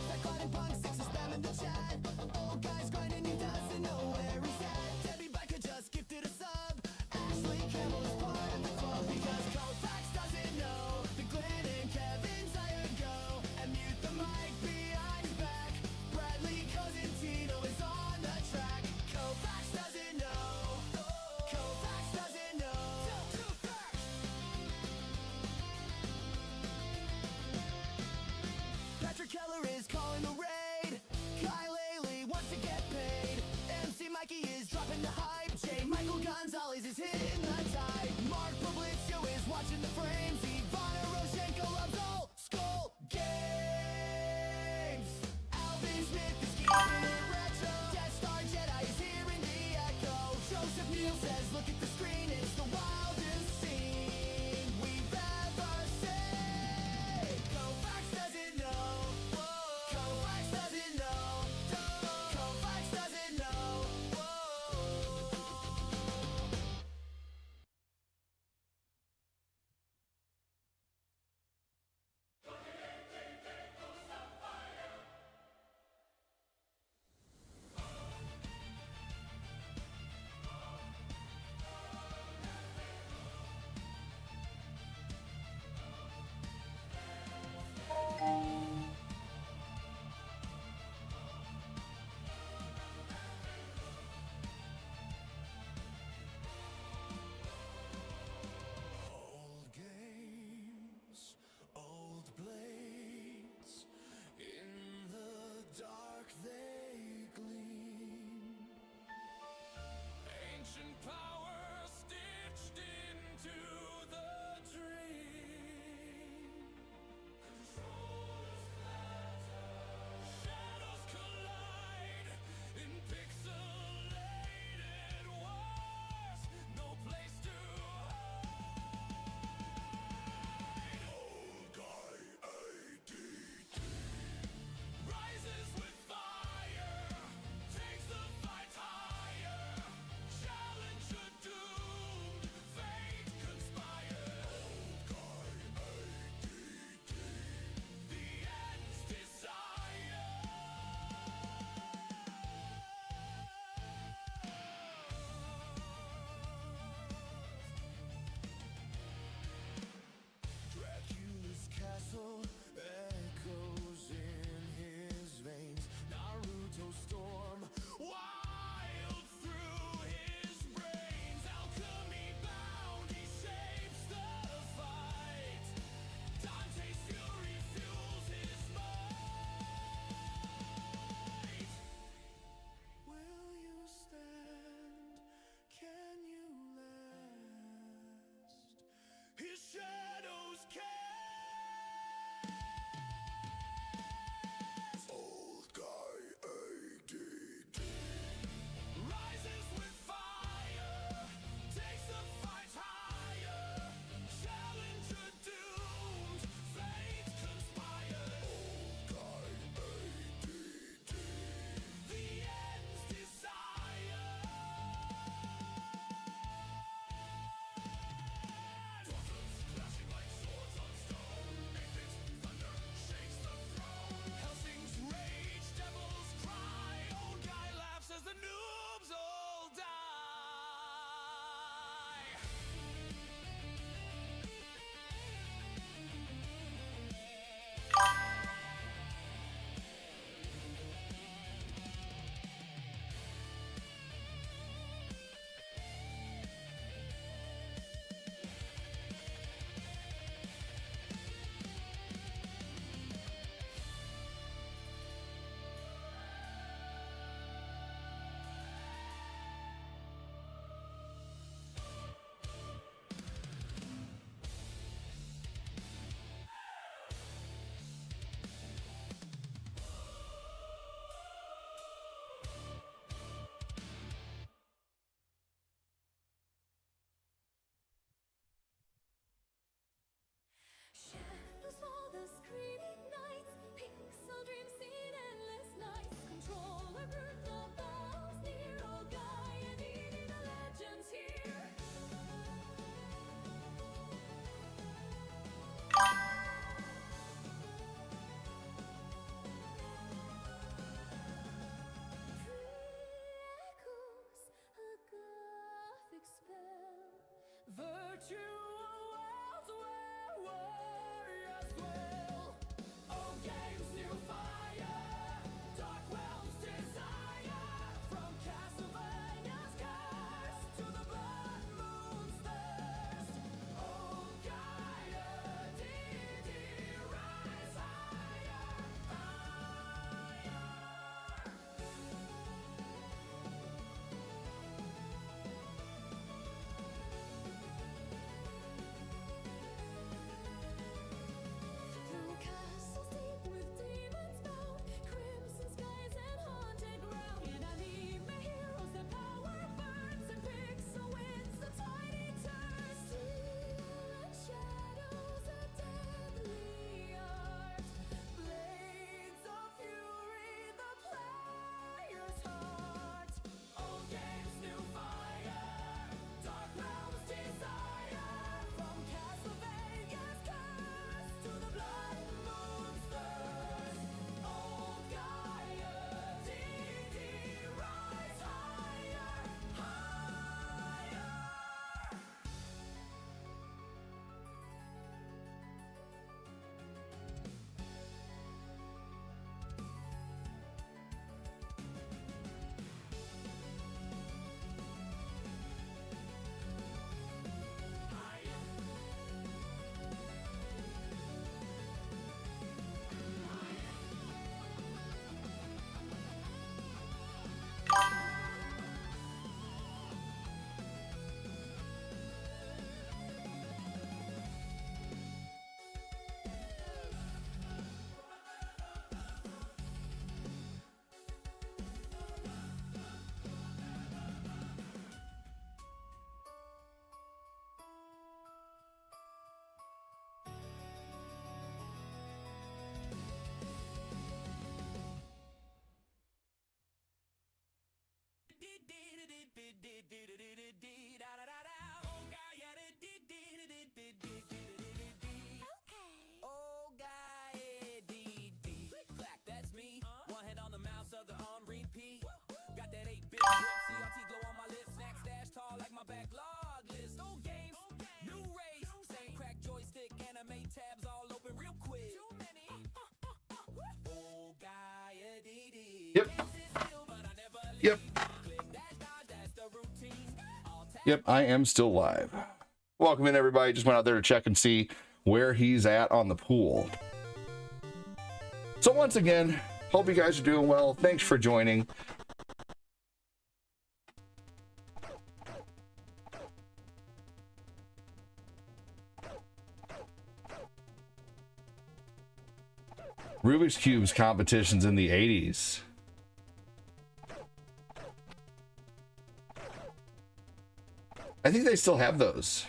That Clyde Punk 6 is spamming the chat. Old guy's grinding, he doesn't know where he's at. Debbie Becker just gifted a sub. Ashley Campbell is part of the club because Kofax doesn't know that Glenn and Kevin's hired go and mute the mic behind his back. Bradley Cosentino is on the track. Kofax doesn't know. Kofax doesn't know. Yep. Yep. Yep, I am still live. Welcome in, everybody. Just went out there to check and see where he's at on the pool. So once again, hope you guys are doing well. Thanks for joining. Rubik's Cubes competitions in the 80s. I think they still have those.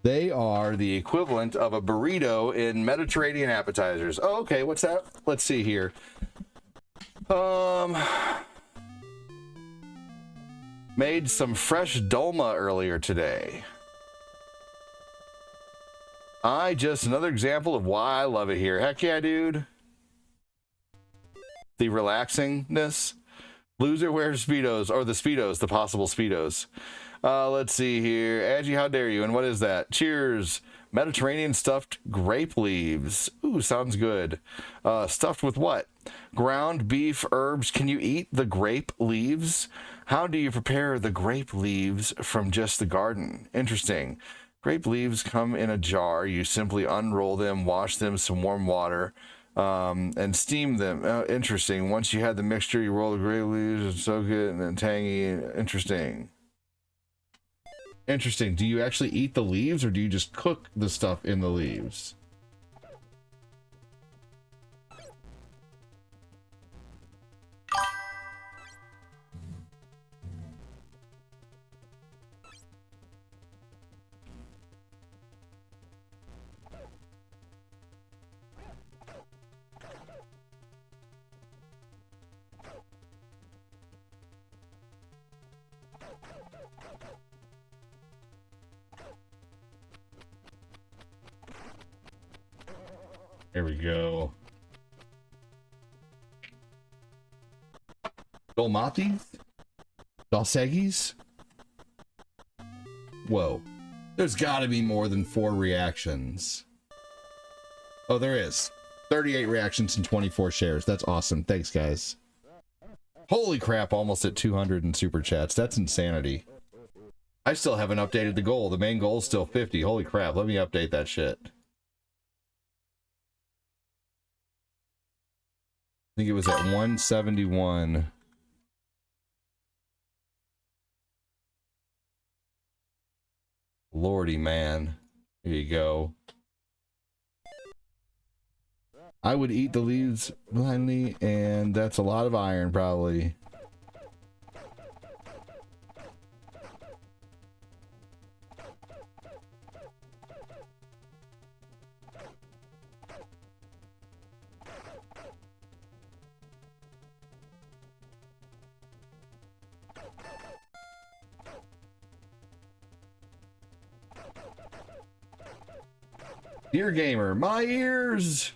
They are the equivalent of a burrito in Mediterranean appetizers. Oh, okay. What's that? Let's see here. Made some fresh dolma earlier today. Just another example of why I love it here. Heck yeah, dude. The relaxingness. Loser wears Speedos, or the Speedos, the possible Speedos. Let's see here. Aggie, how dare you? And what is that? Cheers. Mediterranean stuffed grape leaves. Ooh, sounds good. Stuffed with what? Ground beef, herbs. Can you eat the grape leaves? How do you prepare the grape leaves from just the garden? Interesting. Grape leaves come in a jar. You simply unroll them, wash them in some warm water, and steam them. Interesting. Once you have the mixture, you roll the grape leaves and soak it, and then tangy. Interesting. Interesting. Do you actually eat the leaves, or do you just cook the stuff in the leaves? There we go. Dolmatis? Dalsegis? Whoa. There's got to be more than 4 reactions. Oh, there is. 38 reactions and 24 shares. That's awesome. Thanks, guys. Holy crap, almost at 200 in super chats. That's insanity. I still haven't updated the goal. The main goal is still 50. Holy crap, let me update that shit. I think it was at 171. Lordy, man. Here you go. I would eat the leaves blindly, and that's a lot of iron, probably. Dear gamer, my ears.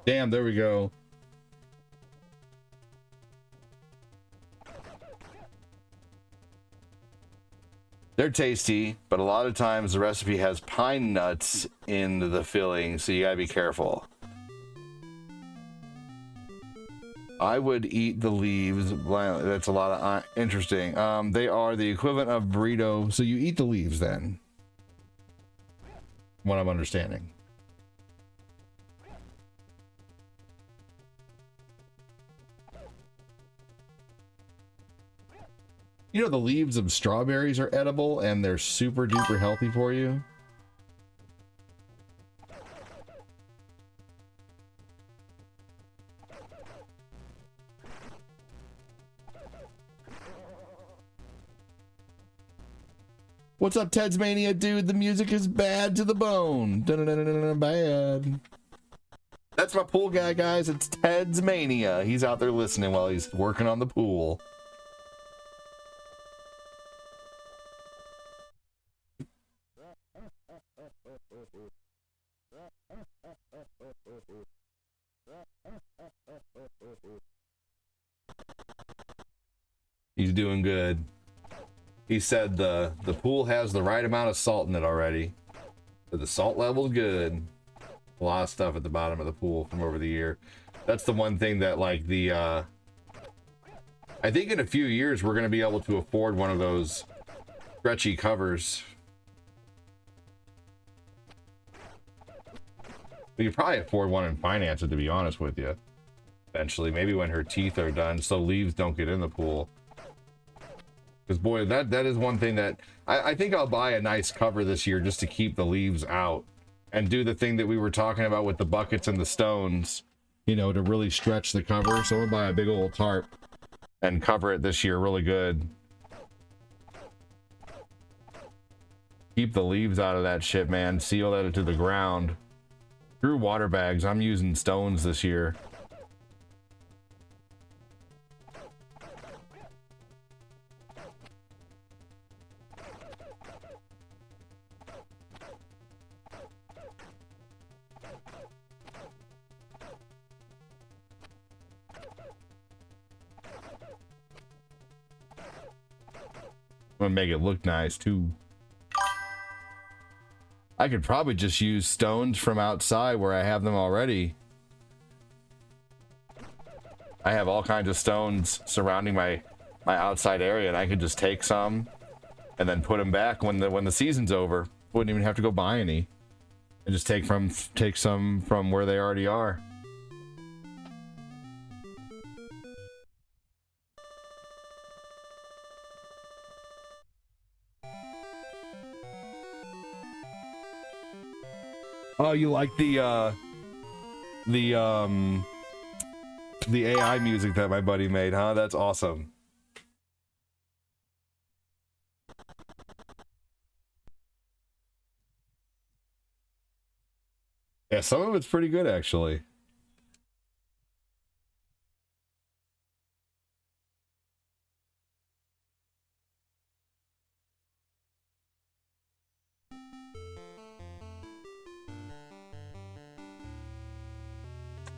Damn, there we go. They're tasty, but a lot of times the recipe has pine nuts in the filling, so you gotta be careful. I would eat the leaves. That's a lot of interesting. They are the equivalent of burrito, so you eat the leaves then. What I'm understanding. You know, the leaves of strawberries are edible and they're super duper healthy for you. What's up, Ted's Mania, dude? The music is bad to the bone. Bad. That's my pool guy, guys. It's Ted's Mania. He's out there listening while he's working on the pool. He's doing good. He said the pool has the right amount of salt in it already. But the salt level's good. A lot of stuff at the bottom of the pool from over the year. That's the one thing that, like, the I think in a few years we're going to be able to afford one of those stretchy covers. We could probably afford one and finance it, to be honest with you. Eventually, maybe when her teeth are done, so leaves don't get in the pool. Because boy, that is one thing that I think I'll buy a nice cover this year just to keep the leaves out and do the thing that we were talking about with the buckets and the stones, you know, to really stretch the cover. So I'm gonna buy a big old tarp and cover it this year really good. Keep the leaves out of that shit, man. Seal that into the ground. Screw water bags. I'm using stones this year. I'm gonna make it look nice too. I could probably just use stones from outside where I have them already. I have all kinds of stones surrounding my outside area, and I could just take some and then put them back when the season's over. Wouldn't even have to go buy any, and just take some from where they already are. Oh, you like the AI music that my buddy made, huh? That's awesome. Yeah, some of it's pretty good, actually.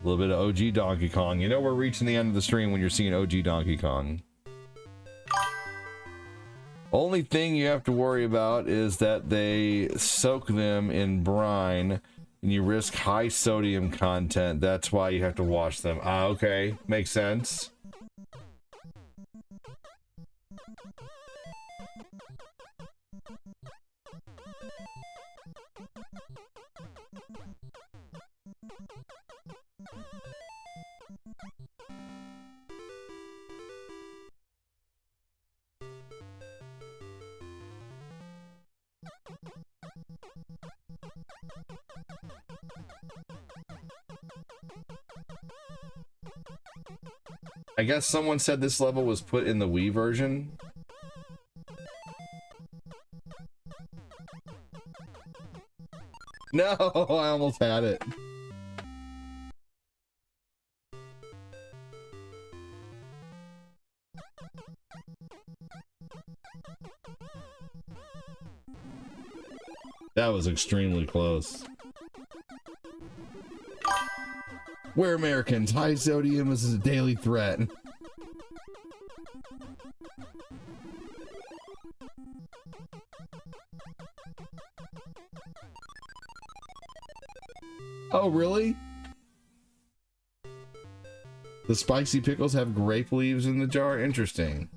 A little bit of OG Donkey Kong. You know we're reaching the end of the stream when you're seeing OG Donkey Kong. Only thing you have to worry about is that they soak them in brine and you risk high sodium content. That's why you have to wash them. Ah, okay. Makes sense. I guess someone said this level was put in the Wii version. No, I almost had it. That was extremely close. We're Americans. High sodium is a daily threat. Oh, really? The spicy pickles have grape leaves in the jar? Interesting.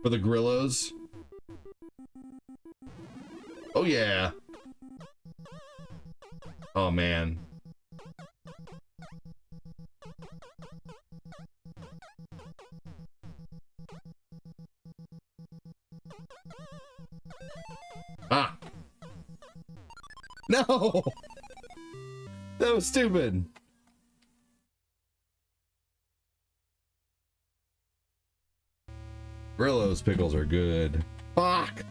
For the Grillos. Oh yeah. Oh man. Ah. No. That was stupid. Grillo's pickles are good. Fuck.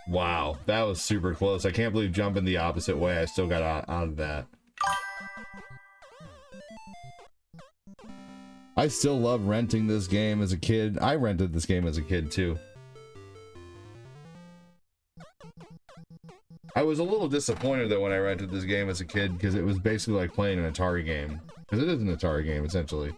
Wow, that was super close. I can't believe jumping the opposite way. I still got out of that. I still love renting this game as a kid. I rented this game as a kid too. I was a little disappointed though when I rented this game as a kid because it was basically like playing an Atari game. Because it is an Atari game essentially.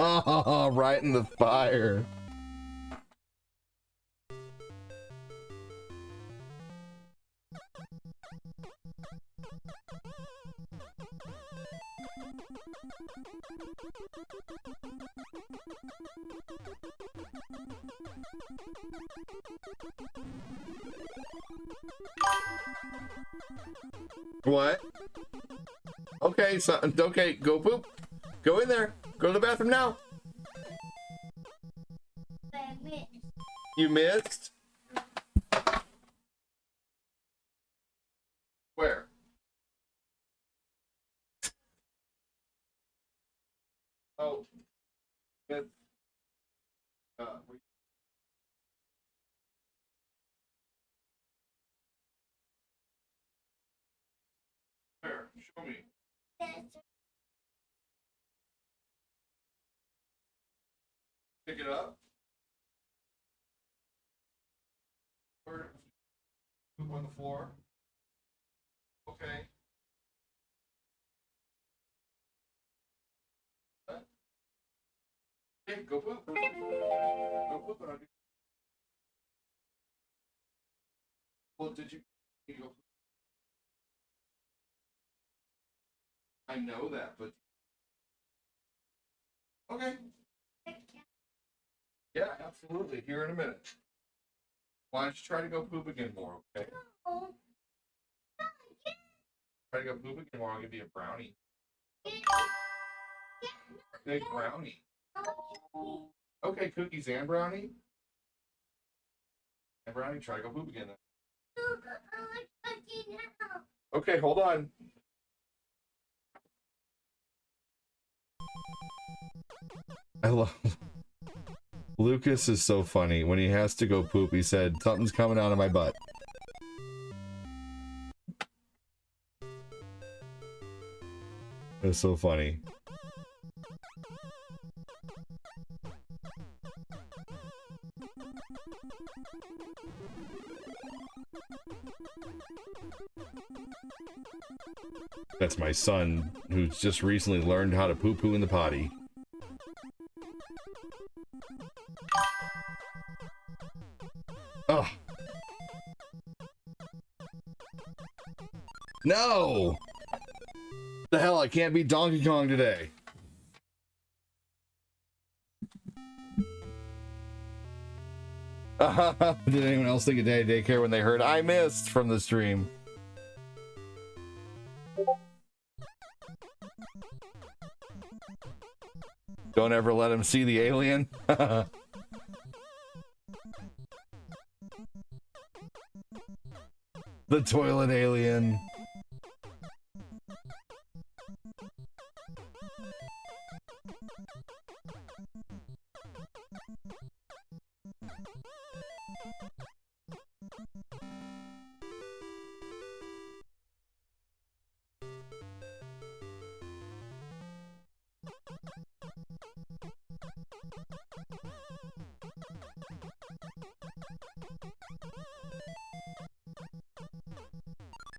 Oh, right in the fire. What? Okay, so, okay, go poop. Go in there. Go to the bathroom now. You missed? Where? Oh. It's, where? Show me. Pick it up. Where? Poop on the floor. Okay. What? Okay, go poop. Go poop. And I'll do... Well, did you go poop? I know that, but okay. Yeah, absolutely. Here in a minute. Why don't you try to go poop again more, okay? Try to go poop again more, I'll give you a brownie. Big brownie. Okay, cookies and brownie? And brownie, try to go poop again then. Okay, hold on. I love... Lucas is so funny. When he has to go poop, he said, something's coming out of my butt. It's so funny. That's my son, who's just recently learned how to poo-poo in the potty. Oh. No! The hell, I can't beat Donkey Kong today. Did anyone else think of day daycare when they heard I missed from the stream? Don't ever let him see the alien. The toilet alien.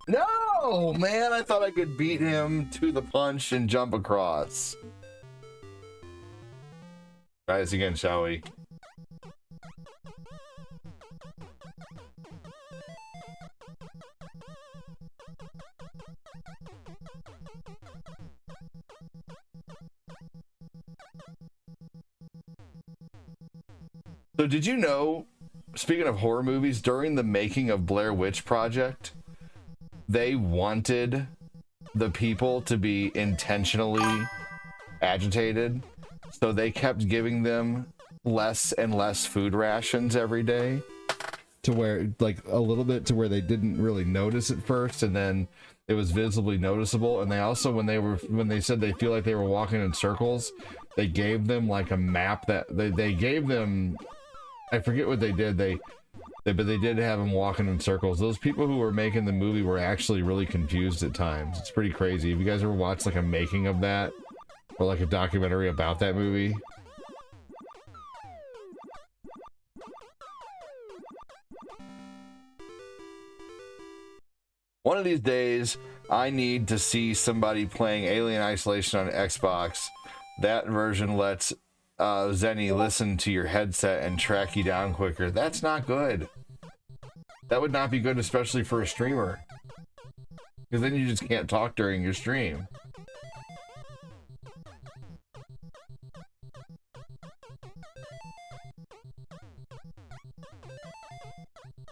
No, man, I thought I could beat him to the punch and jump across. Try this again, shall we? So did you know, speaking of horror movies, during the making of Blair Witch Project, they wanted the people to be intentionally agitated, so they kept giving them less and less food rations every day, to where, like, a little bit to where they didn't really notice at first, and then it was visibly noticeable. And they also, when they said they feel like they were walking in circles, they gave them like a map that they gave them, I forget what they did, but they did have them walking in circles. Those people who were making the movie were actually really confused at times. It's pretty crazy. Have you guys ever watched like a making of that, or like a documentary about that movie? One of these days, I need to see somebody playing Alien Isolation on Xbox. That version lets Zenny listen to your headset and track you down quicker. That's not good. That would not be good, especially for a streamer, because then you just can't talk during your stream.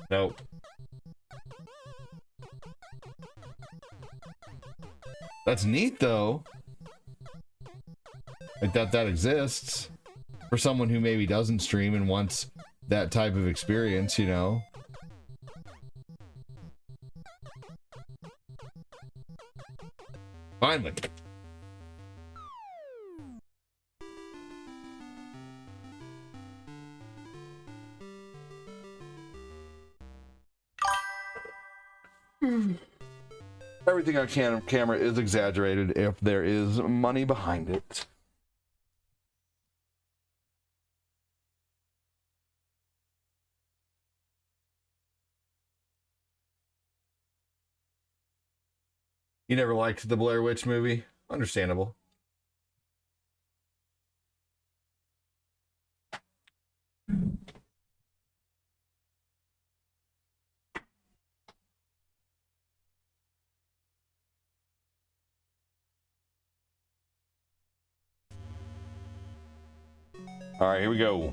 Nope. That's neat, though. Like that exists for someone who maybe doesn't stream and wants that type of experience, you know. Finally. Everything on camera is exaggerated if there is money behind it. You never liked the Blair Witch movie? Understandable. All right, here we go.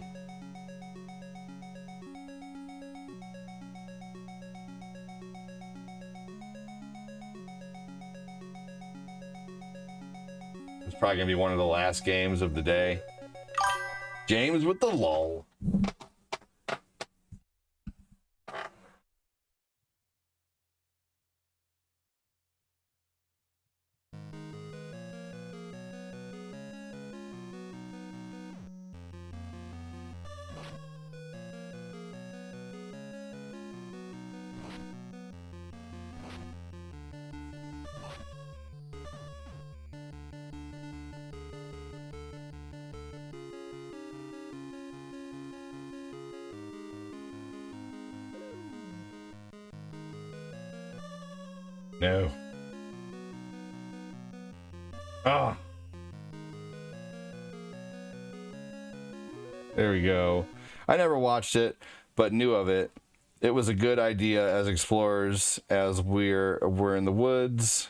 It's probably gonna be one of the last games of the day. James with the lull. No. Ah. There we go. I never watched it, but knew of it. It was a good idea as explorers, as we're in the woods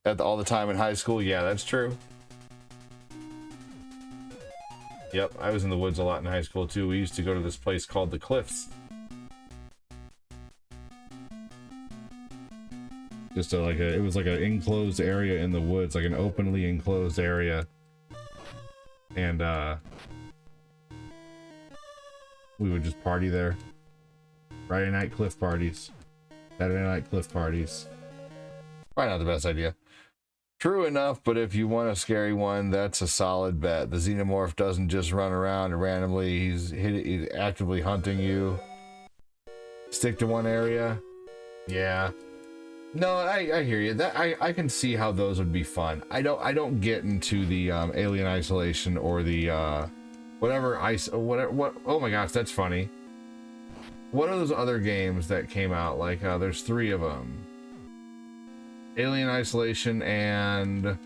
all the time in high school. Yeah, that's true. Yep, I was in the woods a lot in high school too. We used to go to this place called the Cliffs. Just it was like an enclosed area in the woods, like an openly enclosed area. And we would just party there. Friday night cliff parties. Saturday night cliff parties. Probably not the best idea. True enough, but if you want a scary one, that's a solid bet. The xenomorph doesn't just run around and randomly, he's actively hunting you. Stick to one area. Yeah. No, I hear you. That I can see how those would be fun. I don't get into the Alien Isolation or the whatever oh my gosh, that's funny. What are those other games that came out? Like there's 3 of them. Alien Isolation and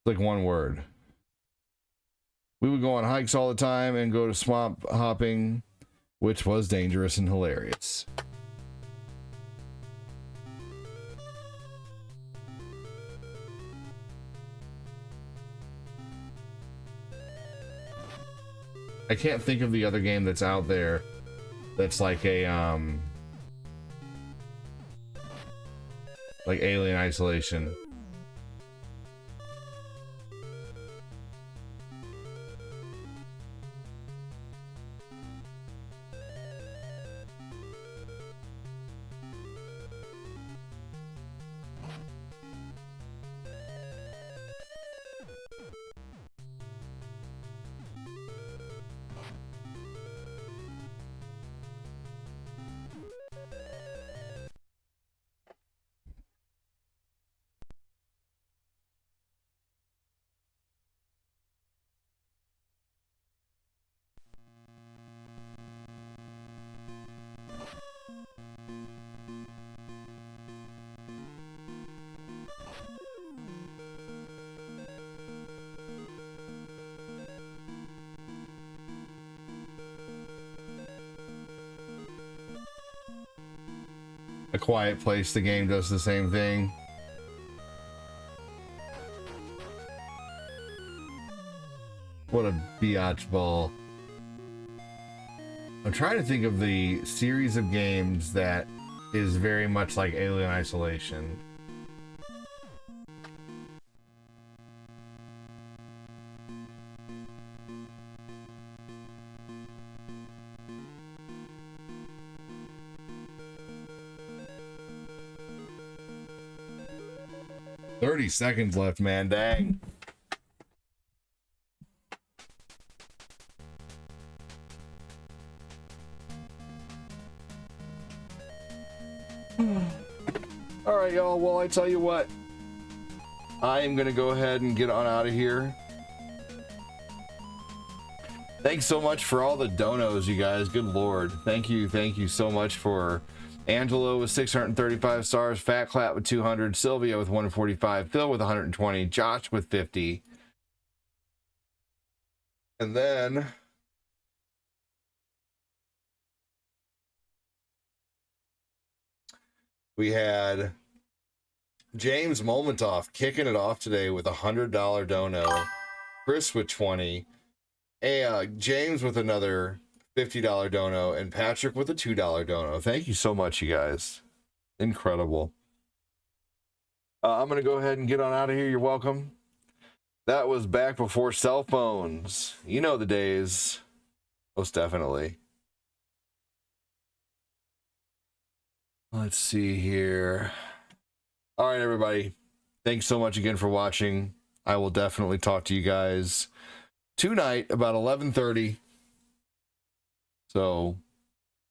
like one word. We would go on hikes all the time and go to swamp hopping, which was dangerous and hilarious. I can't think of the other game that's out there that's like a like Alien Isolation. A Quiet Place, the game does the same thing. What a biatch ball. I'm trying to think of the series of games that is very much like Alien Isolation. Seconds left, man. Dang. All right, y'all. Well, I tell you what, I am gonna go ahead and get on out of here. Thanks so much for all the donos, you guys. Good lord. Thank you so much for Angelo with 635 stars, Fat Clap with 200, Sylvia with 145, Phil with 120, Josh with 50. And then we had James Molmentoff kicking it off today with a $100 dono, Chris with 20, James with another $50 dono, and Patrick with a $2 dono. Thank you so much, you guys. Incredible. I'm going to go ahead and get on out of here. You're welcome. That was back before cell phones. You know the days. Most definitely. Let's see here. All right, everybody. Thanks so much again for watching. I will definitely talk to you guys tonight about 11:30. So,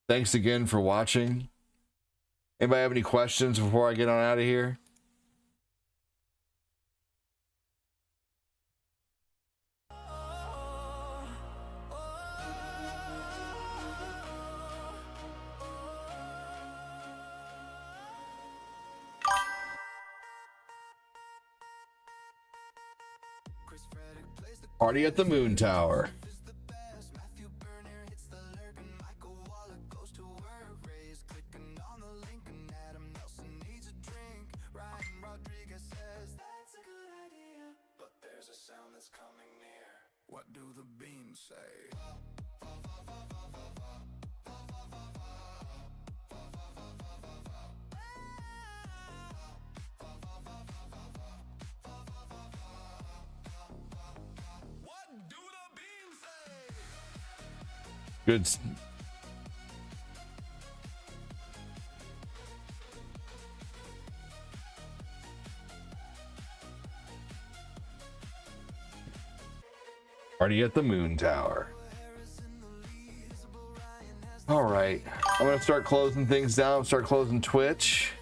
thanks again for watching. Anybody have any questions before I get on out of here? Party at the Moon Tower. What do the beans say? Good. Party at the Moon Tower. All right, I'm gonna start closing things down. Start closing Twitch.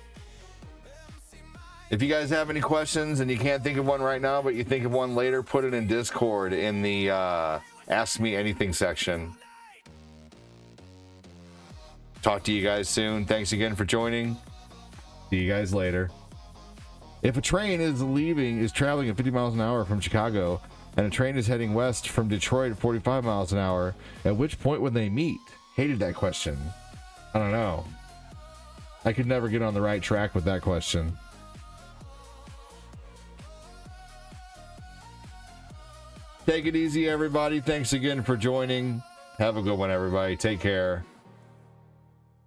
If you guys have any questions and you can't think of one right now, but you think of one later, put it in Discord in the Ask Me Anything section. Talk to you guys soon. Thanks again for joining. See you guys later. If a train is traveling at 50 miles an hour from Chicago, and a train is heading west from Detroit at 45 miles an hour, at which point would they meet? Hated that question. I don't know. I could never get on the right track with that question. Take it easy, everybody. Thanks again for joining. Have a good one, everybody. Take care.